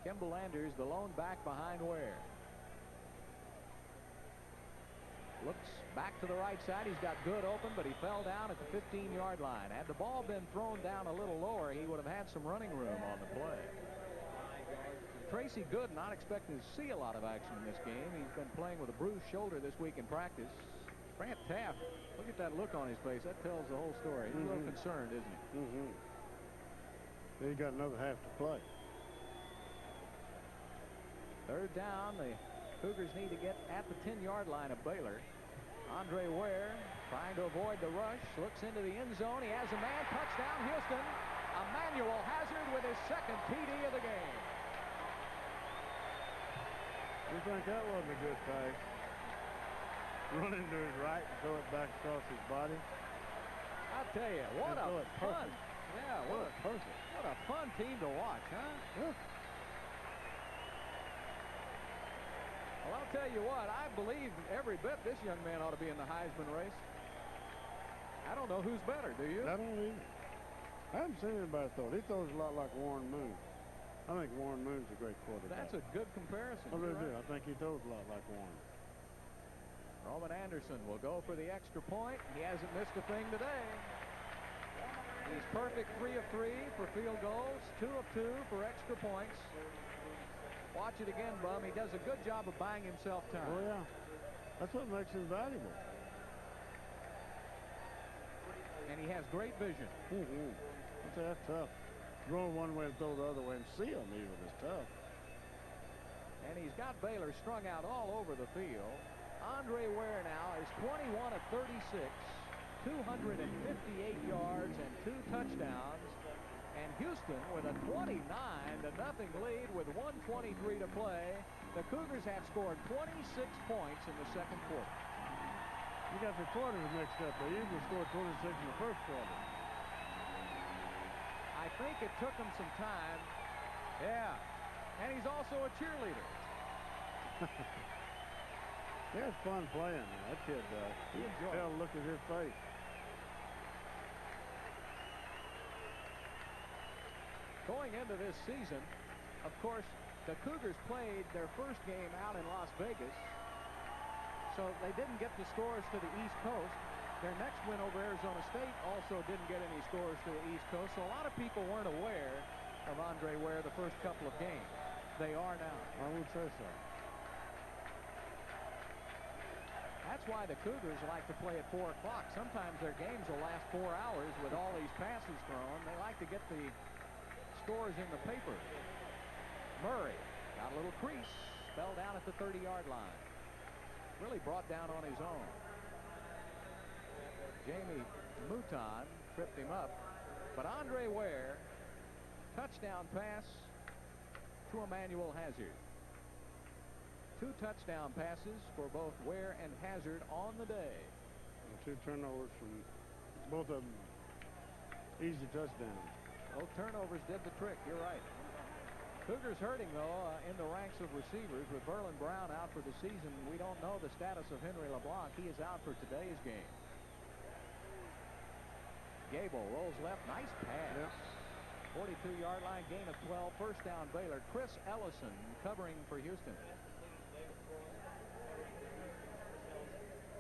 Kimball Landers, the lone back behind Ware. Looks back to the right side. He's got good open, but he fell down at the 15-yard line. Had the ball been thrown down a little lower, he would have had some running room on the play. Tracy Good not expecting to see a lot of action in this game. He's been playing with a bruised shoulder this week in practice. Grant Taft, look at that look on his face. That tells the whole story. He's a little concerned, isn't he? Then he's got another half to play. Third down. The Cougars need to get at the 10-yard line of Baylor. Andre Ware trying to avoid the rush. Looks into the end zone. He has a man. Touchdown, Houston. Emmanuel Hazard with his second TD of the game. You think that wasn't a good pass? Running to his right and throw it back across his body. I tell you, what a fun. Yeah, what a fun team to watch, huh? Yeah. Well, I'll tell you what, I believe every bit this young man ought to be in the Heisman race. I don't know who's better, do you? I don't either. I haven't seen anybody throw it. He throws a lot like Warren Moon. I think Warren Moon's a great quarterback. That's a good comparison. I really do. I think he throws a lot like Warren. Roman Anderson will go for the extra point. He hasn't missed a thing today. He's perfect 3 of 3 for field goals, 2 of 2 for extra points. Watch it again, Bum. He does a good job of buying himself time. Oh, yeah. That's what makes him valuable. And he has great vision. That's tough. Throwing one way and throw the other way and see them even is tough. And he's got Baylor strung out all over the field. Andre Ware now is 21 of 36, 258 yards and 2 touchdowns. And Houston with a 29-0 lead with 1:23 to play. The Cougars have scored 26 points in the second quarter. You got the quarters mixed up. They usually score 26 in the first quarter. I think it took him some time. Yeah. And he's also a cheerleader. He has fun playing. That kid does. He enjoys Tell, look at his face. Going into this season, of course, the Cougars played their first game out in Las Vegas, so they didn't get the scores to the East Coast. Their next win over Arizona State also didn't get any scores to the East Coast, so a lot of people weren't aware of Andre Ware the first couple of games. They are now. I would say so. That's why the Cougars like to play at 4 o'clock. Sometimes their games will last 4 hours with all these passes thrown. They like to get the scores in the paper. Murray got a little crease, fell down at the 30-yard line. Really brought down on his own. Jamie Mouton tripped him up, but Andre Ware, touchdown pass to Emmanuel Hazard. 2 touchdown passes for both Ware and Hazard on the day. And 2 turnovers from both of them. Easy touchdowns. Both turnovers did the trick. You're right. Cougars hurting, though, in the ranks of receivers with Berlin Brown out for the season. We don't know the status of Henry LeBlanc. He is out for today's game. Gable rolls left. Nice pass. Yep. 42-yard line, gain of 12. First down, Baylor. Chris Ellison covering for Houston.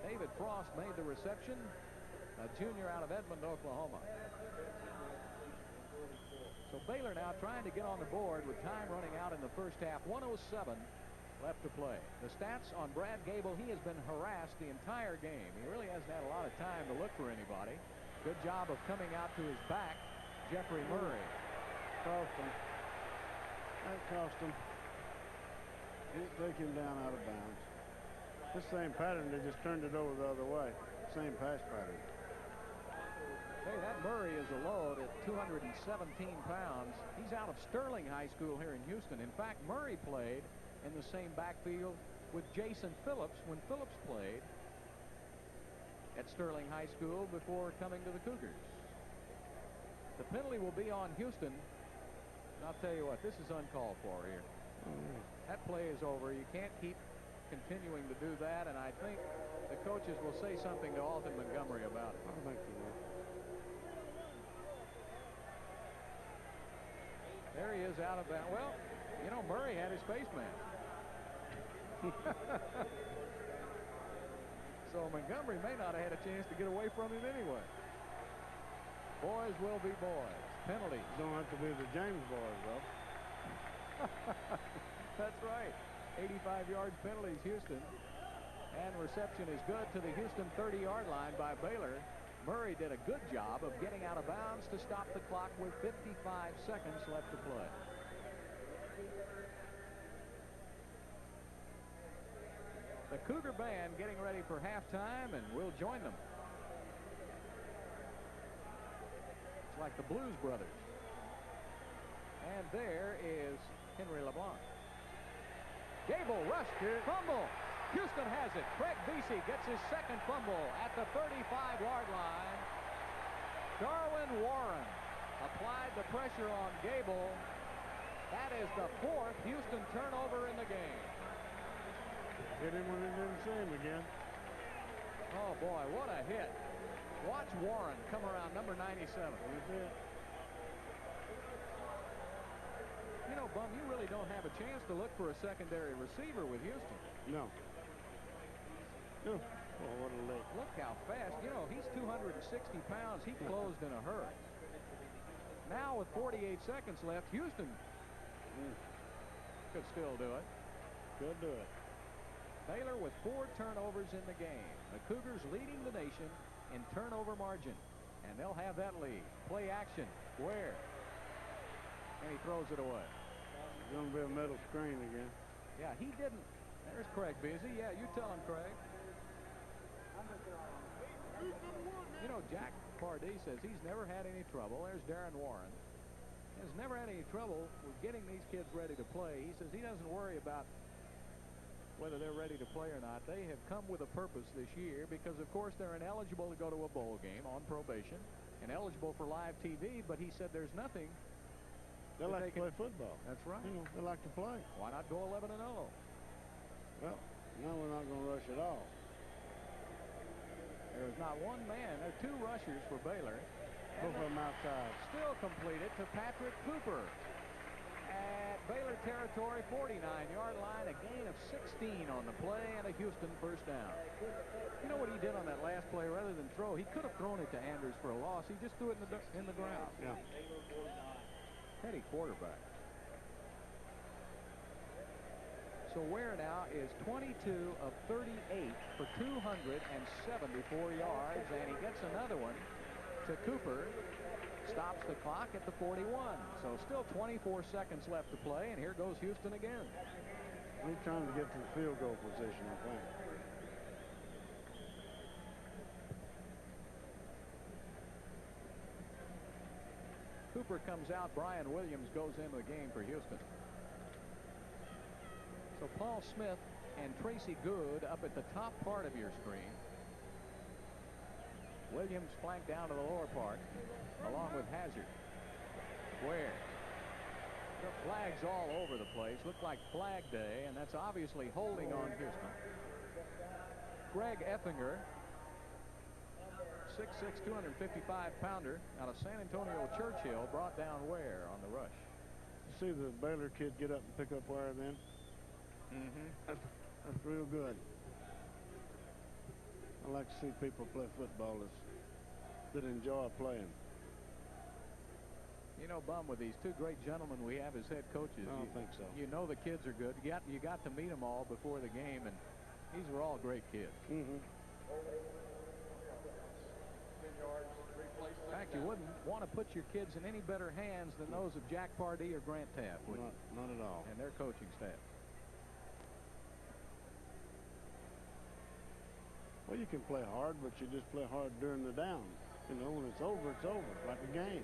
David Frost made the reception, a junior out of Edmond, Oklahoma. So Baylor now trying to get on the board with time running out in the first half. 1:07 left to play. The stats on Brad Gable, he has been harassed the entire game. He really hasn't had a lot of time to look for anybody. Good job of coming out to his back, Jeffrey Murray. Cost him. That cost him. Didn't take him down out of bounds. This same pattern, they just turned it over the other way. Same pass pattern. Hey, that Murray is a load at 217 pounds. He's out of Sterling High School here in Houston. In fact, Murray played in the same backfield with Jason Phillips when Phillips played at Sterling High School before coming to the Cougars. The penalty will be on Houston. And I'll tell you what, this is uncalled for here. That play is over. You can't keep continuing to do that, and I think the coaches will say something to Alton Montgomery about it. I think they will. There he is out of bounds. Well, you know, Murray had his face mask. So Montgomery may not have had a chance to get away from him anyway. Boys will be boys. Penalties. Don't have to be the James boys, though. That's right. 85 yards penalties, Houston. And reception is good to the Houston 30-yard line by Baylor. Murray did a good job of getting out of bounds to stop the clock with 55 seconds left to play. The Cougar band getting ready for halftime, and we'll join them. It's like the Blues Brothers. And there is Henry LeBlanc. Gable rushed, fumble. Houston has it. Craig Vesey gets his second fumble at the 35-yard line. Darwin Warren applied the pressure on Gable. That is the 4th Houston turnover in the game. Hit him when he didn't see him again. Oh, boy, what a hit. Watch Warren come around, number 97. That's it. You know, Bum, you really don't have a chance to look for a secondary receiver with Houston. No. Oh, what a lick. Look how fast. You know, he's 260 pounds. He closed in a hurry. Now with 48 seconds left, Houston could still do it. Could do it. Baylor with 4 turnovers in the game. The Cougars leading the nation in turnover margin. And they'll have that lead. Play action. Where? And he throws it away. It's going to be a middle screen again. Yeah, he didn't. There's Craig Beasley. Yeah, you tell him, Craig. You know, Jack Pardee says he's never had any trouble. There's Darren Warren. Has never had any trouble with getting these kids ready to play. He says he doesn't worry about whether they're ready to play or not. They have come with a purpose this year because, of course, they're ineligible to go to a bowl game on probation and eligible for live TV, but he said there's nothing. They like to play football. That's right. You know, they like to play. Why not go 11-0? Well, no, we're not going to rush at all. There's not one man. There are 2 rushers for Baylor. Both of them outside. Still completed to Patrick Cooper at Baylor territory, 49-yard line, a gain of 16 on the play, and a Houston first down. You know what he did on that last play? Rather than throw, he could have thrown it to Andrews for a loss. He just threw it in the ground. Yeah. Heady quarterback. So Ware now is 22 of 38 for 274 yards, and he gets another one to Cooper. Stops the clock at the 41. So still 24 seconds left to play, and here goes Houston again. He's trying to get to the field goal position, I think. Cooper comes out. Brian Williams goes into the game for Houston. So Paul Smith and Tracy Good up at the top part of your screen. Williams flanked down to the lower part along with Hazard. Where? The flags all over the place. Look like Flag Day, and that's obviously holding on Houston. Greg Effinger, 6'6", 255-pounder out of San Antonio Churchill, brought down Ware on the rush. You see the Baylor kid get up and pick up Ware then? That's real good. I like to see people play football that enjoy playing. You know, Bum, with these 2 great gentlemen we have as head coaches, I don't think so. You know the kids are good. You got to meet them all before the game, and these were all great kids. Mm-hmm. In fact, you wouldn't want to put your kids in any better hands than those of Jack Pardee or Grant Taft, would you? Not at all. And their coaching staff. Well, you can play hard, but you just play hard during the down. You know, when it's over, like a game.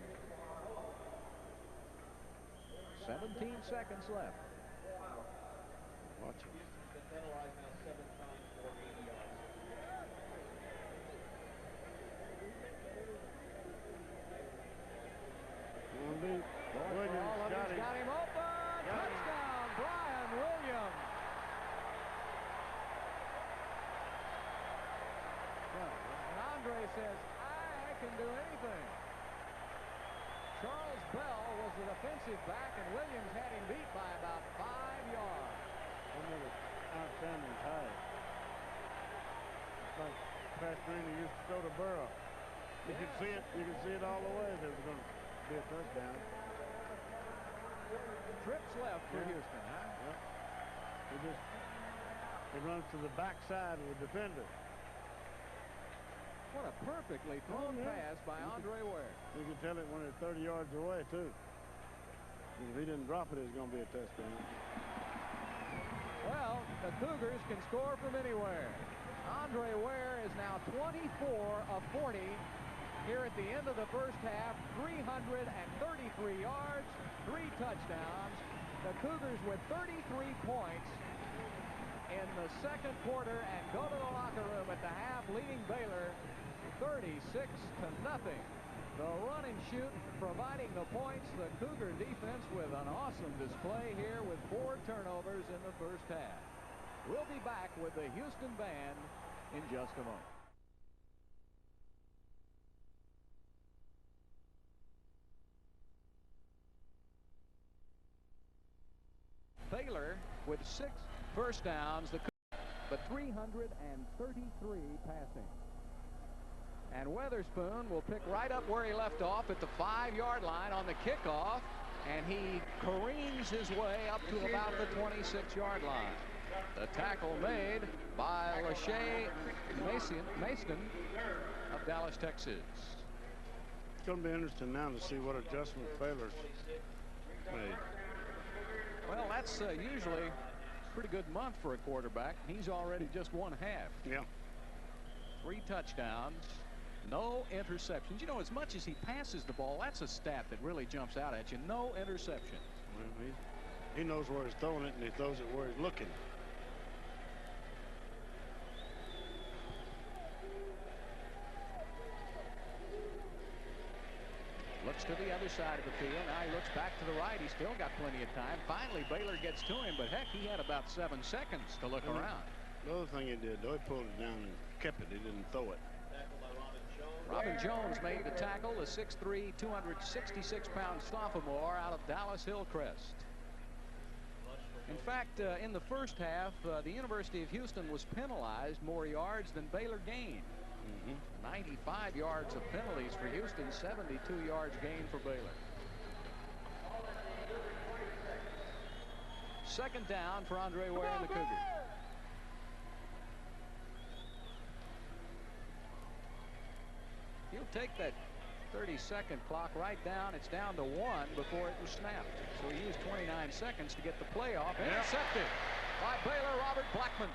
17 seconds left. Watch it. Williams got him open. Touchdown, Brian Williams. And Andre says, I can do anything. Charles Bell was the defensive back, and Williams had him beat by about 5 yards. Another outstanding tie. It's like Pastorini used to throw to Burrow. You could see it. You could see it all the way. There was going to be a touchdown. Trips left for Houston, huh? Yep. He runs to the backside of the defender. What a perfectly thrown pass by Andre Ware. You can tell it when it's 30 yards away, too. If he didn't drop it, it's going to be a touchdown. Well, the Cougars can score from anywhere. Andre Ware is now 24 of 40 here at the end of the first half. 333 yards, 3 touchdowns. The Cougars with 33 points in the second quarter and go to the locker room at the half, leading Baylor 36-0. The run and shoot providing the points. The Cougar defense with an awesome display here with 4 turnovers in the first half. We'll be back with the Houston Band in just a moment. Baylor with 6 first downs, but 333 passing. And Weatherspoon will pick right up where he left off at the 5-yard line on the kickoff, and he careens his way up to about the 26-yard line. The tackle made by Lachey Mason of Dallas, Texas. It's going to be interesting now to see what adjustments Baylor's made. Well, that's usually a pretty good month for a quarterback. He's already just won half. Yeah. 3 touchdowns, no interceptions. You know, as much as he passes the ball, that's a stat that really jumps out at you. No interceptions. Well, he knows where he's throwing it, and he throws it where he's looking. Looks to the other side of the field. Now he looks back to the right. He's still got plenty of time. Finally, Baylor gets to him, but heck, he had about 7 seconds to look around. The other thing he did, though, he pulled it down and kept it. He didn't throw it. Robin Jones made the tackle, the 6'3", 266-pound sophomore out of Dallas Hillcrest. In fact, in the first half, the University of Houston was penalized more yards than Baylor gained. 95 yards of penalties for Houston, 72 yards gained for Baylor. Second down for Andre Ware and the Cougars. He'll take that 30-second clock right down. It's down to 1 before it was snapped. So he used 29 seconds to get the play off. Intercepted by Baylor, Robert Blackman.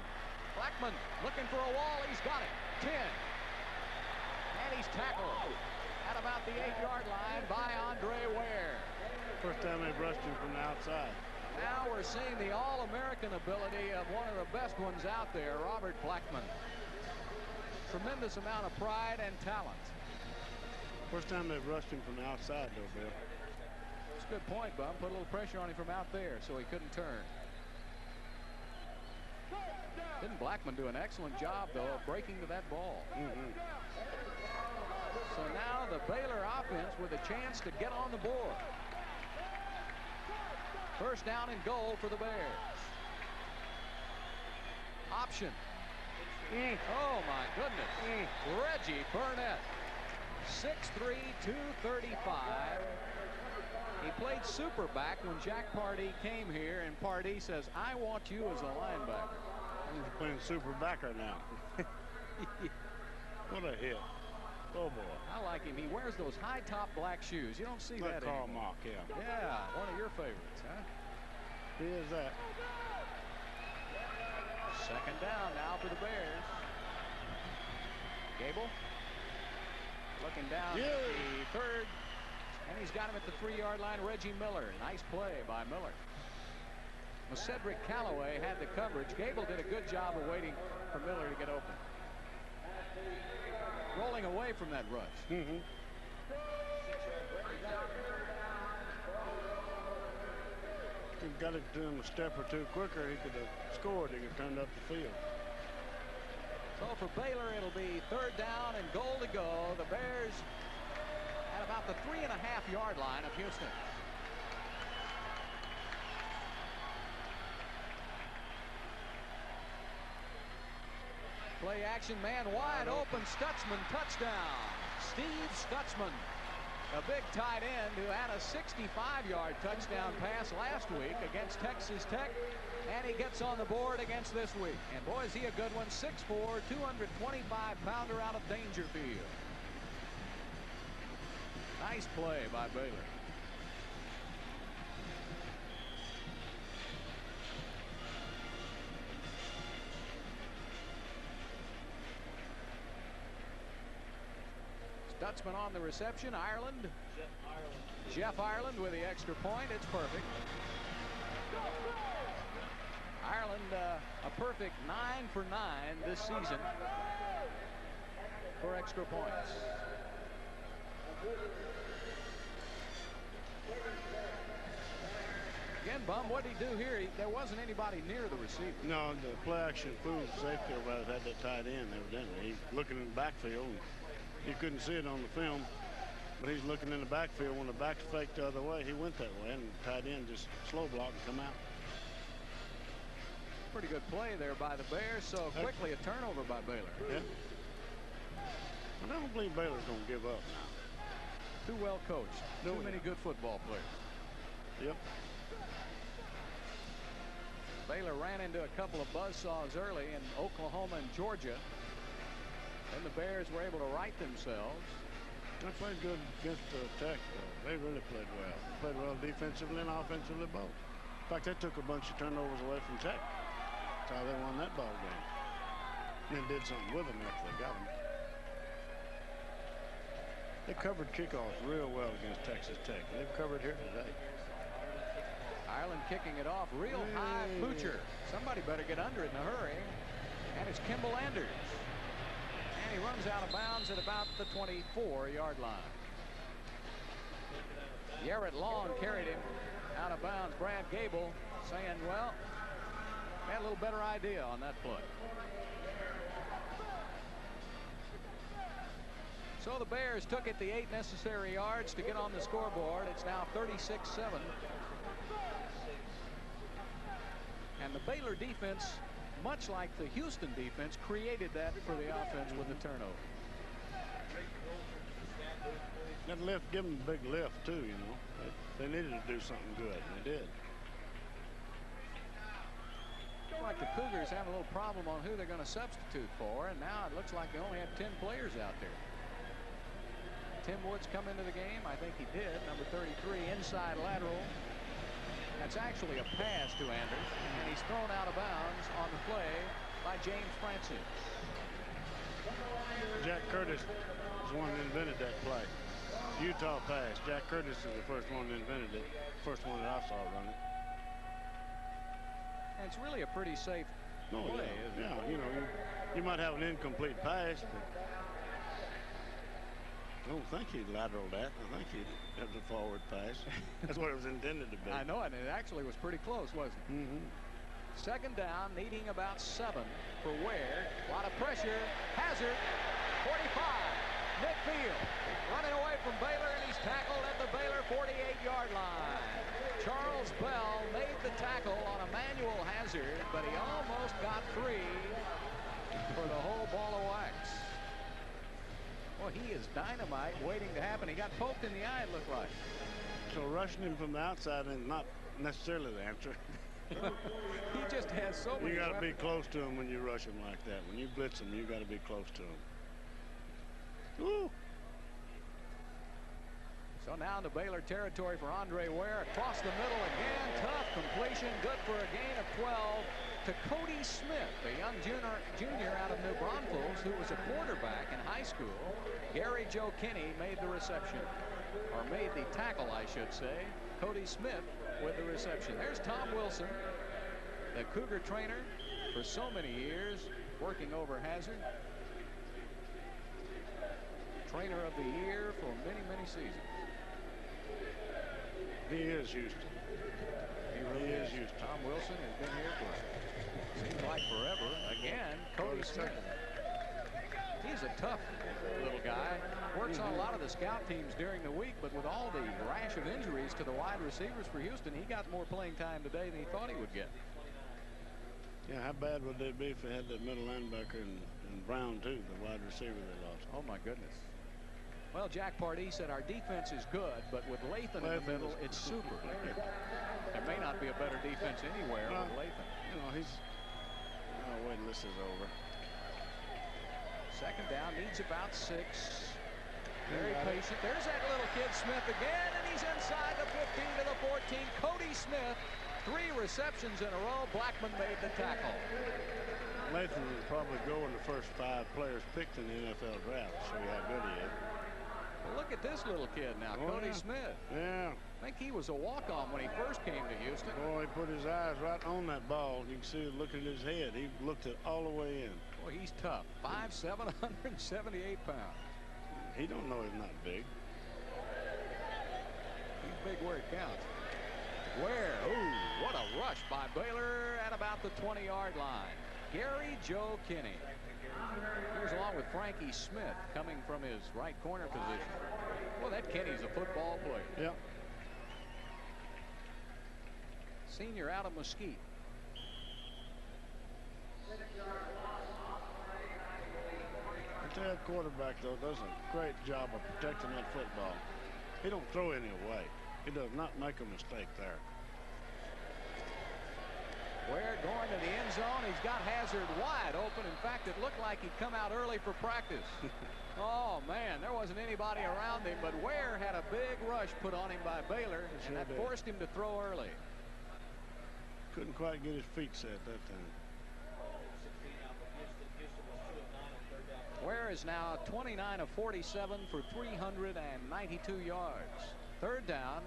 Blackman looking for a wall. He's got it. 10. And he's tackled at about the 8-yard line by Andre Ware. First time they brushed him from the outside. Now we're seeing the all-American ability of one of the best ones out there, Robert Blackman. Tremendous amount of pride and talent. First time they've rushed him from the outside, though, Bill. That's a good point, Bum. Put a little pressure on him from out there so he couldn't turn. Didn't Blackman do an excellent job, though, of breaking to that ball? So now the Baylor offense with a chance to get on the board. First down and goal for the Bears. Option. Oh, my goodness. Reggie Burnett. 6'3", 235. He played superback when Jack Pardee came here, and Pardee says, I want you as a linebacker. He's playing superbacker now. What a hit. Oh, boy. I like him. He wears those high-top black shoes. You don't see that Carl anymore. Mock, yeah. Yeah, one of your favorites, huh? He is that. Second down now for the Bears. Gable looking down at the 3rd, and he's got him at the 3-yard line. Reggie Miller. Nice play by Miller. Well, Cedric Callaway had the coverage. Gable did a good job of waiting for Miller to get open. Rolling away from that rush. He got it to him a step or two quicker, he could have scored. He could have turned up the field. So for Baylor, it'll be 3rd down and goal to go. The Bears at about the 3.5-yard line of Houston. Play action, man wide open. Stutzman, touchdown. Steve Stutzman, a big tight end who had a 65-yard touchdown pass last week against Texas Tech. And he gets on the board against this week. And boy, is he a good one. 6'4", 225-pounder out of Dangerfield. Nice play by Baylor. Stutzman on the reception. Ireland. Jeff Ireland with the extra point. It's perfect. Ireland a perfect 9 for 9 this season for extra points. Again, Bum, what did he do here? There wasn't anybody near the receiver. No, the play action fool safety over had that tight end evidently. He's looking in the backfield. And he couldn't see it on the film, but he's looking in the backfield. When the back's faked the other way, he went that way, and the tight end just slow block and come out. Pretty good play there by the Bears. So quickly a turnover by Baylor. Yeah. I don't believe Baylor's going to give up now. Too well coached. Too many good football players. Yep. Baylor ran into a couple of buzzsaws early in Oklahoma and Georgia. Then the Bears were able to right themselves. They played good against Tech, though. They really played well. They played well defensively and offensively both. In fact, they took a bunch of turnovers away from Tech. That's how they won that ball game. And then did something with them after they got them. They covered kickoffs real well against Texas Tech. They've covered here today. Ireland kicking it off real high. Poocher. Somebody better get under it in a hurry. And it's Kimball Anders. And he runs out of bounds at about the 24-yard line. Garrett Long carried him out of bounds. Brad Gable saying, well, had a little better idea on that play. So the Bears took it the 8 necessary yards to get on the scoreboard. It's now 36-7. And the Baylor defense, much like the Houston defense, created that for the offense with the turnover. That lift, give them a big lift, too, you know. They needed to do something good, and they did. Like the Cougars have a little problem on who they're going to substitute for, and now it looks like they only have 10 players out there. Tim Woods come into the game. I think he did. Number 33, inside lateral. That's actually a pass to Anders, and he's thrown out of bounds on the play by James Francis. Jack Curtis is one that invented that play. Utah pass. Jack Curtis is the first one that invented it. First one that I saw run it. And it's really a pretty safe play. Yeah, you know, you might have an incomplete pass, but I don't think he lateraled that. I think he had the forward pass. That's what it was intended to be. I know, and it actually was pretty close, wasn't it? Mm-hmm. Second down, needing about 7 for Ware. A lot of pressure. Hazard, 45. Nick Field running away from Baylor, and he's tackled at the Baylor 48-yard line. Charles Bell made the tackle on a manual hazard, but he almost got free for the whole ball of wax. Well, he is dynamite waiting to happen. He got poked in the eye, it looked like. So rushing him from the outside is not necessarily the answer. He just has so many. You got to be close to him when you rush him like that. When you blitz him, you got to be close to him. Woo! So now into Baylor territory for Andre Ware. Across the middle again. Tough completion. Good for a gain of 12 to Cody Smith, a young junior out of New Braunfels who was a quarterback in high school. Gary Joe Kinney made the reception. Or made the tackle, I should say. Cody Smith with the reception. There's Tom Wilson, the Cougar trainer for so many years, working over Hazard. Trainer of the year for many, many seasons. He is Houston. He really is Houston. Tom Wilson has been here for seems like forever. Again, Cody Smith. He's a tough little guy. Works on a lot of the scout teams during the week, but with all the rash of injuries to the wide receivers for Houston, he got more playing time today than he thought he would get. Yeah, how bad would they be if they had that middle linebacker and Brown, too, the wide receiver they lost? Oh, my goodness. Well, Jack Pardee said our defense is good, but with Lathan in the middle, it's super. There may not be a better defense anywhere with Lathan. You know, he's... Oh, wait, this is over. Second down, needs about 6. Very patient. There's that little kid, Smith, again, and he's inside the 15 to the 14. Cody Smith, 3 receptions in a row. Blackman made the tackle. Lathan would probably go in the first 5 players picked in the NFL draft to show you how good he is. Well, look at this little kid now, Cody Smith. Yeah. I think he was a walk-on when he first came to Houston. Boy, he put his eyes right on that ball. You can see him looking at his head. He looked it all the way in. Boy, he's tough. 5'7", 178 pounds. He don't know he's not big. He's big where it counts. Where? Ooh, what a rush by Baylor at about the 20-yard line. Gary Joe Kinney. He was along with Frankie Smith coming from his right corner position. Well, that Kinney's a football player. Yep. Senior out of Mesquite. That quarterback, though, does a great job of protecting that football. He don't throw any away. He does not make a mistake there. Ware going to the end zone. He's got Hazard wide open. In fact, it looked like he'd come out early for practice. Oh, man, there wasn't anybody around him, but Ware had a big rush put on him by Baylor, and that forced him to throw early. Couldn't quite get his feet set that time. Ware is now 29 of 47 for 392 yards. Third down.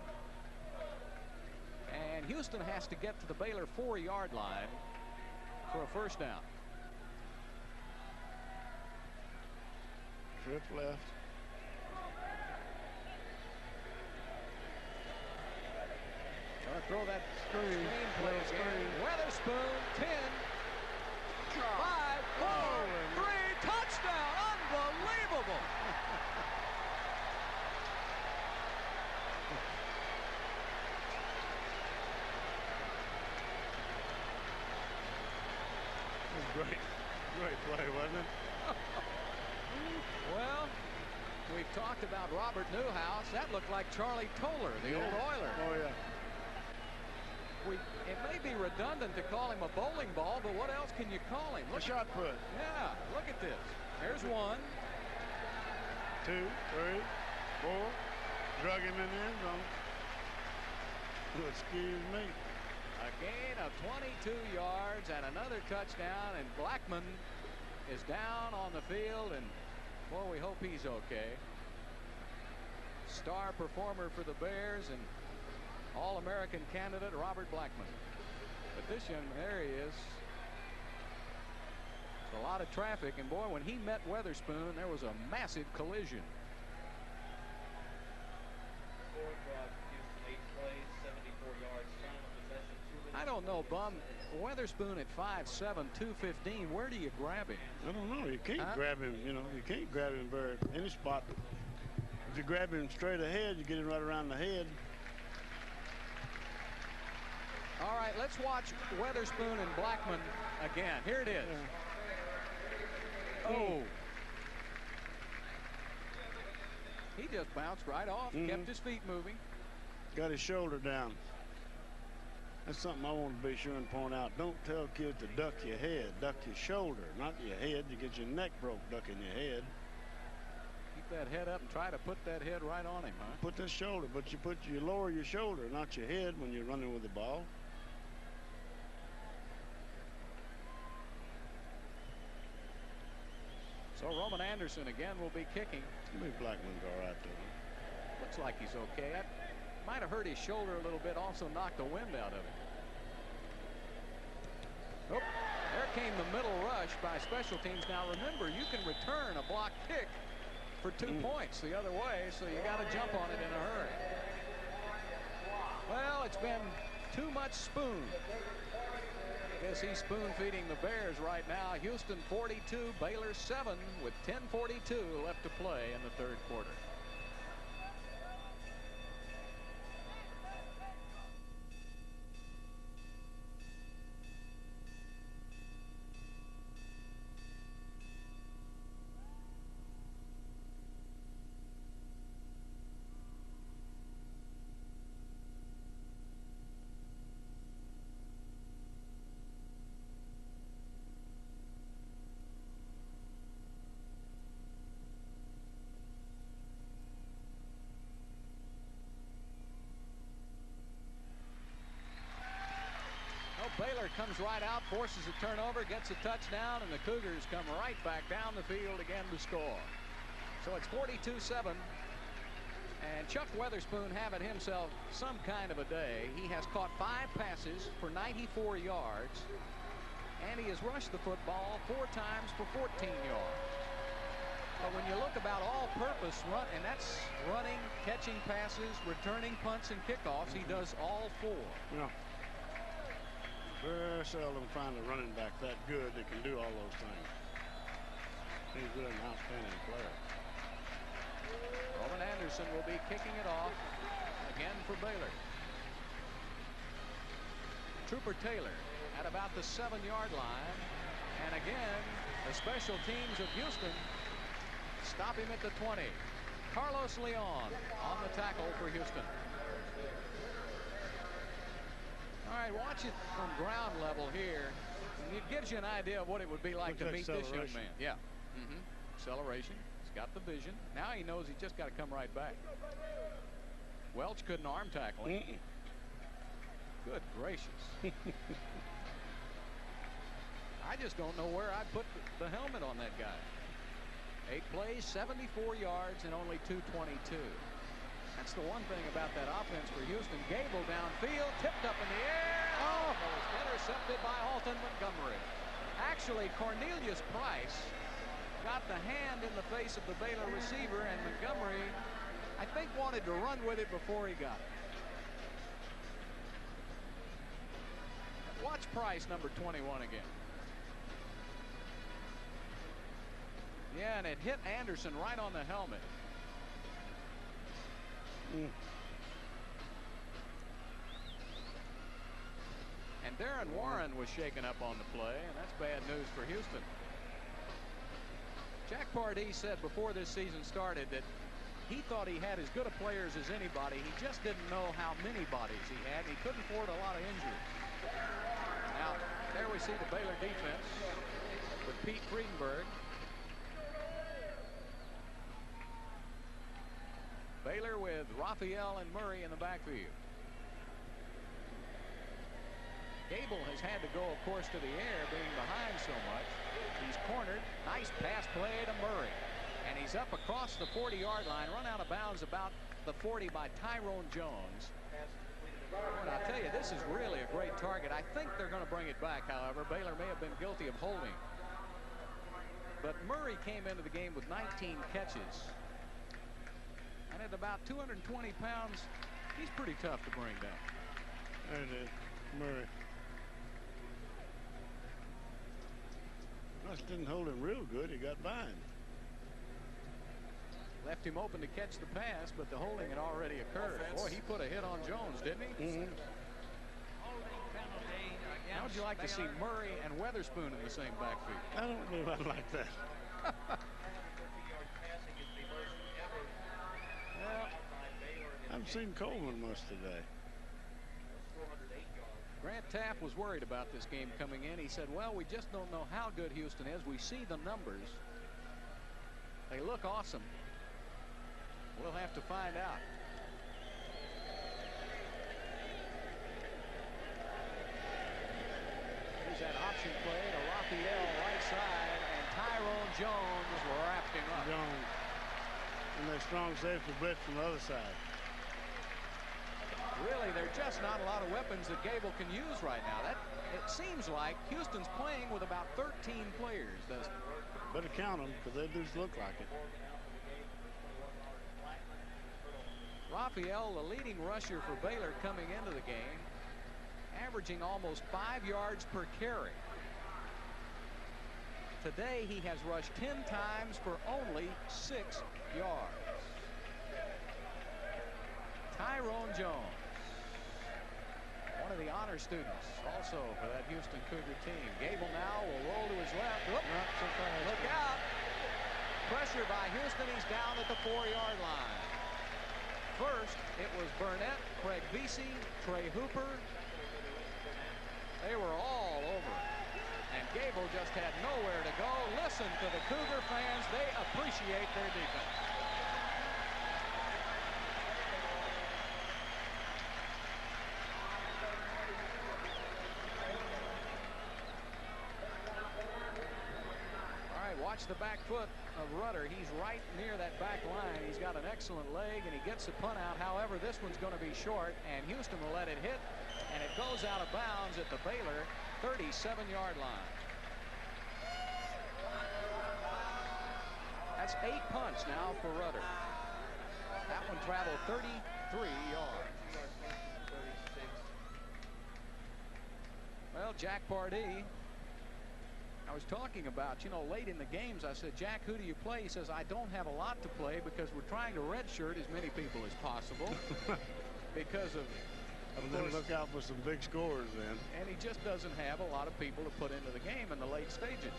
And Houston has to get to the Baylor 4-yard line for a first down. Trip left. Gonna throw that screen play again. Weatherspoon, 10, 5, 4, 3, touchdown! Unbelievable! Great play, wasn't it? Well, we've talked about Robert Newhouse. That looked like Charlie Toller, the old Oiler. Oh, yeah. It may be redundant to call him a bowling ball, but what else can you call him? A shot put. Yeah, look at this. There's 1, 2, 3, 4. Drug him in the end zone. Excuse me. A gain of 22 yards and another touchdown, and Blackman is down on the field, and boy, we hope he's okay. Star performer for the Bears and All-American candidate Robert Blackman. But this young, there he is. It's a lot of traffic, and boy, when he met Weatherspoon, there was a massive collision. I don't know, Bum. Weatherspoon at 5'7", 215. Where do you grab him? I don't know. You can't grab him. You know, you can't grab him very any spot. If you grab him straight ahead, you get him right around the head. All right, let's watch Weatherspoon and Blackman again. Here it is. Yeah. Oh. He just bounced right off, kept his feet moving. Got his shoulder down. That's something I want to be sure and point out. Don't tell kids to duck your head, duck your shoulder, not your head. You get your neck broke ducking your head. Keep that head up and try to put that head right on him, huh? Put the shoulder, but you lower your shoulder, not your head when you're running with the ball. So Roman Anderson again will be kicking. Maybe Blackman's all right though. Looks like he's okay. That might have hurt his shoulder a little bit, also knocked the wind out of it. Oh, there came the middle rush by special teams. Now remember, you can return a block kick for 2 points the other way, so you got to jump on it in a hurry. Well, it's been too much spoon. I guess he's spoon feeding the Bears right now. Houston 42, Baylor 7 with 10:42 left to play in the third quarter. Baylor comes right out, forces a turnover, gets a touchdown, and the Cougars come right back down the field again to score. So it's 42-7. And Chuck Weatherspoon having himself some kind of a day. He has caught 5 passes for 94 yards, and he has rushed the football 4 times for 14 yards. But when you look about all-purpose run, and that's running, catching passes, returning punts, and kickoffs, he does all 4. Yeah. Very seldom find a running back that good that can do all those things. He's really an outstanding player. Roman Anderson will be kicking it off again for Baylor. Trooper Taylor at about the 7-yard line. And again, the special teams of Houston stop him at the 20. Carlos Leon on the tackle for Houston. All right, watch it from ground level here. It gives you an idea of what it would be like to meet this young man. Yeah. Acceleration. He's got the vision. Now he knows he's just got to come right back. Welch couldn't arm tackle him. Good gracious. I just don't know where I'd put the helmet on that guy. 8 plays, 74 yards, and only 222. That's the one thing about that offense for Houston. Gable downfield, tipped up in the air. Almost intercepted by Alton Montgomery. Actually, Cornelius Price got the hand in the face of the Baylor receiver, and Montgomery, I think, wanted to run with it before he got it. Watch Price, number 21 again. Yeah, and it hit Anderson right on the helmet. And Darren Warren was shaken up on the play, and that's bad news for Houston. Jack Pardee said before this season started that he thought he had as good a players as anybody. He just didn't know how many bodies he had, and he couldn't afford a lot of injuries. Now, there we see the Baylor defense with Pete Friedenberg. Baylor with Raphael and Murray in the backfield. Gable has had to go, of course, to the air, being behind so much. He's cornered. Nice pass play to Murray. And he's up across the 40-yard line, run out of bounds about the 40 by Tyrone Jones. And I'll tell you, this is really a great target. I think they're going to bring it back, however. Baylor may have been guilty of holding. But Murray came into the game with 19 catches. And at about 220 pounds, he's pretty tough to bring down. There it is, Murray. Russ didn't hold him real good. He got by him. Left him open to catch the pass, but the holding had already occurred. Boy, he put a hit on Jones, didn't he? How would you like to see Murray and Weatherspoon in the same backfield? I don't know if I like that. Well, I've seen Coleman much today. Grant Taft was worried about this game coming in. He said, well, we just don't know how good Houston is. We see the numbers. They look awesome. We'll have to find out. Here's that option play to Raphael right side, and Tyrone Jones wrapped him up. Jones. And their strong safety blitz from the other side. Really, there are just not a lot of weapons that Gable can use right now. It seems like Houston's playing with about 13 players, doesn't it? Better count them, because they just look like it. Raphael, the leading rusher for Baylor coming into the game, averaging almost 5 yards per carry. Today, he has rushed 10 times for only 6 yards. Tyrone Jones, one of the honor students also for that Houston Cougar team. Gable now will roll to his left. Oop, look out. Pressure by Houston. He's down at the 4-yard line. First, it was Burnett, Craig Vesey, Trey Hooper. They were all over it. And Gable just had nowhere to go. Listen to the Cougar fans. They appreciate their defense. Watch the back foot of Rudder. He's right near that back line. He's got an excellent leg, and he gets the punt out. However, this one's going to be short, and Houston will let it hit, and it goes out of bounds at the Baylor 37-yard line. That's 8 punts now for Rudder. That one traveled 33 yards. Well, Jack Pardee, I was talking about, you know, late in the games, I said, Jack, who do you play? He says, I don't have a lot to play because we're trying to redshirt as many people as possible because of then look out for some big scores then. And he just doesn't have a lot of people to put into the game in the late stages.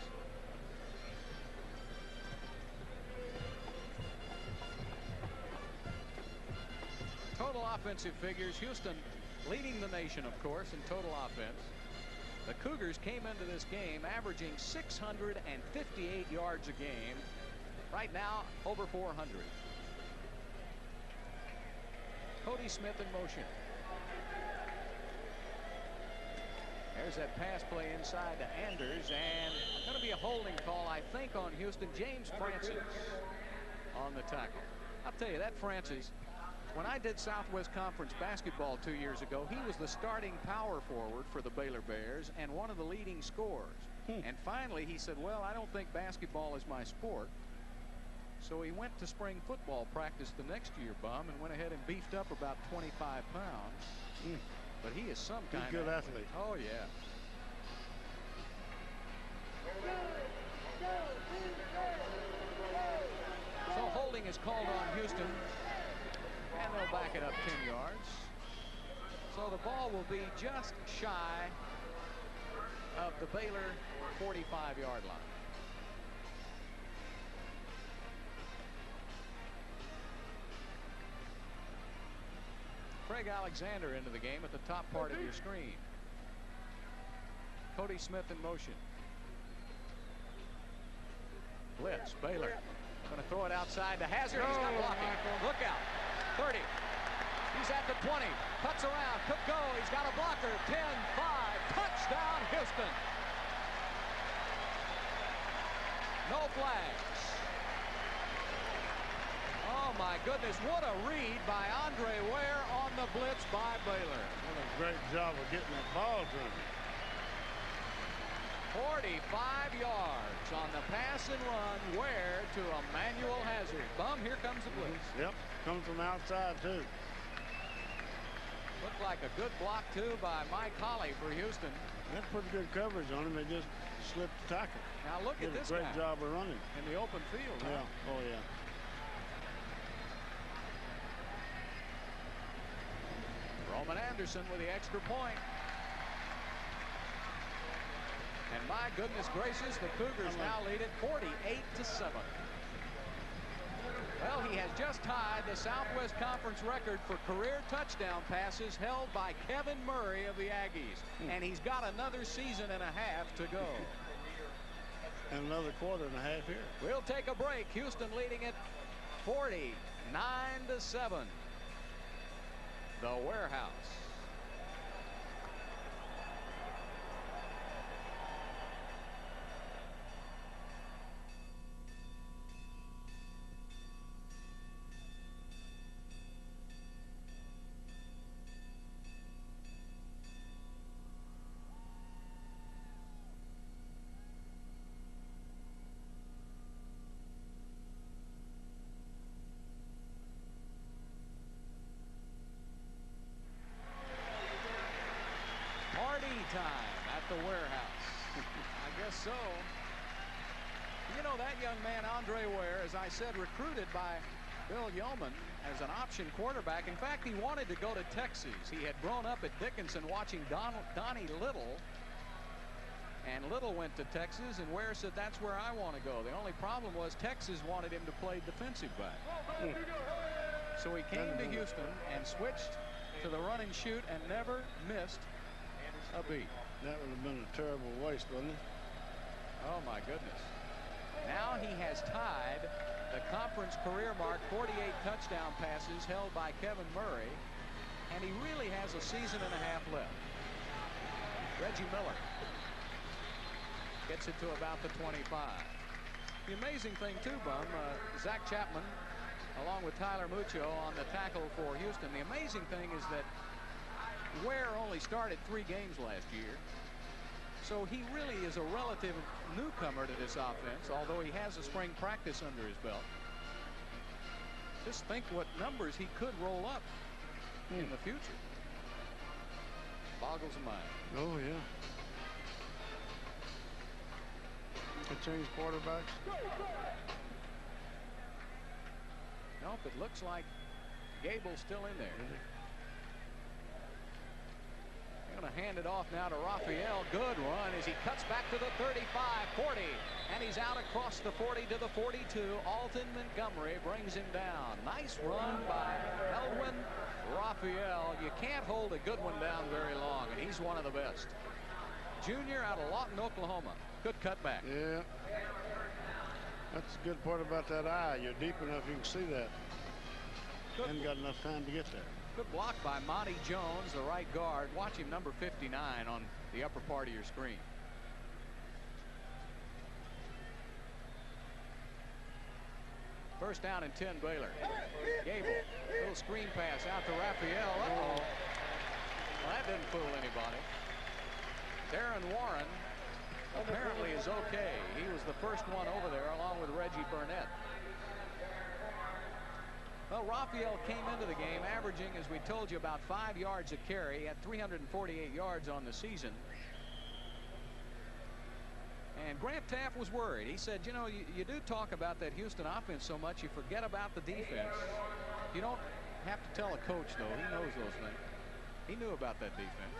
Total offensive figures, Houston leading the nation, of course, in total offense. The Cougars came into this game averaging 658 yards a game. Right now, over 400. Cody Smith in motion. There's that pass play inside to Anders, and going to be a holding call, I think, on Houston. James Francis on the tackle. I'll tell you, that Francis, when I did Southwest Conference basketball 2 years ago, he was the starting power forward for the Baylor Bears and one of the leading scorers. And finally, he said, well, I don't think basketball is my sport. So he went to spring football practice the next year, Bum, and went ahead and beefed up about 25 pounds. But he is some kind of good athlete. Oh, yeah. So holding is called on Houston, and they'll back it up 10 yards. So the ball will be just shy of the Baylor 45-yard line. Craig Alexander into the game at the top part of your screen. Cody Smith in motion. Blitz. Baylor going to throw it outside to Hazard. He's got blocking. Look out. 30. He's at the 20. Cuts around. Could go. He's got a blocker. 10, 5. Touchdown, Houston. No flags. Oh, my goodness. What a read by Andre Ware on the blitz by Baylor. What a great job of getting the ball running. 45 yards on the pass and run. Ware to Emmanuel Hazard. Bum, here comes the blitz. Yep, comes from outside, too. Looked like a good block, too, by Mike Holly for Houston. That's pretty good coverage on him. They just slipped the tackle. Now look at this guy. Great job of running. In the open field. Yeah, huh? oh, yeah. Roman Anderson with the extra point. And my goodness gracious, the Cougars now lead it 48-7. Well, he has just tied the Southwest Conference record for career touchdown passes held by Kevin Murray of the Aggies. And he's got another season and a half to go. And another quarter and a half here. We'll take a break. Houston leading it 49-7. The Warehouse. Time at the Warehouse. I guess so. You know, that young man, Andre Ware, as I said, recruited by Bill Yeoman as an option quarterback. In fact, he wanted to go to Texas. He had grown up at Dickinson watching Donnie Little. And Little went to Texas, and Ware said, that's where I want to go. The only problem was Texas wanted him to play defensive back. So he came to Houston and switched to the run and shoot and never missed a beat. That would have been a terrible waste, wouldn't it? Oh, my goodness. Now he has tied the conference career mark, 48 touchdown passes held by Kevin Murray, and he really has a season and a half left. Reggie Miller gets it to about the 25. The amazing thing, too, Bum, Zach Chapman, along with Tyler Mucho on the tackle for Houston. The amazing thing is that Ware only started 3 games last year, so he really is a relative newcomer to this offense, although he has a spring practice under his belt. Just think what numbers he could roll up in the future. Boggles the mind. Oh, yeah. Could change quarterbacks. Nope, it looks like Gable's still in there. Going to hand it off now to Raphael. Good run as he cuts back to the 35, 40, and he's out across the 40 to the 42. Alton Montgomery brings him down. Nice run by Elwin Raphael, you can't hold a good one down very long, and he's one of the best. Junior out of Lawton, Oklahoma. Good cutback. Yeah. That's the good part about that eye. You're deep enough, you can see that. Hadn't got enough time to get there. Good block by Monty Jones, the right guard. Watch him, number 59, on the upper part of your screen. First down and 10, Baylor. Gable, little screen pass out to Raphael. Uh-oh. Well, that didn't fool anybody. Darren Warren apparently is okay. He was the first one over there along with Reggie Burnett. Well, Raphael came into the game averaging, as we told you, about 5 yards a carry at 348 yards on the season. And Grant Taft was worried. He said, you know, you do talk about that Houston offense so much, you forget about the defense. You don't have to tell a coach, though. He knows those things. He knew about that defense.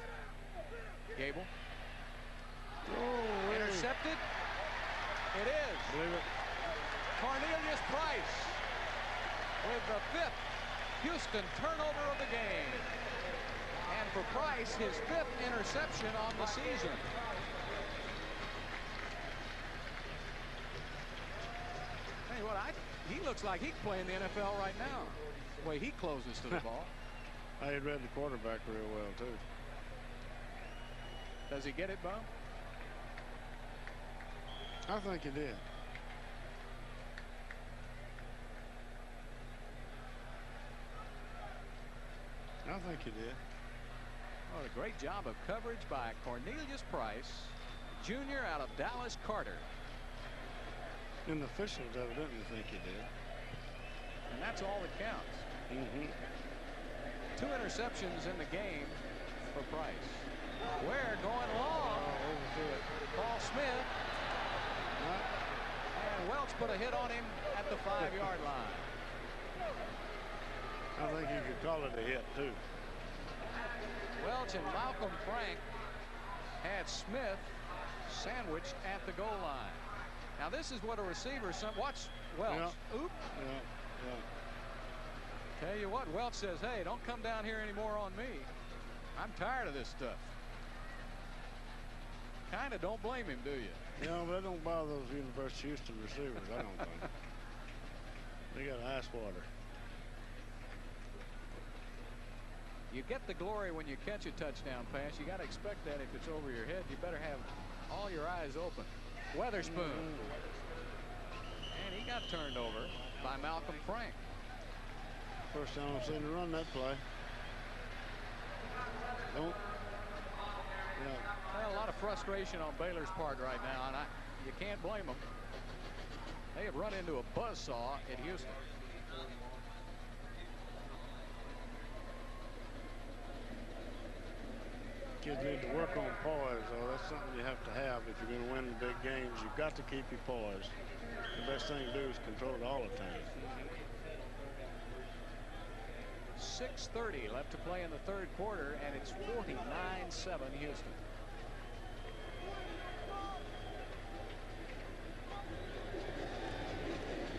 Gable. Oh, intercepted. It is. Believe it. Cornelius Price with the 5th Houston turnover of the game. And for Price, his 5th interception on the season. Tell you what, he looks like he can play in the NFL right now. The way he closes to the ball. I had read the quarterback real well, too. Does he get it, Bob? I think he did. I think he did. What a great job of coverage by Cornelius Price, junior out of Dallas Carter. And the officials evidently think he did. And that's all that counts. Mm-hmm. 2 interceptions in the game for Price. Ware going long. Paul Smith. And Welch put a hit on him at the 5-yard line. I think you could call it a hit, too. Welch and Malcolm Frank had Smith sandwiched at the goal line. Now this is what a receiver, watch Welch. Yeah. Oop. Yeah. Tell you what, Welch says, hey, don't come down here anymore on me. I'm tired of this stuff. Kind of don't blame him, do you? Yeah, but that don't bother those University of Houston receivers, I don't think. They got ice water. You get the glory when you catch a touchdown pass. You got to expect that if it's over your head. You better have all your eyes open. Weatherspoon. And he got turned over by Malcolm Frank. First time I've seen him run that play. Don't. Yeah. Well, a lot of frustration on Baylor's part right now, and you can't blame them. They have run into a buzzsaw at Houston. Kids need to work on poise, though. That's something you have to have if you're going to win the big games. You've got to keep your poise. The best thing to do is control it all the time. 6:30 left to play in the 3rd quarter, and it's 49-7 Houston.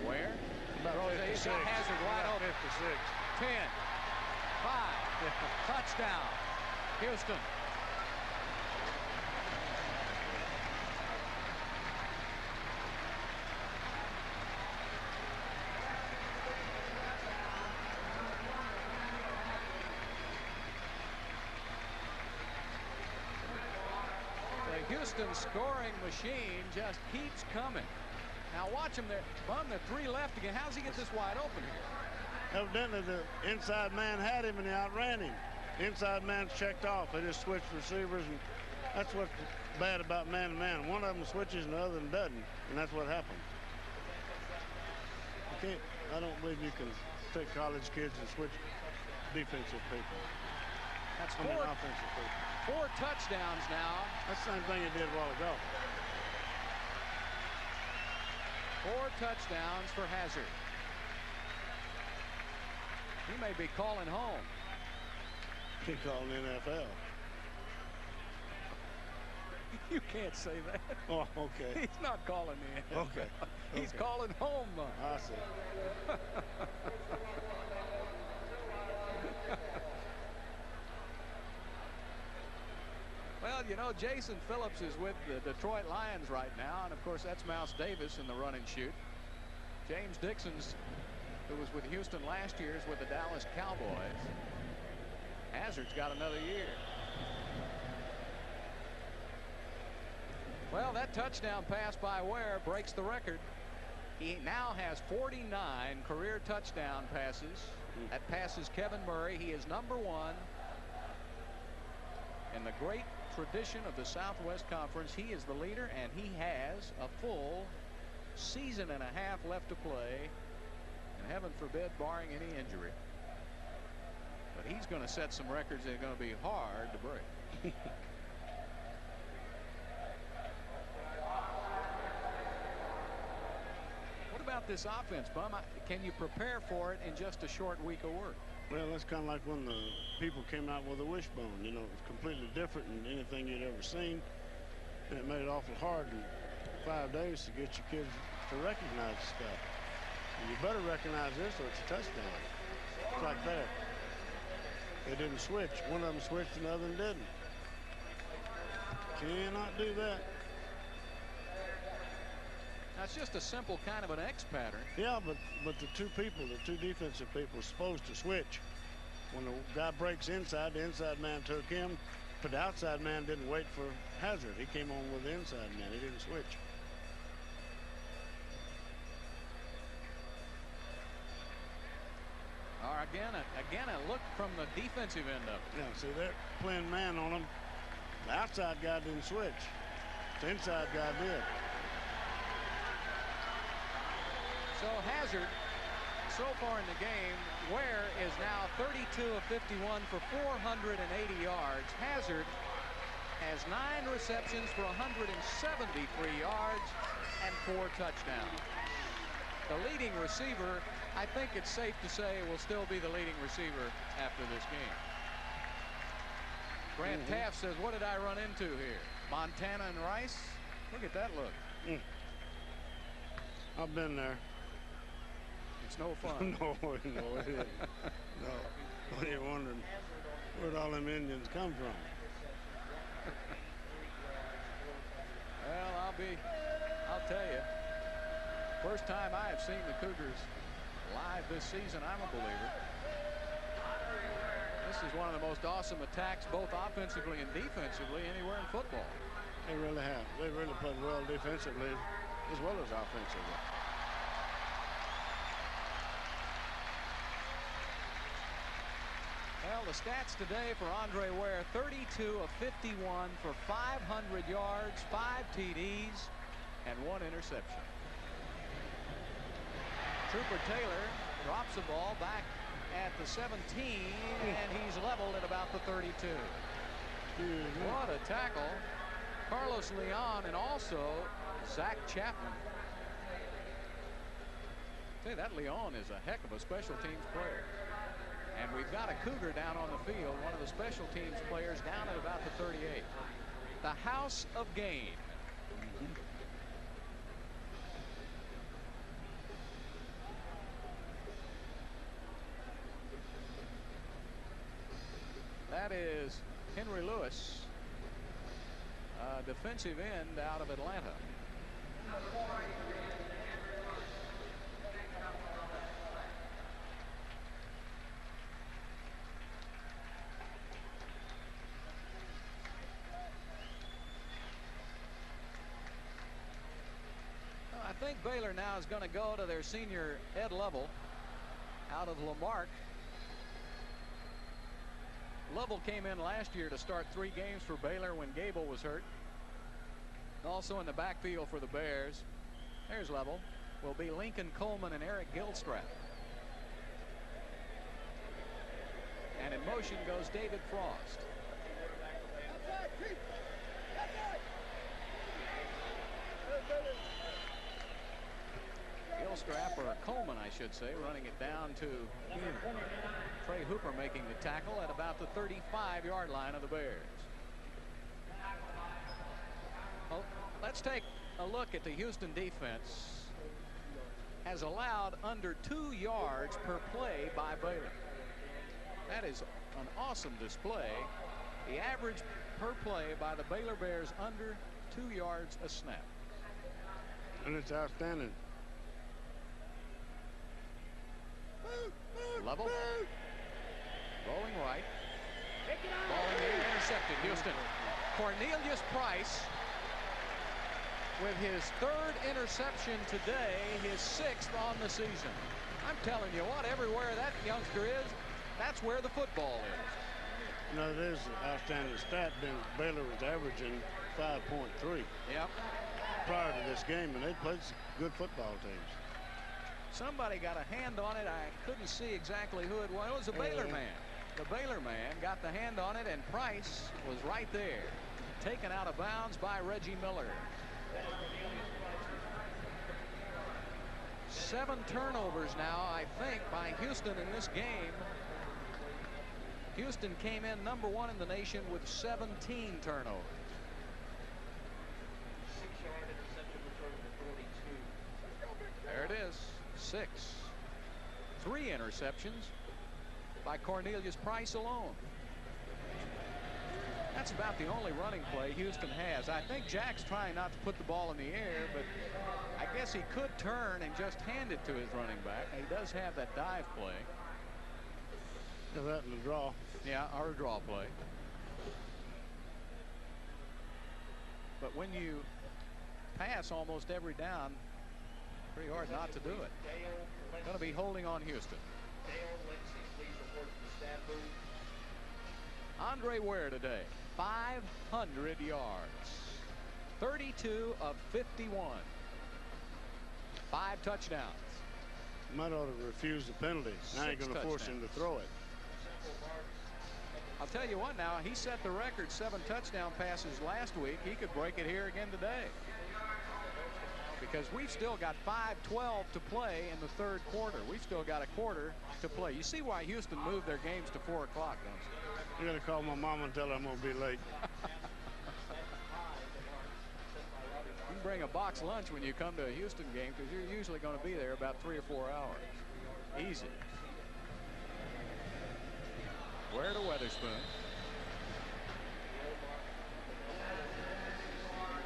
Where? About 56. Hazard wide open. 56. 10, 5, touchdown, Houston. Houston scoring machine just keeps coming. Now watch him there. Bum, the 3 left again. How's he get this wide open here? Evidently the inside man had him and he outran him. The inside man's checked off. They just switched receivers, and that's what's bad about man-to-man. One of them switches and the other one doesn't, and that's what happened. I don't believe you can take college kids and switch defensive people. That's offensive people. 4 touchdowns now. That's the same thing he did a while ago. 4 touchdowns for Hazard. He may be calling home. He called NFL. You can't say that. Oh, okay. He's not calling the NFL. Okay. He's calling home, though. I see. Well, you know, Jason Phillips is with the Detroit Lions right now, and of course that's Mouse Davis in the run and shoot. James Dixon's, who was with Houston last year, is with the Dallas Cowboys. Hazard's got another year. Well, that touchdown pass by Ware breaks the record. He now has 49 career touchdown passes. That passes Kevin Murray. He is #1 in the great tradition of the Southwest Conference. He is the leader, and he has a full season and a half left to play, and heaven forbid, barring any injury. But he's going to set some records that are going to be hard to break. What about this offense, Bum? Can you prepare for it in just a short week of work? Well, that's kind of like when the people came out with a wishbone. You know, it was completely different than anything you'd ever seen. And it made it awful hard in 5 days to get your kids to recognize the stuff. And you better recognize this or it's a touchdown. It's like that. They didn't switch. One of them switched, and the other one didn't. Cannot do that. That's just a simple kind of an X pattern. Yeah, but the two defensive people are supposed to switch. When the guy breaks inside, the inside man took him, but the outside man didn't wait for Hazard. He came on with the inside man. He didn't switch. Or again, a look from the defensive end of it. Yeah, see, they're playing man on him. The outside guy didn't switch. The inside guy did. So Hazard, so far in the game, Ware is now 32 of 51 for 480 yards. Hazard has 9 receptions for 173 yards and 4 touchdowns. The leading receiver, I think it's safe to say, will still be the leading receiver after this game. Grant Taft says, what did I run into here? Montana and Rice? Look at that look. I've been there. It's no fun. No, it isn't. No. When you're wondering where'd all them Indians come from. Well, I'll tell you, first time I have seen the Cougars live this season, I'm a believer. This is one of the most awesome attacks, both offensively and defensively, anywhere in football. They really have. They really played well defensively as well as offensively. Well, the stats today for Andre Ware, 32 of 51 for 500 yards, 5 TDs, and 1 interception. Trooper Taylor drops the ball back at the 17, and he's leveled at about the 32. What a tackle. Carlos Leon and also Zach Chapman. Say, that Leon is a heck of a special teams player. And we've got a Cougar down on the field, one of the special teams players down at about the 38. The House of Gain. That is Henry Lewis, defensive end out of Atlanta. I think Baylor now is going to go to their senior Ed Lovell out of Lamarck. Lovell came in last year to start 3 games for Baylor when Gable was hurt. Also in the backfield for the Bears, there's Lovell, will be Lincoln Coleman and Eric Gilstrap. And in motion goes David Frost. Gilstrap, or Coleman I should say, running it down to Trey Hooper making the tackle at about the 35-yard line of the Bears. Well, let's take a look at the Houston defense. Has allowed under 2 yards per play by Baylor. That is an awesome display. The average per play by the Baylor Bears under 2 yards a snap. And it's outstanding. Level. Rolling right. Ball in the air, intercepted. Houston. Cornelius Price with his 3rd interception today, his 6th on the season. I'm telling you what, everywhere that youngster is, that's where the football is. You know, it is an outstanding stat. Then Baylor was averaging 5.3. Yep. Prior to this game, and they played some good football teams. Somebody got a hand on it. I couldn't see exactly who it was. It was a Baylor man. The Baylor man got the hand on it, and Price was right there. Taken out of bounds by Reggie Miller. 7 turnovers now, I think, by Houston in this game. Houston came in number 1 in the nation with 17 turnovers. 6-yard interception return for 42. There it is. 6. 3 interceptions by Cornelius Price alone. That's about the only running play Houston has. I think Jack's trying not to put the ball in the air, but I guess he could turn and just hand it to his running back. He does have that dive play. That in the draw. Yeah, or a draw play. But when you pass almost every down, pretty hard not to do it. Going to be holding on Houston. Andre Ware today, 500 yards, 32 of 51, 5 touchdowns. Might ought to refuse the penalty. Now you're going to force him to throw it. I'll tell you what now, he set the record 7 touchdown passes last week. He could break it here again today. Because we've still got 5:12 to play in the 3rd quarter. We've still got a quarter to play. You see why Houston moved their games to 4 o'clock, don't you? You're going to call my mom and tell her I'm going to be late. You can bring a box lunch when you come to a Houston game because you're usually going to be there about 3 or 4 hours. Easy. Where to Weatherspoon.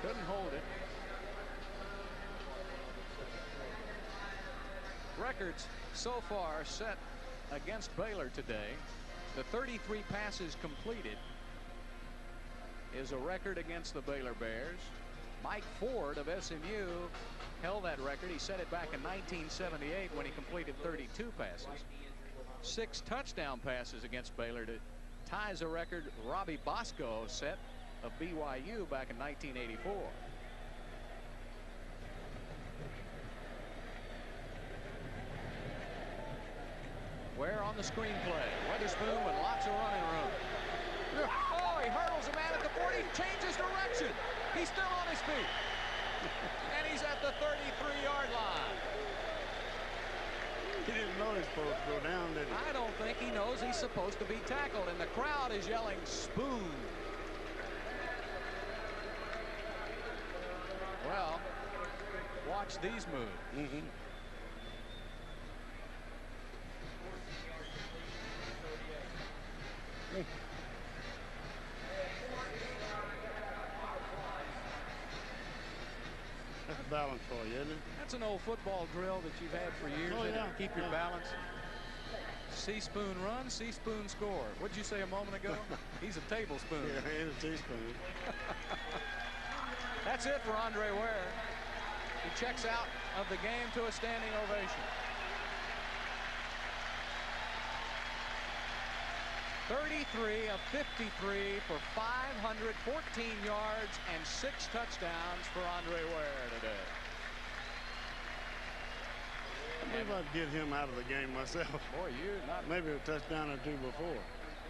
Couldn't hold it. Records so far set against Baylor today. The 33 passes completed is a record against the Baylor Bears. Mike Ford of SMU held that record. He set it back in 1978 when he completed 32 passes. 6 touchdown passes against Baylor to ties a record Robbie Bosco set of BYU back in 1984. Where on the screenplay? Weatherspoon with lots of running room. Oh, he hurdles a man at the 40, changes direction. He's still on his feet. And he's at the 33-yard line. He didn't know he was supposed to go down, did he? I don't think he knows he's supposed to be tackled, and the crowd is yelling, "Spoon." Well, watch these moves. Mm-hmm. That's balance for you, isn't it? That's an old football drill that you've had for years. Oh, yeah. Keep your balance. C-spoon run, C-spoon score. What'd you say a moment ago? He's a tablespoon. Yeah, and a teaspoon. That's it for Andre Ware. He checks out of the game to a standing ovation. 33 of 53 for 514 yards and 6 touchdowns for Andre Ware today. Maybe I'd get him out of the game myself. Boy, you're not. Maybe a touchdown or 2 before.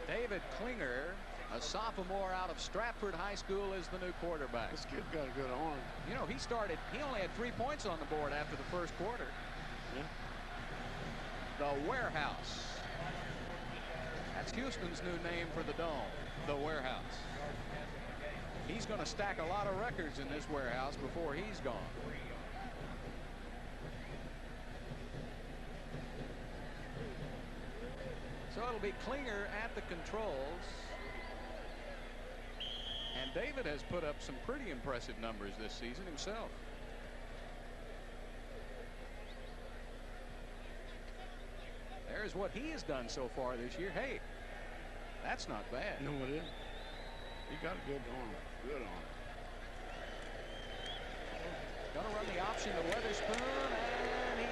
David Klinger, a sophomore out of Stratford High School, is the new quarterback. This kid got a good arm. You know, he only had 3 points on the board after the first quarter. Yeah. The Warehouse. That's Houston's new name for the Dome, the Warehouse. He's going to stack a lot of records in this Warehouse before he's gone. So it'll be Klinger at the controls. And David has put up some pretty impressive numbers this season himself. There's what he has done so far this year. Hey, that's not bad. No, it isn't. He got a good arm. Good arm. Gonna run the option to Weatherspoon, and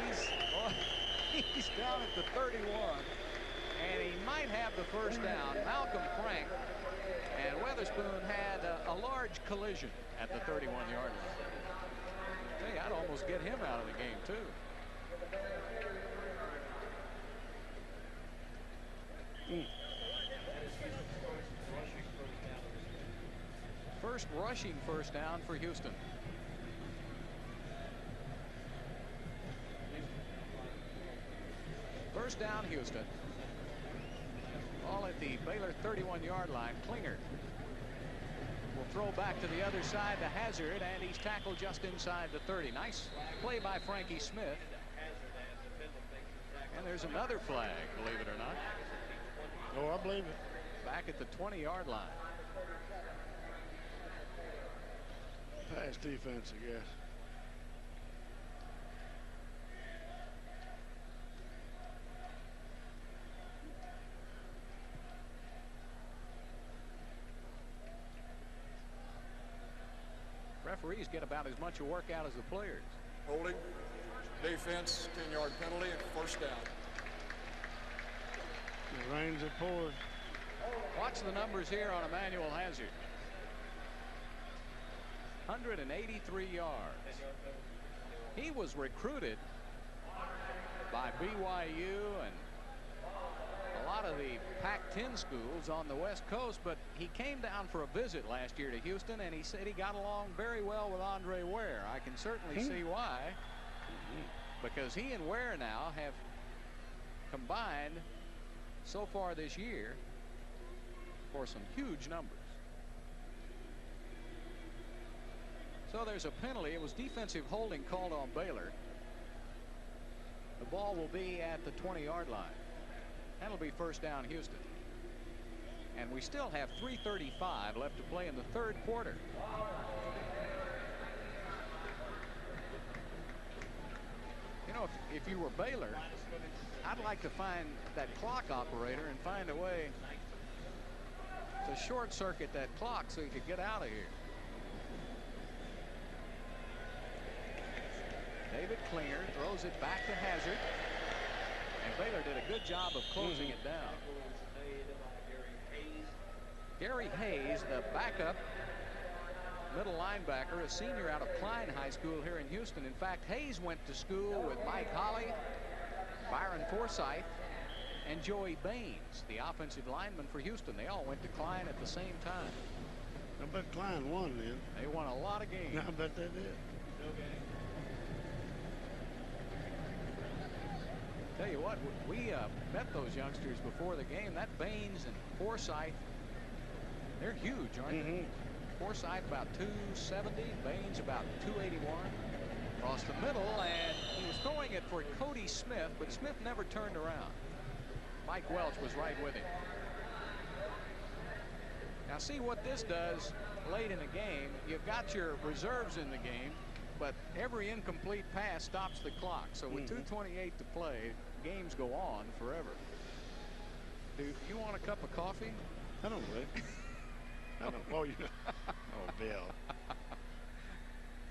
he's down at the 31, and he might have the first down. Malcolm Frank and Weatherspoon had a large collision at the 31-yard line. Hey, I'd almost get him out of the game too. First rushing first down for Houston. First down, Houston. Ball at the Baylor 31-yard line. Klinger will throw back to the other side to Hazard, and he's tackled just inside the 30. Nice play by Frankie Smith. And there's another flag, believe it or not. Oh, I believe it. Back at the 20-yard line. Pass defense, I guess. Referees get about as much a workout as the players. Holding, defense, 10-yard penalty, and first down. The rains are pouring. Watch the numbers here on Emmanuel Hazard. 183 yards. He was recruited by BYU and a lot of the Pac-10 schools on the West Coast, but he came down for a visit last year to Houston, and he said he got along very well with Andre Ware. I can certainly see why, because he and Ware now have combined so far this year for some huge numbers. So there's a penalty. It was defensive holding called on Baylor. The ball will be at the 20-yard line. That'll be first down, Houston. And we still have 3:35 left to play in the third quarter. You know, if you were Baylor, I'd like to find that clock operator and find a way to short circuit that clock so you could get out of here. David Klinger throws it back to Hazard. And Baylor did a good job of closing it down. Gary Hayes, the backup middle linebacker, a senior out of Klein High School here in Houston. In fact, Hayes went to school with Mike Holly, Byron Forsythe, and Joey Baines, the offensive lineman for Houston. They all went to Klein at the same time. I bet Klein won then. They won a lot of games. I bet they did. Tell you what, we met those youngsters before the game. That Baines and Forsythe, they're huge, aren't they? Forsythe about 270, Baines about 281. Across the middle, and he was throwing it for Cody Smith, but Smith never turned around. Mike Welch was right with him. Now see what this does late in the game. You've got your reserves in the game, but every incomplete pass stops the clock. So with 2:28 to play, games go on forever. Do you want a cup of coffee? I don't really. I don't. Oh, you know. Oh, Bill.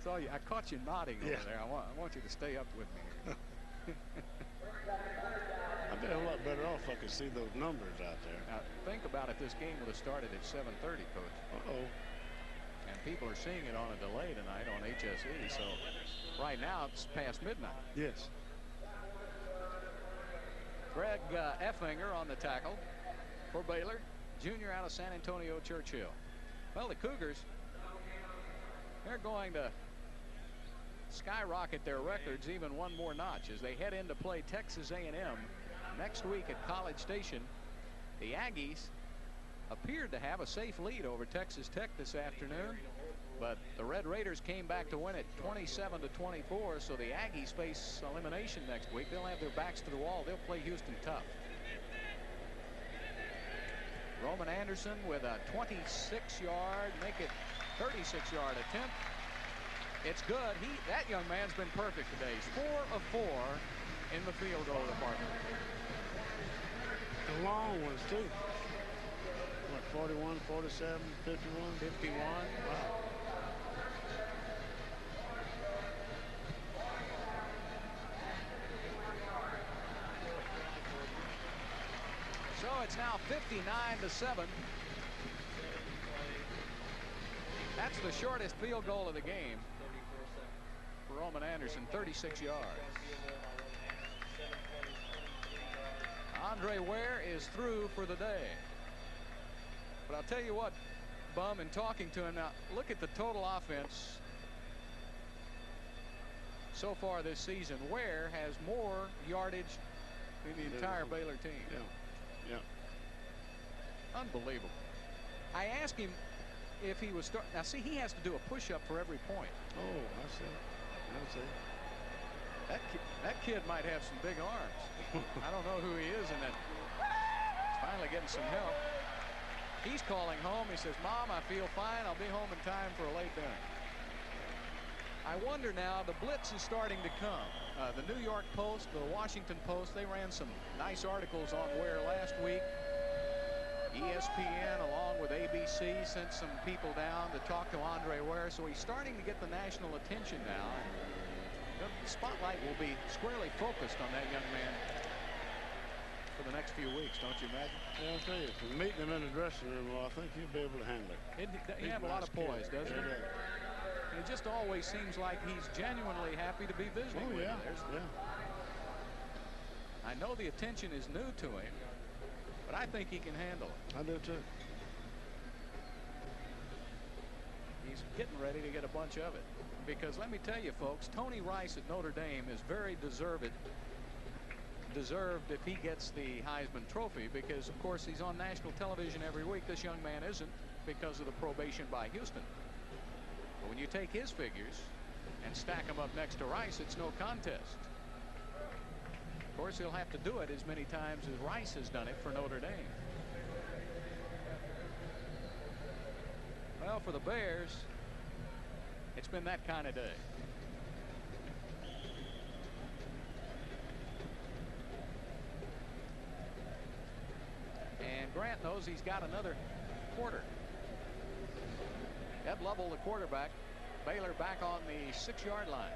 So I caught you nodding over there. I want you to stay up with me. I'd be a lot better off if I could see those numbers out there. Now think about if this game would have started at 7:30, Coach. Uh-oh. And people are seeing it on a delay tonight on HSE. So right now it's past midnight. Yes. Greg Effinger on the tackle for Baylor, junior out of San Antonio Churchill. Well, the Cougars, they're going to skyrocket their records even one more notch as they head in to play Texas A&M next week at College Station. The Aggies appeared to have a safe lead over Texas Tech this afternoon, but the Red Raiders came back to win it 27-24, so the Aggies face elimination next week. They'll have their backs to the wall. They'll play Houston tough. Roman Anderson with a 26-yard, make it 36-yard attempt. It's good. That young man's been perfect today. He's 4 of 4 in the field goal department. The long ones, too. What, 41, 47, 51? 51. Wow. So it's now 59-7. That's the shortest field goal of the game for Roman Anderson, 36 yards. Andre Ware is through for the day. But I'll tell you what, Bum, in talking to him now, look at the total offense so far this season. Ware has more yardage than the entire Baylor team. Yeah. Yeah. Unbelievable. I asked him if he was now see, he has to do a push-up for every point. Oh, I see. That kid might have some big arms. I don't know who he is, and he's finally getting some help. He's calling home. He says, Mom, I feel fine. I'll be home in time for a late dinner. I wonder now, the blitz is starting to come. The New York Post, the Washington Post, they ran some nice articles on Ware last week. ESPN, along with ABC, sent some people down to talk to Andre Ware, so he's starting to get the national attention now. The spotlight will be squarely focused on that young man for the next few weeks, don't you imagine? Yeah, I'll tell you, from meeting him in the dressing room, well, I think he'll be able to handle it. He has a lot of poise, doesn't he? And it just always seems like he's genuinely happy to be visiting with you. I know the attention is new to him, but I think he can handle it. I do too. He's getting ready to get a bunch of it. Because let me tell you, folks, Tony Rice at Notre Dame is very deserved if he gets the Heisman Trophy, because, of course, he's on national television every week. This young man isn't because of the probation by Houston. But when you take his figures and stack them up next to Rice, it's no contest. Of course, he'll have to do it as many times as Rice has done it for Notre Dame. Well, for the Bears, it's been that kind of day. And Grant knows he's got another quarter. Ed Lovell, the quarterback. Baylor back on the 6-yard line.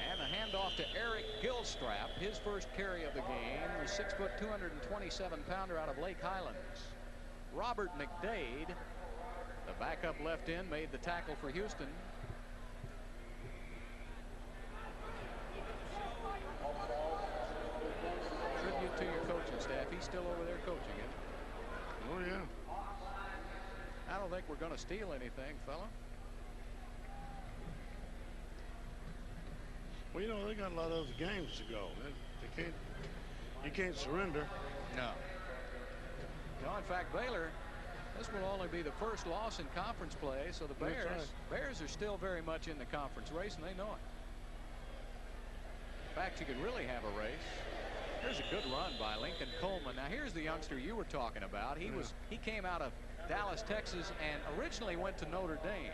And a handoff to Eric Gilstrap, his first carry of the game. The 6-foot, 227-pounder out of Lake Highlands. Robert McDade, the backup left end, made the tackle for Houston. Tribute to your coaching staff. He's still over there coaching it. Oh, yeah. I don't think we're going to steal anything, fella. Well, you know, they got a lot of other games to go. You can't surrender. No. No, in fact, Baylor, this will only be the first loss in conference play, so the Bears are still very much in the conference race, and they know it. In fact, you could really have a race. Here's a good run by Lincoln Coleman. Now, here's the youngster you were talking about. He came out of Dallas, Texas, and originally went to Notre Dame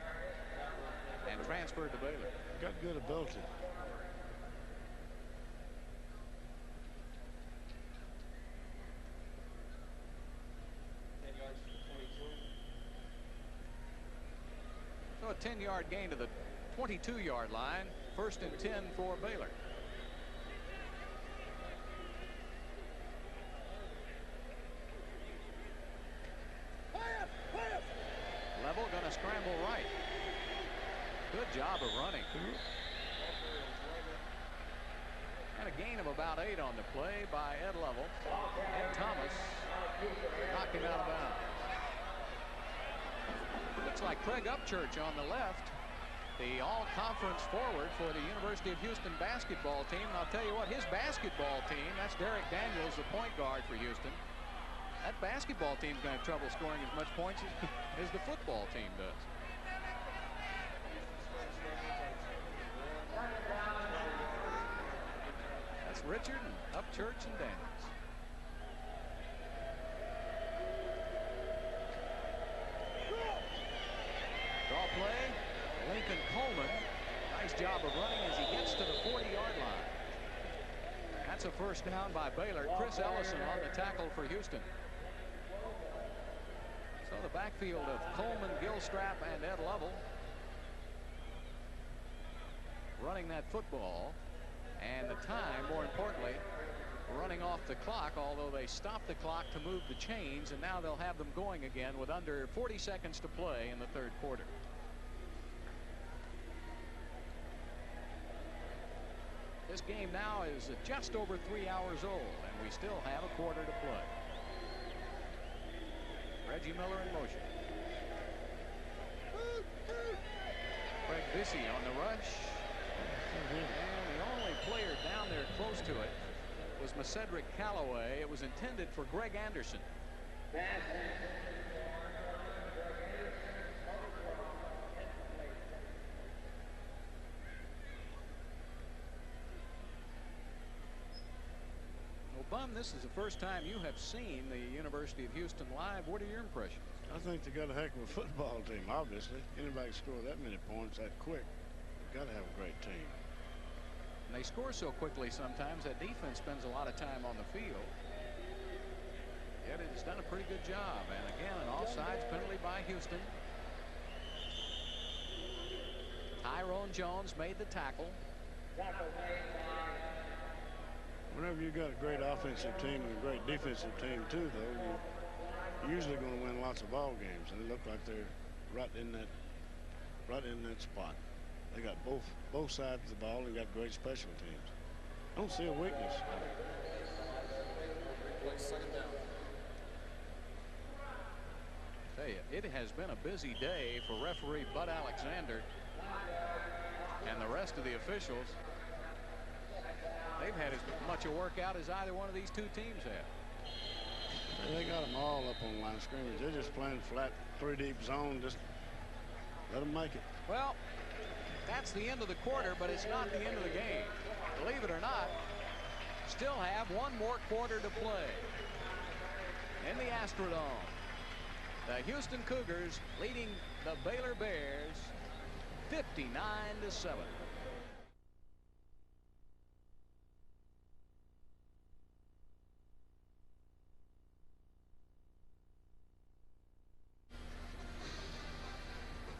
and transferred to Baylor. Got good ability. So a 10-yard gain to the 22-yard line. 1st and 10 for Baylor. Level going to scramble right. Good job of running. And a gain of about 8 on the play by Ed Level. Ed Thomas knocked him out of bounds. Looks like Craig Upchurch on the left, the all-conference forward for the University of Houston basketball team. And I'll tell you what, his basketball team, that's Derek Daniels, the point guard for Houston. That basketball team's going to have trouble scoring as much points as the football team does. That's Richard and Upchurch and Daniels. play. Lincoln Coleman, nice job of running as he gets to the 40-yard line. That's a first down by Baylor. Chris Ellison on the tackle for Houston. So the backfield of Coleman, Gilstrap, and Ed Lovell running that football. And the time, more importantly, running off the clock, although they stopped the clock to move the chains, and now they'll have them going again with under 40 seconds to play in the third quarter. This game now is just over 3 hours old, and we still have a quarter to play. Reggie Miller in motion. Craig Bissey on the rush. And the only player down there close to it was Cedric Callaway. It was intended for Greg Anderson. Well, Bum, this is the first time you have seen the University of Houston live. What are your impressions? I think they got a heck of a football team, obviously. Anybody can score that many points that quick. Got to have a great team. And they score so quickly sometimes that defense spends a lot of time on the field. Yet it has done a pretty good job. And again, an offsides penalty by Houston. Tyrone Jones made the tackle. Whenever you got a great offensive team and a great defensive team too, though, you're usually going to win lots of ball games. And it looked like they're right in that spot. They got both sides of the ball and got great special teams. I don't see a weakness. Tell you, it has been a busy day for referee Bud Alexander and the rest of the officials. They've had as much a workout as either one of these two teams have. They got them all up on the line of scrimmage. They're just playing flat, 3-deep zone. Just let them make it. Well, that's the end of the quarter, but it's not the end of the game. Believe it or not, still have one more quarter to play in the Astrodome. The Houston Cougars leading the Baylor Bears 59-7.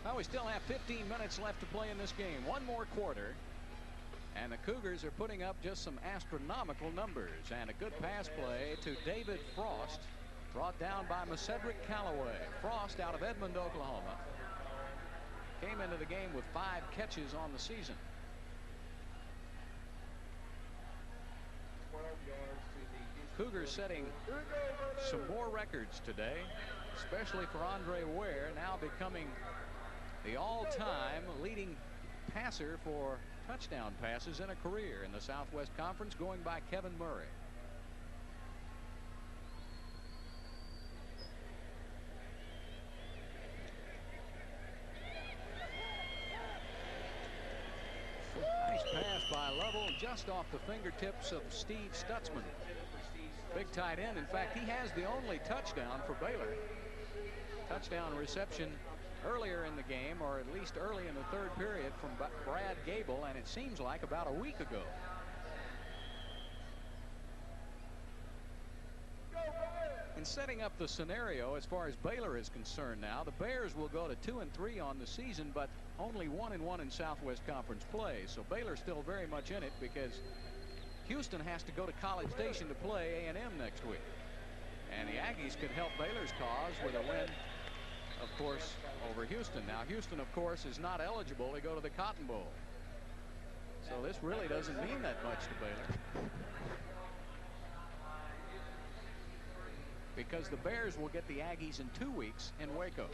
Well, we still have 15 minutes left to play in this game. One more quarter. And the Cougars are putting up just some astronomical numbers. And a good pass play to David Frost. Brought down by Cedric Callaway. Frost out of Edmond, Oklahoma. Came into the game with 5 catches on the season. Cougars setting some more records today, especially for Andre Ware, now becoming the all-time leading passer for touchdown passes in a career in the Southwest Conference, going by Kevin Murray. Nice pass by Lovell, just off the fingertips of Steve Stutzman. Big tight end. In fact, he has the only touchdown for Baylor. Touchdown reception earlier in the game, or at least early in the third period, from Brad Gable, and it seems like about a week ago. In setting up the scenario as far as Baylor is concerned now, the Bears will go to 2-3 on the season, but only 1-1 in Southwest Conference play. So Baylor's still very much in it because Houston has to go to College Station to play A&M next week. And the Aggies could help Baylor's cause with a win, of course, over Houston. Now, Houston, of course, is not eligible to go to the Cotton Bowl. So this really doesn't mean that much to Baylor, because the Bears will get the Aggies in 2 weeks in Waco.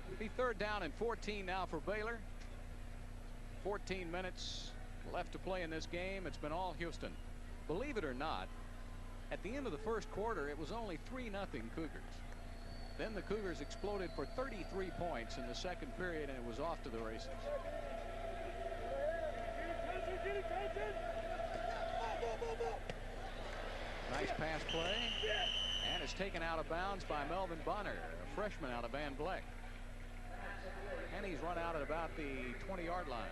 It'll be 3rd down and 14 now for Baylor. 14 minutes left to play in this game. It's been all Houston. Believe it or not, at the end of the first quarter, it was only 3-0 Cougars. Then the Cougars exploded for 33 points in the second period, and it was off to the races. Nice pass play. And it's taken out of bounds by Melvin Bonner, a freshman out of Van Vleck. And he's run out at about the 20-yard line.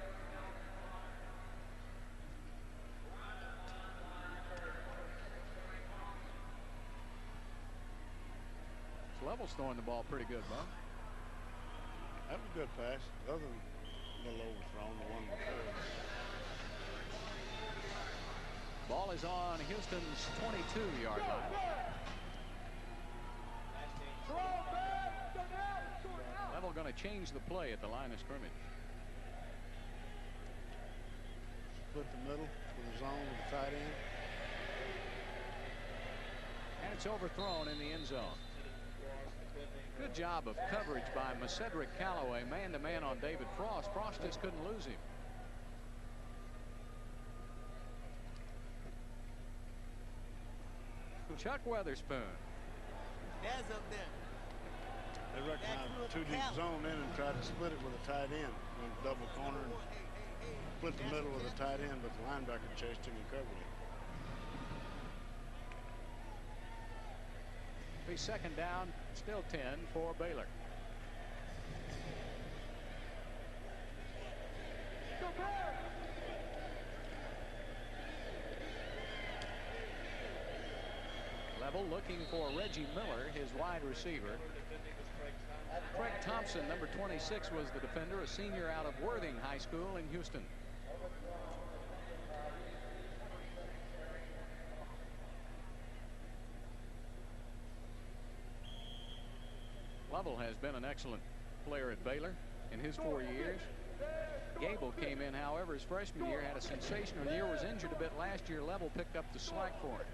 Level's throwing the ball pretty good, Bob. That was a good pass. The other one, a little overthrown, the one before. Ball is on Houston's 22-yard line. Level going to change the play at the line of scrimmage. Split the middle with the zone with the tight end. And it's overthrown in the end zone. Good job of coverage by Cedric Callaway, man-to-man on David Frost. Frost just couldn't lose him. Chuck Weatherspoon. Dad's up there. They recognized the two deep zone in and tried to split it with a tight end. Went double corner and split the middle with a tight end, but the linebacker chased him and covered it. Be second down, still 10 for Baylor. Level looking for Reggie Miller, his wide receiver. Craig Thompson, number 26, was the defender, a senior out of Worthing High School in Houston. Lovell has been an excellent player at Baylor in his 4 years. Gable came in, however, his freshman year, had a sensational year, was injured a bit last year. Lovell picked up the slack for him.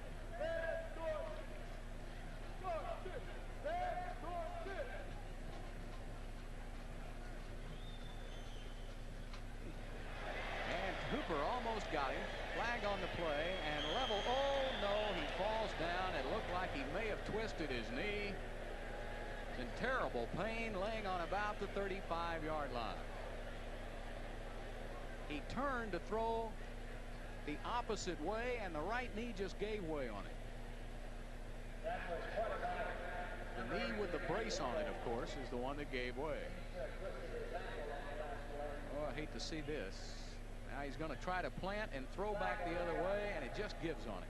And Hooper almost got him. Flag on the play, and Lovell, oh no, he falls down. It looked like he may have twisted his knee. In terrible pain, laying on about the 35-yard line. He turned to throw the opposite way, and the right knee just gave way on it. The knee with the brace on it, of course, is the one that gave way. Oh, I hate to see this. Now he's going to try to plant and throw back the other way, and it just gives on it.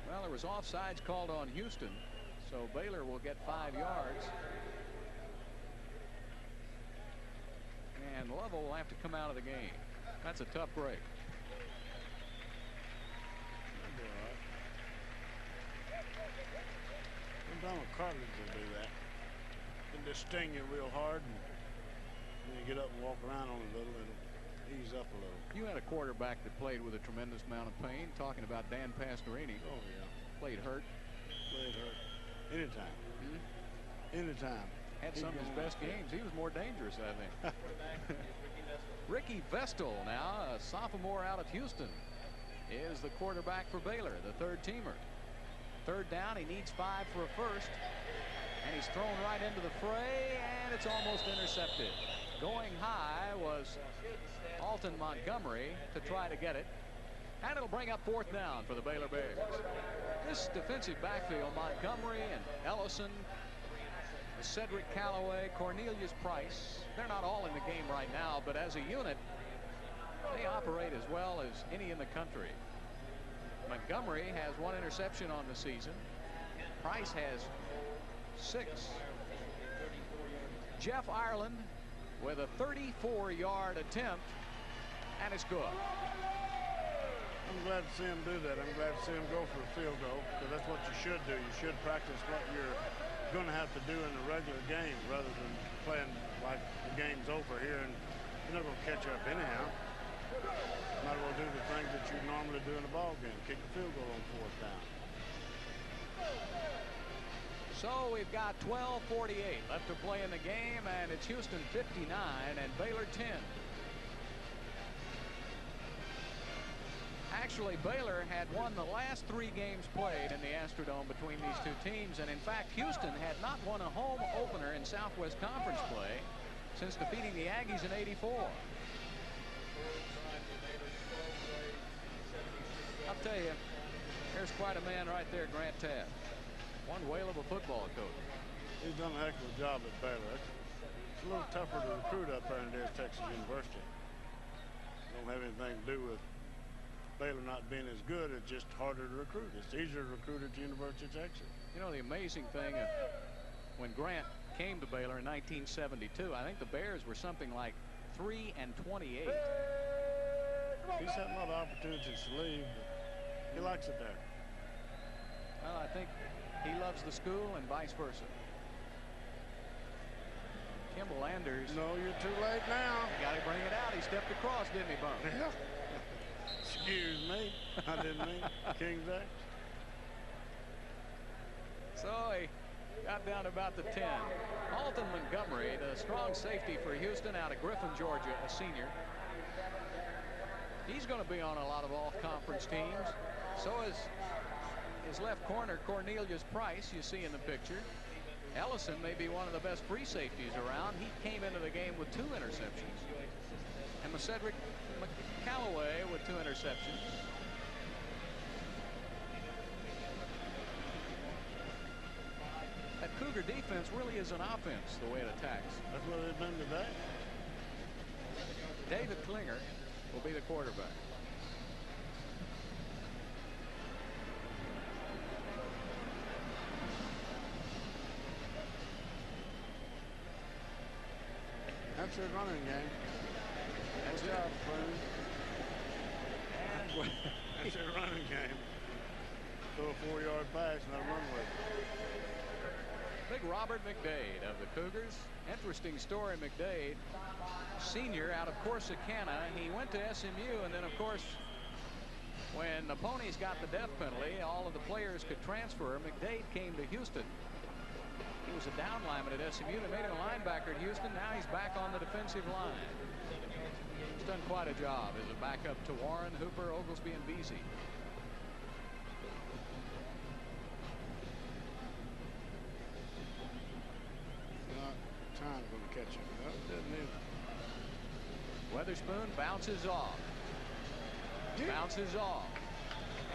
Well, there was offsides called on Houston, so Baylor will get 5 yards. And Lovell will have to come out of the game. That's a tough break. Sometimes a cartilage will do that. Can just sting you real hard, and then you get up and walk around on it a little, and it'll ease up a little. You had a quarterback that played with a tremendous amount of pain. Talking about Dan Pastorini. Oh, yeah. Played hurt. Played hurt. Anytime. Anytime. Had some of his best games. He was more dangerous, I think. Ricky Vestal, now a sophomore out of Houston, is the quarterback for Baylor, the third-teamer. Third down, he needs 5 for a first. And he's thrown right into the fray, and it's almost intercepted. Going high was Alton Montgomery to try to get it. And it'll bring up 4th down for the Baylor Bears. This defensive backfield, Montgomery and Ellison, Cedric Callaway, Cornelius Price, they're not all in the game right now, but as a unit, they operate as well as any in the country. Montgomery has 1 interception on the season. Price has 6. Jeff Ireland with a 34-yard attempt, and it's good. I'm glad to see him do that. I'm glad to see him go for a field goal, because that's what you should do. You should practice what you're going to have to do in a regular game rather than playing like the game's over here and you're not going to catch up anyhow. Might as well do the things that you normally do in a ball game. Kick the field goal on 4th down. So we've got 12:48 left to play in the game, and it's Houston 59 and Baylor 10. Actually, Baylor had won the last 3 games played in the Astrodome between these two teams, and in fact Houston had not won a home opener in Southwest Conference play since defeating the Aggies in '84. I'll tell you, there's quite a man right there, Grant Teaff. One whale of a football coach. He's done a heck of a job at Baylor. It's a little tougher to recruit up there than it is Texas University. Don't have anything to do with Baylor not being as good. It's just harder to recruit. It's easier to recruit at the University of Texas. You know, the amazing thing, when Grant came to Baylor in 1972, I think the Bears were something like 3-28. He's had a lot of opportunities to leave, but he likes it there. Well, I think he loves the school and vice versa. Kimball Anders. No, you're too late now. Got to bring it out. He stepped across, didn't he, Bum? Yeah. Excuse me. I didn't mean King's X. So he got down to about the 10. Alton Montgomery, the strong safety for Houston out of Griffin, Georgia, a senior. He's going to be on a lot of all-conference teams. So is his left corner, Cornelius Price, you see in the picture. Ellison may be one of the best free safeties around. He came into the game with 2 interceptions. And Cedric McCalloway with 2 interceptions. That Cougar defense really is an offense, the way it attacks. That's what they've been today. David Klinger will be the quarterback. That's their running game. That's Good job, Boone. That's their running game. Throw a 4-yard pass and they'll run with it. Big Robert McDade of the Cougars. Interesting story, McDade, senior out of Corsicana. He went to SMU, and then, of course, when the Ponies got the death penalty, all of the players could transfer. McDade came to Houston. He was a down lineman at SMU. They made him a linebacker at Houston. Now he's back on the defensive line. He's done quite a job as a backup to Warren, Hooper, Oglesby, and Beasy. Time's going to catch him. No, it doesn't either. Weatherspoon bounces off. Bounces off.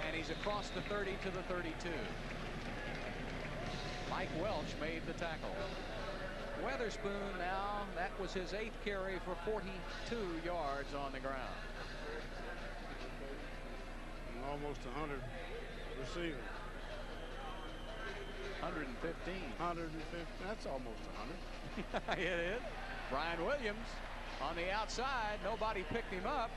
And he's across the 30 to the 32. Mike Welch made the tackle. Weatherspoon now, that was his 8th carry for 42 yards on the ground. And almost 100 receiving. 115. 150. That's almost 100. It is. Brian Williams on the outside. Nobody picked him up.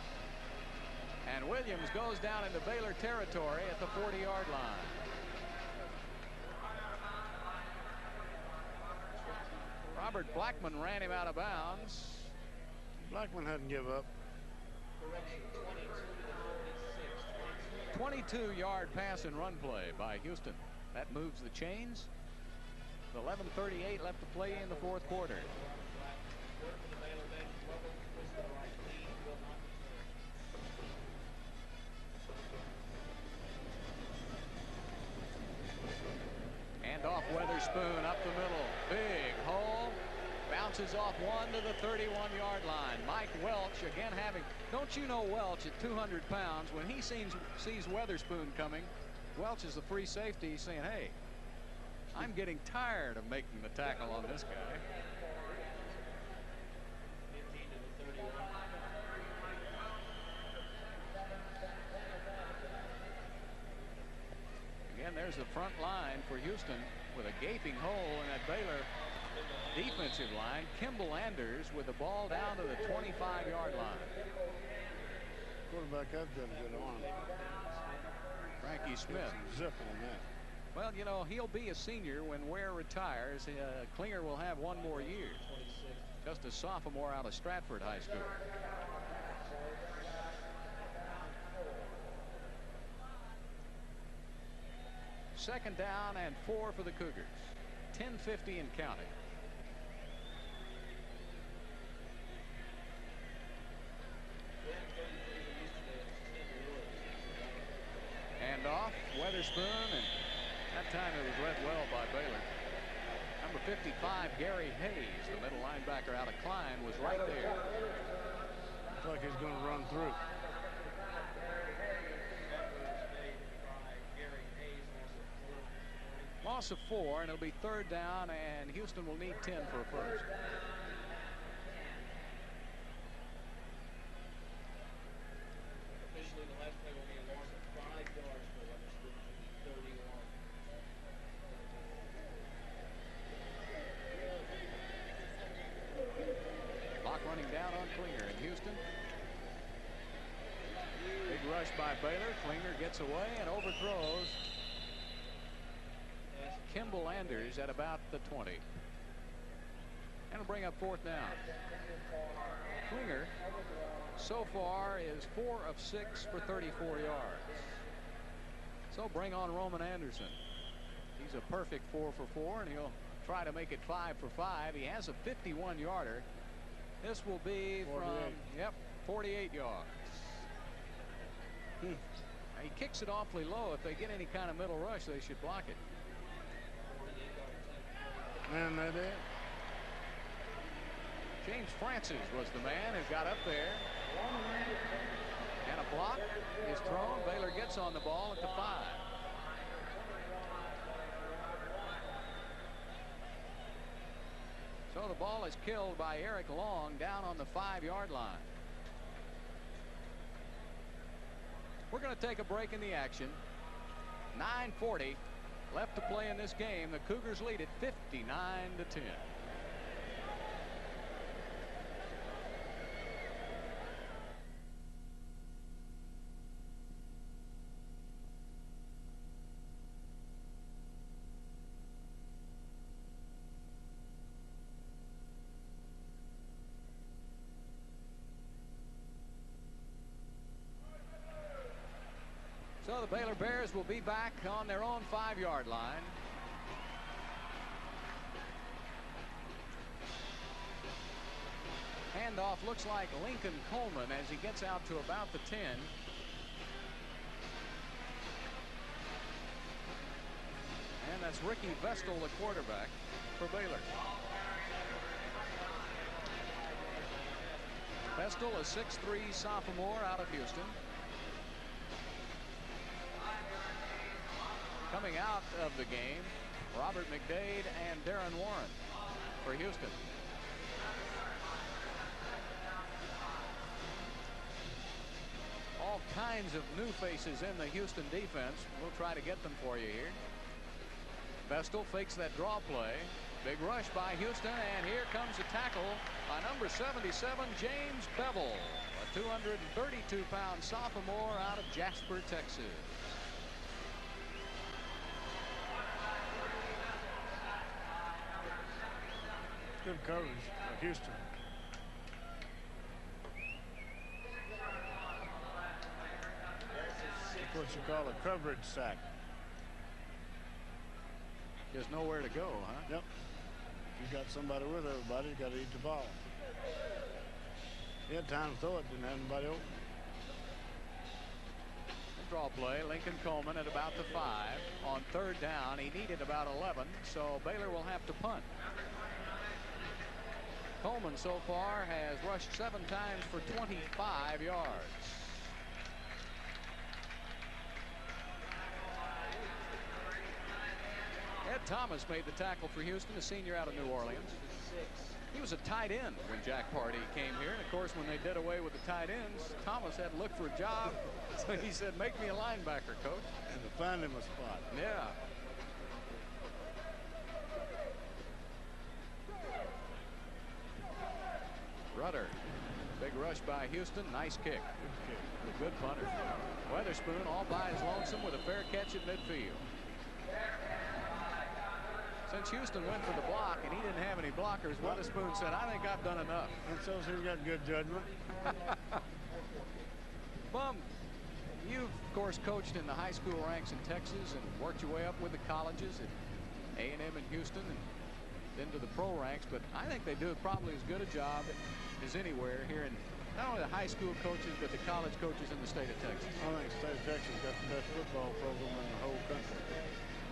And Williams goes down into Baylor territory at the 40-yard line. Robert Blackman ran him out of bounds. Blackman hadn't give up. 22-yard pass and run play by Houston. That moves the chains. 11:38 left to play in the 4th quarter. And off Weatherspoon up the middle. Big hole. Bounces off 1 to the 31-yard line. Mike Welch again having, don't you know Welch at 200 pounds, when he sees Weatherspoon coming, Welch is the free safety saying, hey, I'm getting tired of making the tackle on this guy. Again, there's the front line for Houston with a gaping hole in that Baylor defensive line. Kimball Anders with the ball down to the 25-yard line. Quarterback has got a good arm. Frankie Smith. Zip on that. Well, you know, he'll be a senior when Ware retires. Klinger will have 1 more year. Just a sophomore out of Stratford High School. Second down and 4 for the Cougars. 10:50 and counting. And off Weatherspoon, and that time it was led well by Baylor. Number 55, Gary Hayes, the middle linebacker out of Klein, was right there. Looks like he's going to run through. Loss of 4, and it'll be 3rd down, and Houston will need 10 for a first. Officially, the last play will be a loss of 5 yards for Weatherspoon to the 31. Clock running down on Klinger in Houston. Big rush by Baylor. Klinger gets away and overthrows Kimball Anders at about the 20. And it'll bring up 4th down. Klinger so far is 4 of 6 for 34 yards. So bring on Roman Anderson. He's a perfect 4 for 4, and he'll try to make it 5 for 5. He has a 51-yarder. This will be 48. 48 yards. Now, he kicks it awfully low. If they get any kind of middle rush, they should block it. And they did. James Francis was the man who got up there. And a block is thrown. Baylor gets on the ball at the 5. So the ball is killed by Eric Long down on the 5-yard line. We're going to take a break in the action. 9:40 left to play in this game. The Cougars lead it 59-10. So the Baylor Bears will be back on their own 5-yard line. Handoff looks like Lincoln Coleman as he gets out to about the 10. And that's Ricky Vestal, the quarterback for Baylor. Vestal, a 6'3" sophomore out of Houston. Coming out of the game, Robert McDade and Darren Warren for Houston. All kinds of new faces in the Houston defense. We'll try to get them for you here. Vestal fakes that draw play. Big rush by Houston, and here comes a tackle by number 77, James Bevel, a 232-pound sophomore out of Jasper, Texas. Good coverage for Houston. That's what you call a coverage sack. There's nowhere to go, huh? Yep. You got somebody with everybody, you got to eat the ball. He had time to throw it, didn't have anybody open. Draw play, Lincoln Coleman at about the 5. On 3rd down, he needed about 11, so Baylor will have to punt. Coleman so far has rushed 7 times for 25 yards. Ed Thomas made the tackle for Houston, a senior out of New Orleans. He was a tight end when Jack Pardee came here, and of course when they did away with the tight ends, Thomas had to look for a job, so he said, make me a linebacker, coach. And to find him a spot. Yeah. Rudder. Big rush by Houston. Nice kick. A good punter. Weatherspoon all by his lonesome with a fair catch at midfield. Since Houston went for the block and he didn't have any blockers, Weatherspoon said, I think I've done enough. And so he's got good judgment. Bum, you've, of course, coached in the high school ranks in Texas and worked your way up with the colleges at A&M in Houston and then to the pro ranks, but I think they do probably as good a job as anywhere here in not only the high school coaches, but the college coaches in the state of Texas. I think the state of Texas got the best football program in the whole country.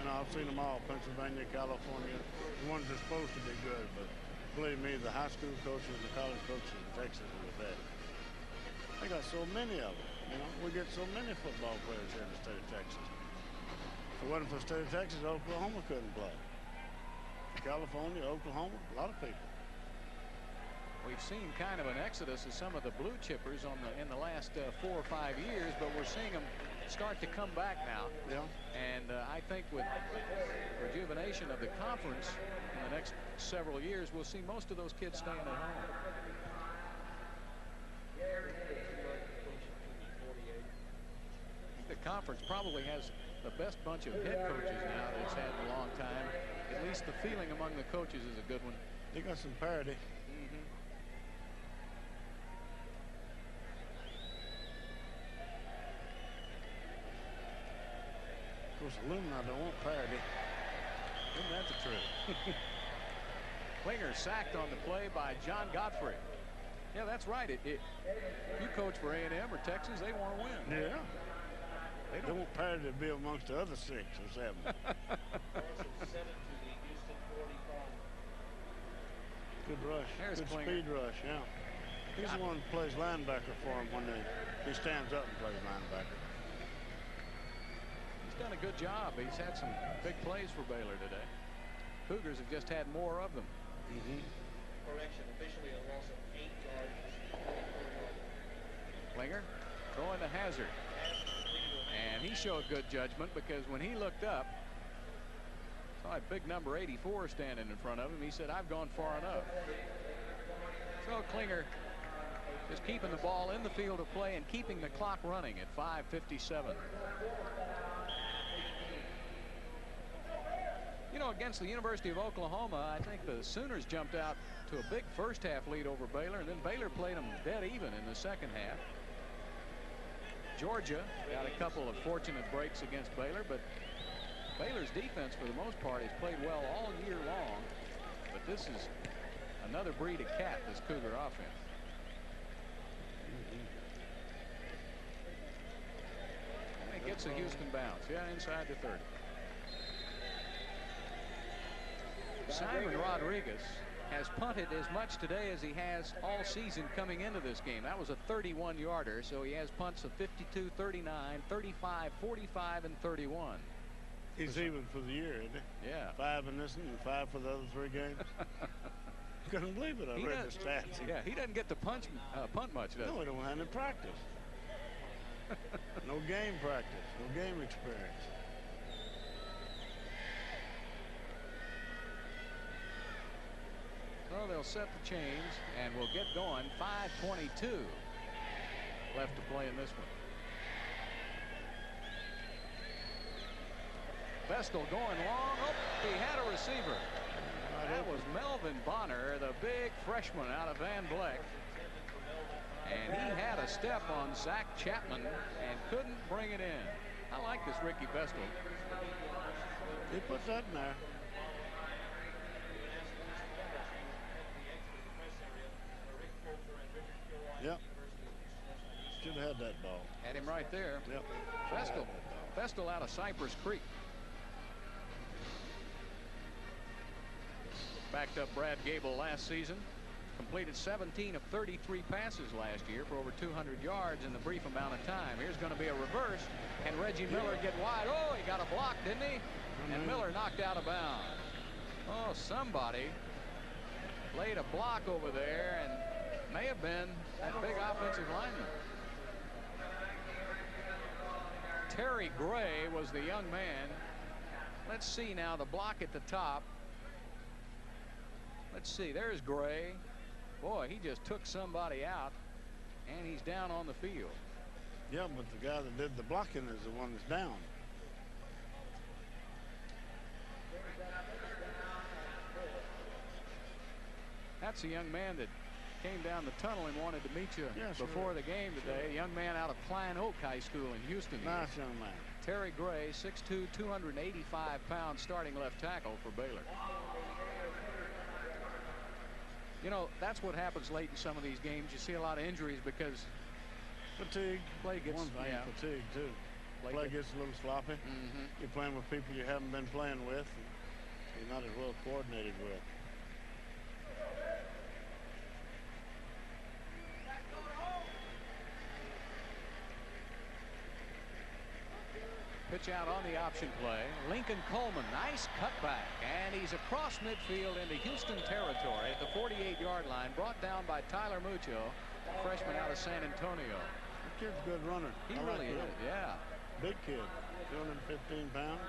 I've seen them all, Pennsylvania, California, the ones that are supposed to be good. But believe me, the high school coaches and the college coaches in Texas are the best. They got so many of them. We get so many football players here in the state of Texas. If it wasn't for the state of Texas, Oklahoma couldn't play. California, Oklahoma, a lot of people. We've seen kind of an exodus of some of the blue chippers in the last 4 or 5 years, but we're seeing them start to come back now. Yeah. And I think with rejuvenation of the conference in the next several years, we'll see most of those kids staying at home. The conference probably has the best bunch of head coaches now that it's had in a long time. At least the feeling among the coaches is a good one. They got some parity. Of course, alumni don't want parity. Isn't that the truth? Klinger sacked on the play by John Godfrey. Yeah, that's right. If you coach for A&M or Texas, they want to win. Yeah. They want parity to be amongst the other 6 or 7. Good rush. There's Good Klinger. speed rush, yeah. He's the one who plays linebacker for him when he stands up and plays linebacker. He's done a good job. He's had some big plays for Baylor today. Cougars have just had more of them. Correction, officially a loss of 8 yards. Klinger throwing to Hazard. And he showed good judgment because when he looked up, saw a big number 84 standing in front of him. He said, I've gone far enough. So Klinger just keeping the ball in the field of play and keeping the clock running at 5:57. Against the University of Oklahoma, I think the Sooners jumped out to a big first half lead over Baylor, and then Baylor played them dead even in the second half. Georgia got a couple of fortunate breaks against Baylor, but Baylor's defense for the most part has played well all year long. But this is another breed of cat, this Cougar offense. And it gets a Houston bounce. Yeah, inside the 30. Simon Rodriguez has punted as much today as he has all season coming into this game. That was a 31-yarder, so he has punts of 52, 39, 35, 45, and 31. He's even for the year, isn't he? Yeah. 5 in this one and 5 for the other 3 games. Couldn't believe it. I read the stats. Yeah, he doesn't get to punt much, does he? No, he don't have any practice. No game practice. No game experience. So they'll set the chains and we'll get going. 5:22 left to play in this one. Vestal going long. Oh, he had a receiver. That was Melvin Bonner, the big freshman out of Van Vleck. And he had a step on Zach Chapman and couldn't bring it in. I like this Ricky Vestal. He put that in there. Yep. Should have had that ball. Had him right there. Yep. Vestal out of Cypress Creek. Backed up Brad Gable last season. Completed 17 of 33 passes last year for over 200 yards in the brief amount of time. Here's going to be a reverse. And Reggie Miller get wide. Oh, he got a block, didn't he? And Miller knocked out of bounds. Oh, somebody laid a block over there and may have been that big offensive lineman. Terry Gray was the young man. Let's see now the block at the top. Let's see, there's Gray. Boy, he just took somebody out and he's down on the field. Yeah, but the guy that did the blocking is the one that's down. That's a young man that came down the tunnel and wanted to meet you before the game today. A young man out of Klein Oak High School in Houston. Nice young man. Terry Gray, 6'2", 285-pound starting left tackle for Baylor. You know, that's what happens late in some of these games. You see a lot of injuries because fatigue. Play gets fatigue too. play gets a little sloppy. You're playing with people you haven't been playing with. You're not as well coordinated with. Pitch out on the option play. Lincoln Coleman, nice cutback, and he's across midfield into Houston territory at the 48-yard line, brought down by Tyler Mucho, freshman out of San Antonio. The kid's a good runner. He really is, yeah. Big kid, 215 pounds.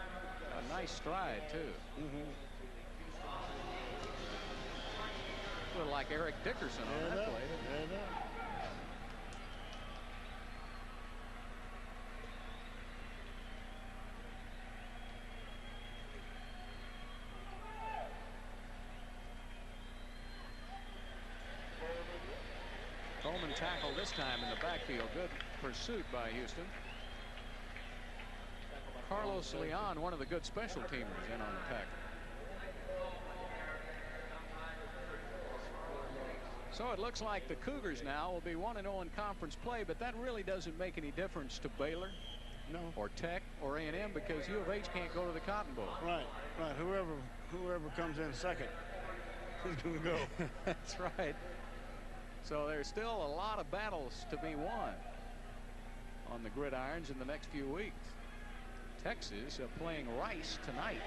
A nice stride, too. A little like Eric Dickerson on that play. Coleman tackled this time in the backfield. Good pursuit by Houston. Carlos Leon, one of the good special teamers, in on the tackle. So it looks like the Cougars now will be 1-0 in conference play, but that really doesn't make any difference to Baylor, or Tech, or A&M, because U of H can't go to the Cotton Bowl. Right. Whoever comes in second is going to go. That's right. So there's still a lot of battles to be won on the gridirons in the next few weeks. Texas playing Rice tonight.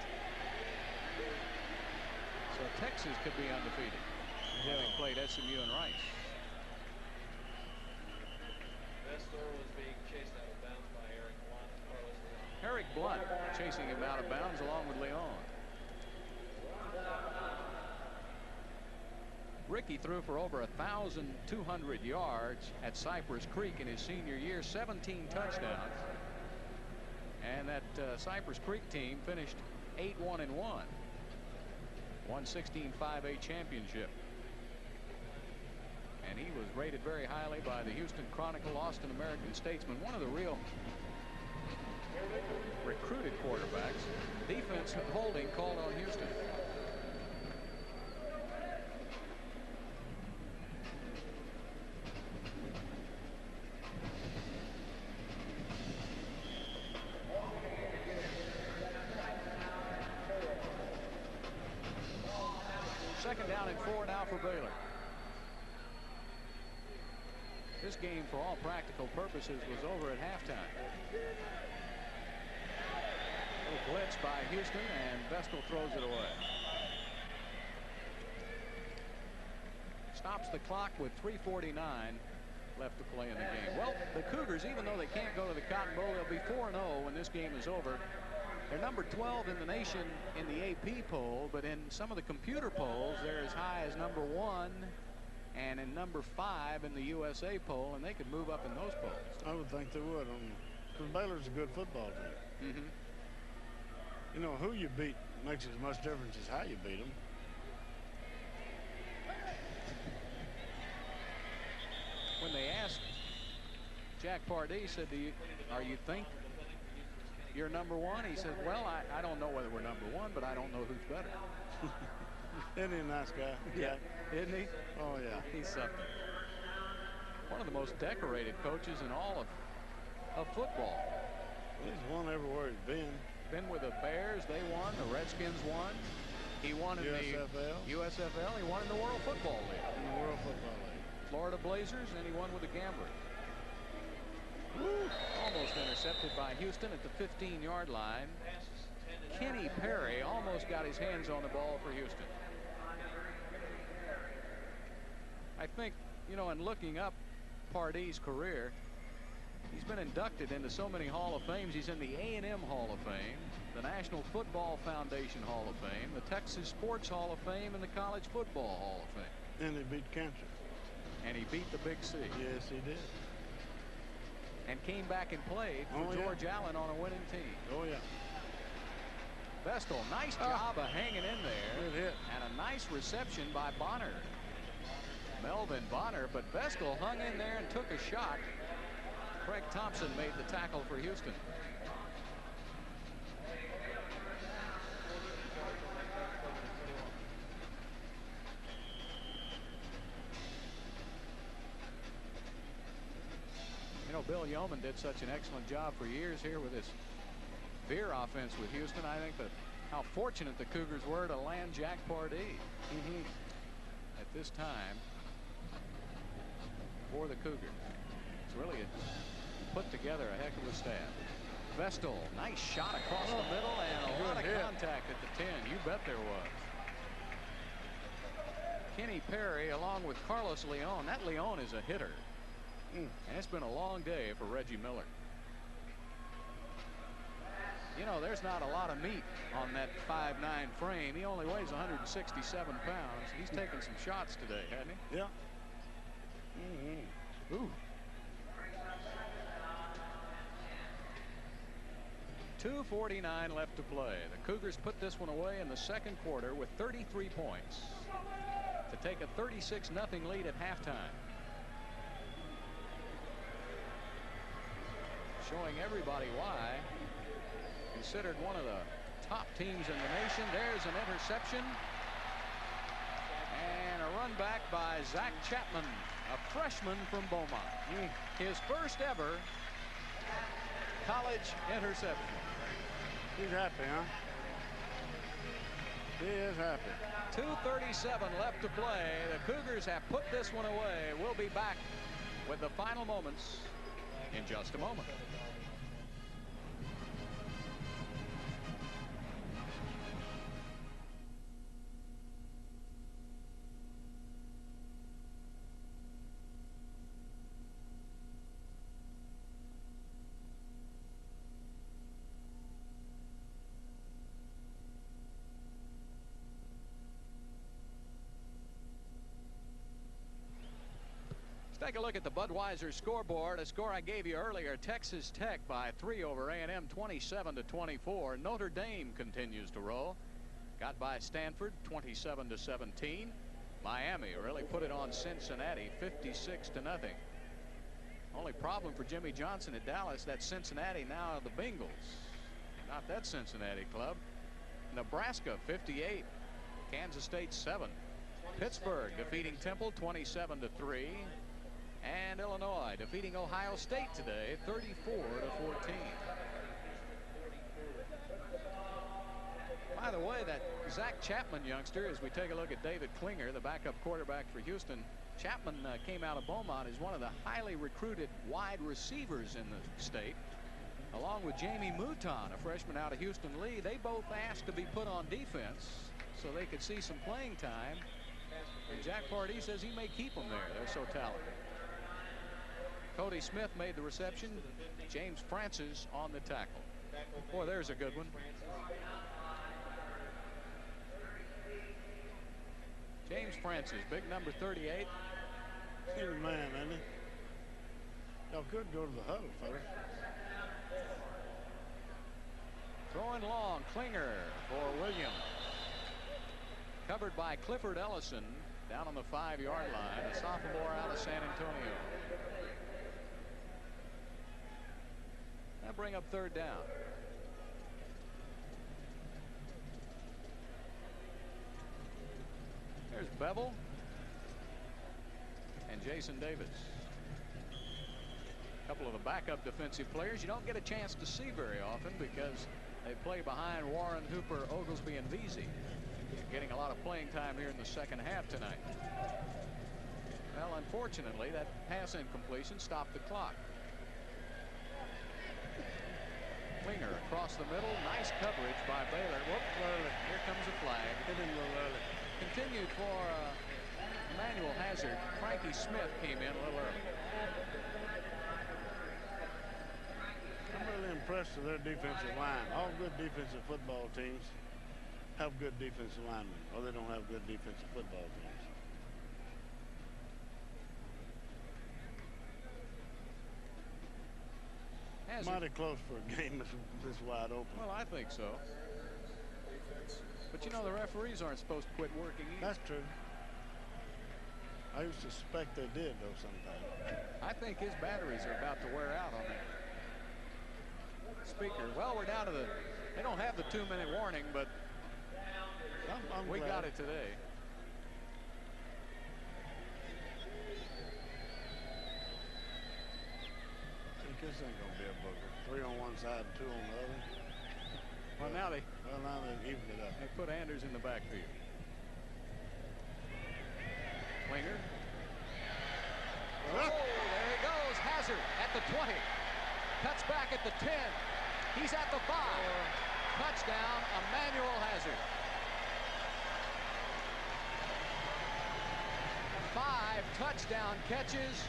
So Texas could be undefeated, having played SMU and Rice. Vestor was being chased out of bounds by Eric Blunt and Carlos Leon. Eric Blunt chasing him out of bounds along with Leon. Ricky threw for over 1,200 yards at Cypress Creek in his senior year, 17 touchdowns. And that Cypress Creek team finished 8-1-1. Won 16-5A championship. And he was rated very highly by the Houston Chronicle, Austin American Statesman, one of the real recruited quarterbacks. Defense holding called on Houston. Second down and 4 now for Baylor. This game, for all practical purposes, was over at halftime. Little blitz by Houston, and Vestal throws it away. Stops the clock with 3:49 left to play in the game. Well, the Cougars, even though they can't go to the Cotton Bowl, they'll be 4-0 when this game is over. They're number 12 in the nation in the AP poll, but in some of the computer polls, they're as high as number 1 and in number 5 in the USA poll, and they could move up in those polls. I would think they would, because Baylor's a good football team. You know, who you beat makes as much difference as how you beat them. When they asked Jack Pardee, said, "Are you think you're number 1?" He said, "Well, I don't know whether we're number 1, but I don't know who's better." Isn't he a nice guy? Yeah, isn't he? Oh, yeah. He's something. One of the most decorated coaches in all of football. He's won everywhere he's been. Been with the Bears, they won. The Redskins won. He won in USFL. the USFL. He won in the World Football League. In the World Football League. Florida Blazers, and he won with the Gamblers. Woo. Almost intercepted by Houston at the 15-yard line. Kenny Perry almost got his hands on the ball for Houston. I think, you know, in looking up Pardee's career, he's been inducted into so many Hall of Fames. He's in the A&M Hall of Fame, the National Football Foundation Hall of Fame, the Texas Sports Hall of Fame, and the College Football Hall of Fame. And he beat cancer. And he beat the Big C. Yes, he did. And came back and played for George Allen on a winning team. Oh, yeah. Vestal, nice job of hanging in there. Good hit. And a nice reception by Bonner. Melvin Bonner, but Vestal hung in there and took a shot. Craig Thompson made the tackle for Houston. You know, Bill Yeoman did such an excellent job for years here with his veer offense with Houston. I think that how fortunate the Cougars were to land Jack Pardee at this time for the Cougars. It's really put together a heck of a staff. Vestal, nice shot across the middle and a lot of contact at the 10. You bet there was. Kenny Perry along with Carlos Leon. That Leon is a hitter. And it's been a long day for Reggie Miller. You know, there's not a lot of meat on that 5'9" frame. He only weighs 167 pounds. He's taken some shots today, hasn't he? Yeah. Ooh. 2:49 left to play. The Cougars put this one away in the second quarter with 33 points to take a 36-0 lead at halftime. Showing everybody why. Considered one of the top teams in the nation. There's an interception. And a run back by Zach Chapman, a freshman from Beaumont. His first ever college interception. He's happy, huh? He is happy. 2:37 left to play. The Cougars have put this one away. We'll be back with the final moments in just a moment. Take a look at the Budweiser scoreboard. A score I gave you earlier. Texas Tech by 3 over A&M, 27-24. Notre Dame continues to roll. Got by Stanford, 27-17. Miami really put it on Cincinnati, 56-0. Only problem for Jimmy Johnson at Dallas, that Cincinnati now the Bengals. Not that Cincinnati club. Nebraska, 58. Kansas State, 7. Pittsburgh defeating Temple, 27-3. And Illinois defeating Ohio State today, 34-14. By the way, that Zach Chapman youngster, as we take a look at David Klinger, the backup quarterback for Houston, Chapman came out of Beaumont as one of the highly recruited wide receivers in the state. Along with Jamie Mouton, a freshman out of Houston Lee, they both asked to be put on defense so they could see some playing time. And Jack Pardee says he may keep them there. They're so talented. Cody Smith made the reception. James Francis on the tackle. Boy, there's a good one. James Francis, big number 38. He's a man, isn't he? Y'all could go to the huddle, fellas. Throwing long, Klinger for Williams. Covered by Clifford Ellison down on the 5-yard line, a sophomore out of San Antonio. That'll bring up third down. There's Bevel and Jason Davis. A couple of the backup defensive players you don't get a chance to see very often because they play behind Warren, Hooper, Oglesby, and Vesey. Getting a lot of playing time here in the second half tonight. Well, unfortunately, that pass incompletion stopped the clock. Klinger across the middle. Nice coverage by Baylor. Whoop, early. Here comes a flag. Hit him a little early. Continued for Emmanuel Hazard. Frankie Smith came in a little early. I'm really impressed with their defensive line. All good defensive football teams have good defensive linemen, or they don't have good defensive football teams. Mighty close for a game this wide open. Well, I think so. But you know, the referees aren't supposed to quit working either. That's true. I used to suspect they did, though, sometimes. I think his batteries are about to wear out on that speaker. Well, we're down to the, they don't have the 2-minute warning, but we got it today. ain't gonna be a booger. 3 on one side, 2 on the other. Well, now they evened it up. They put Anders in the backfield. Klinger. Oh, there he goes. Hazard at the 20. Cuts back at the 10. He's at the 5. Touchdown, Emmanuel Hazard. 5 touchdown catches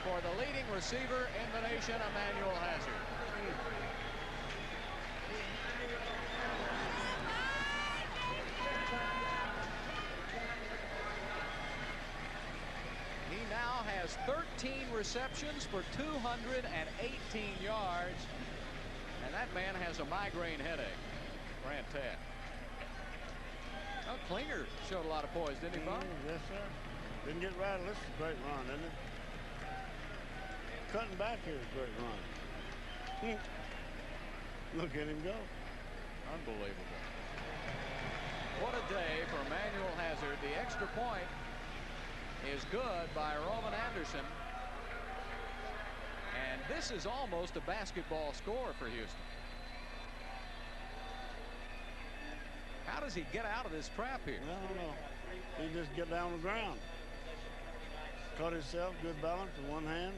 for the leading receiver in the nation, Emmanuel Hazard. He now has 13 receptions for 218 yards. And that man has a migraine headache. Grant Taft. Well, Klinger showed a lot of poise, didn't he, Bob? Yes, sir. Didn't get rattled. This is a great run, isn't it? Cutting back here is a great run. Look at him go. Unbelievable. What a day for Emmanuel Hazard. The extra point is good by Roman Anderson. And this is almost a basketball score for Houston. How does he get out of this trap here? I don't know. He just get down the ground. Caught himself, good balance with one hand.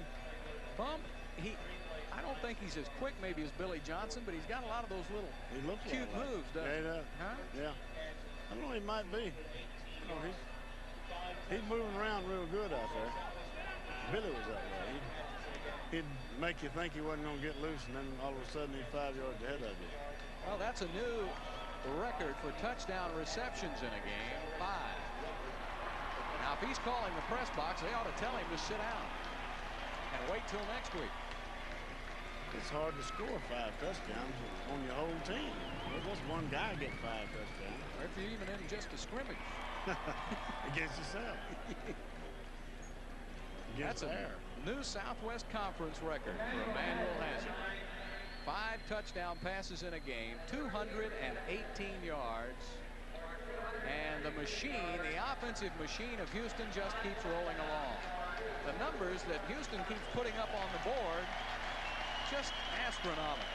Bump, I don't think he's as quick maybe as Billy Johnson, but he's got a lot of those little cute moves, doesn't he? Huh? Yeah. I don't know, he might be. You know, he's moving around real good out there. Billy was that way. He'd make you think he wasn't going to get loose, and then all of a sudden he's 5 yards ahead of you. Well, that's a new record for touchdown receptions in a game, 5. Now, if he's calling the press box, they ought to tell him to sit down and wait till next week. It's hard to score 5 touchdowns on your whole team. Well, just one guy get 5 touchdowns. Or if you're even in just a scrimmage. Against yourself. That's a new Southwest Conference record for Emmanuel Hazard. 5 touchdown passes in a game, 218 yards. And the machine, the offensive machine of Houston just keeps rolling along. The numbers that Houston keeps putting up on the board, just astronomical.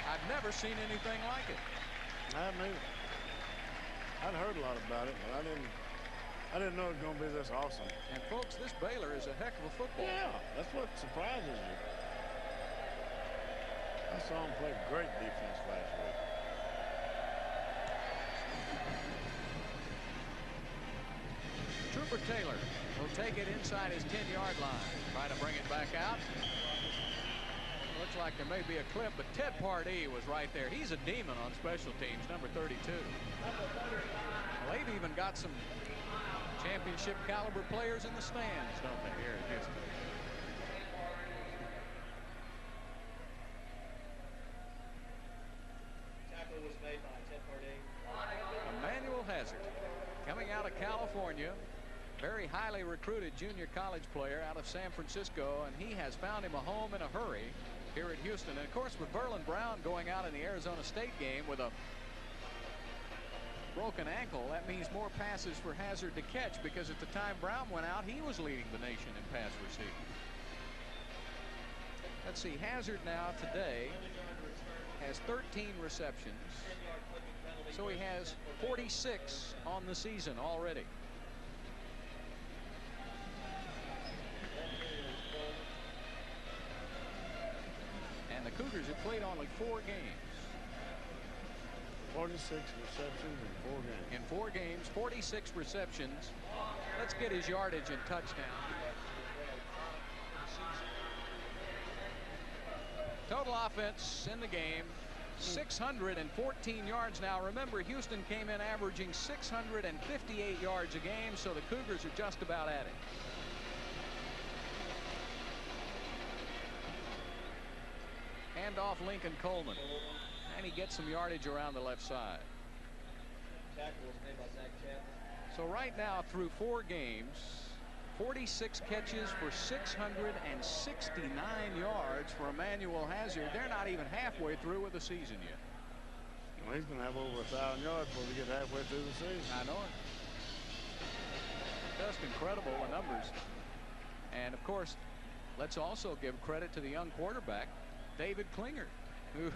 I've never seen anything like it. I haven't either. I'd heard a lot about it, but I didn't know it was going to be this awesome. And folks, this Baylor is a heck of a football. Yeah, that's what surprises me. I saw him play great defense last week. Trooper Taylor will take it inside his 10-yard line. Try to bring it back out. Looks like there may be a clip, but Ted Pardee was right there. He's a demon on special teams, number 32. Well, they've even got some championship caliber players in the stands, don't they, here at Houston? Tackle was made by Ted Pardee. Emmanuel Hazard, coming out of California, very highly recruited junior college player out of San Francisco, and he has found him a home in a hurry here at Houston. And of course, with Verlin Brown going out in the Arizona State game with a broken ankle, that means more passes for Hazard to catch, because at the time Brown went out, he was leading the nation in pass receiving. Let's see, Hazard now today has 13 receptions, so he has 46 on the season already. And the Cougars have played only 4 games. 46 receptions in 4 games. In 4 games, 46 receptions. Let's get his yardage and touchdown. Total offense in the game, 614 yards. Now remember, Houston came in averaging 658 yards a game, so the Cougars are just about at it. Hand off Lincoln Coleman, and he gets some yardage around the left side. Tackle was made by Zach Chapman. So right now, through 4 games, 46 catches for 669 yards for Emmanuel Hazard. They're not even halfway through with the season yet. Well, he's going to have over 1,000 yards before we get halfway through the season. I know it. Just incredible, the numbers. And of course, let's also give credit to the young quarterback, David Klinger, who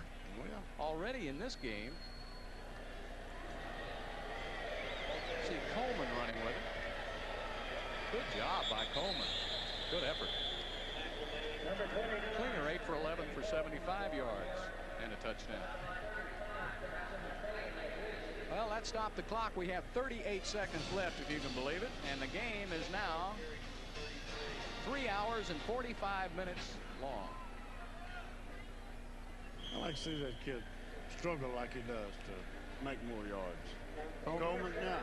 already in this game. See Coleman running with it. Good job by Coleman. Good effort. Klinger 8 for 11 for 75 yards and a touchdown. Well, that stopped the clock. We have 38 seconds left, if you can believe it, and the game is now 3 hours and 45 minutes long. I like to see that kid struggle like he does to make more yards. Coleman, yeah.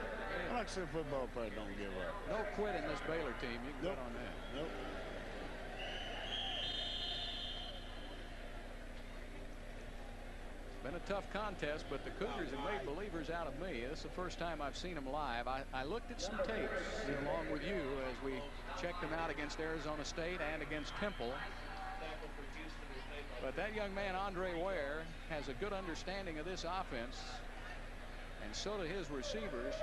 I like to see a football player don't give up. No quit in this Baylor team. You can bet on that. Nope. It's been a tough contest, but the Cougars have made believers out of me. This is the first time I've seen them live. I looked at some tapes along with you as we checked them out against Arizona State and against Temple. But that young man, Andre Ware, has a good understanding of this offense, and so do his receivers.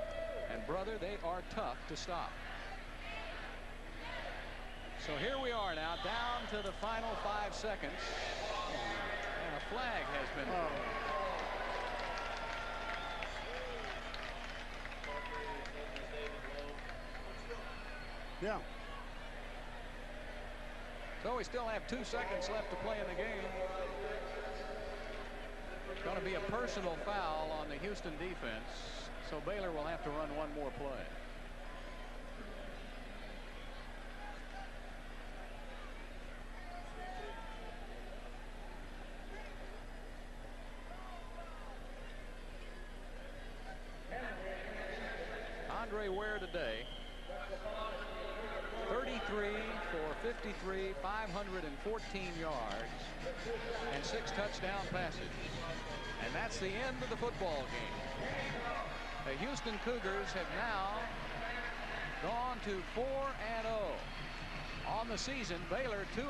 And, brother, they are tough to stop. So here we are now, down to the final 5 seconds. And a flag has been Yeah. So we still have 2 seconds left to play in the game. It's going to be a personal foul on the Houston defense, so Baylor will have to run one more play. Andre Ware today, 33 for 53, 514 yards, and 6 touchdown passes. And that's the end of the football game. The Houston Cougars have now gone to 4-0 on the season. Baylor 2-3.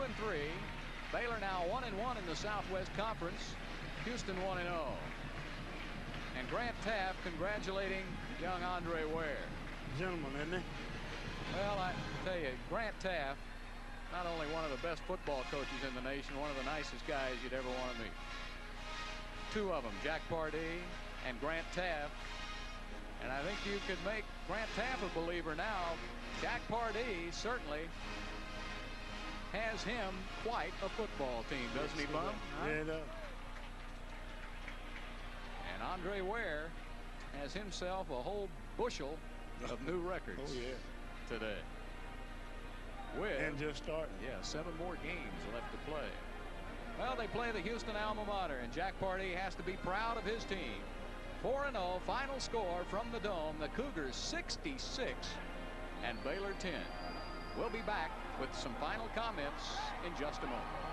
Baylor now 1-1 in the Southwest Conference. Houston 1-0. And Grant Taft congratulating young Andre Ware. Gentleman, isn't he? Well, I tell you, Grant Taft, not only one of the best football coaches in the nation, one of the nicest guys you'd ever want to meet. 2 of them, Jack Pardee and Grant Taft. And I think you could make Grant Taft a believer now. Jack Pardee certainly has him quite a football team, doesn't he, Bum? Yeah, he does. And Andre Ware has himself a whole bushel of new records today. And just starting. Yeah, 7 more games left to play. Well, they play the Houston alma mater, and Jack Pardee has to be proud of his team. 4-0 final score from the Dome. The Cougars 66 and Baylor 10. We'll be back with some final comments in just a moment.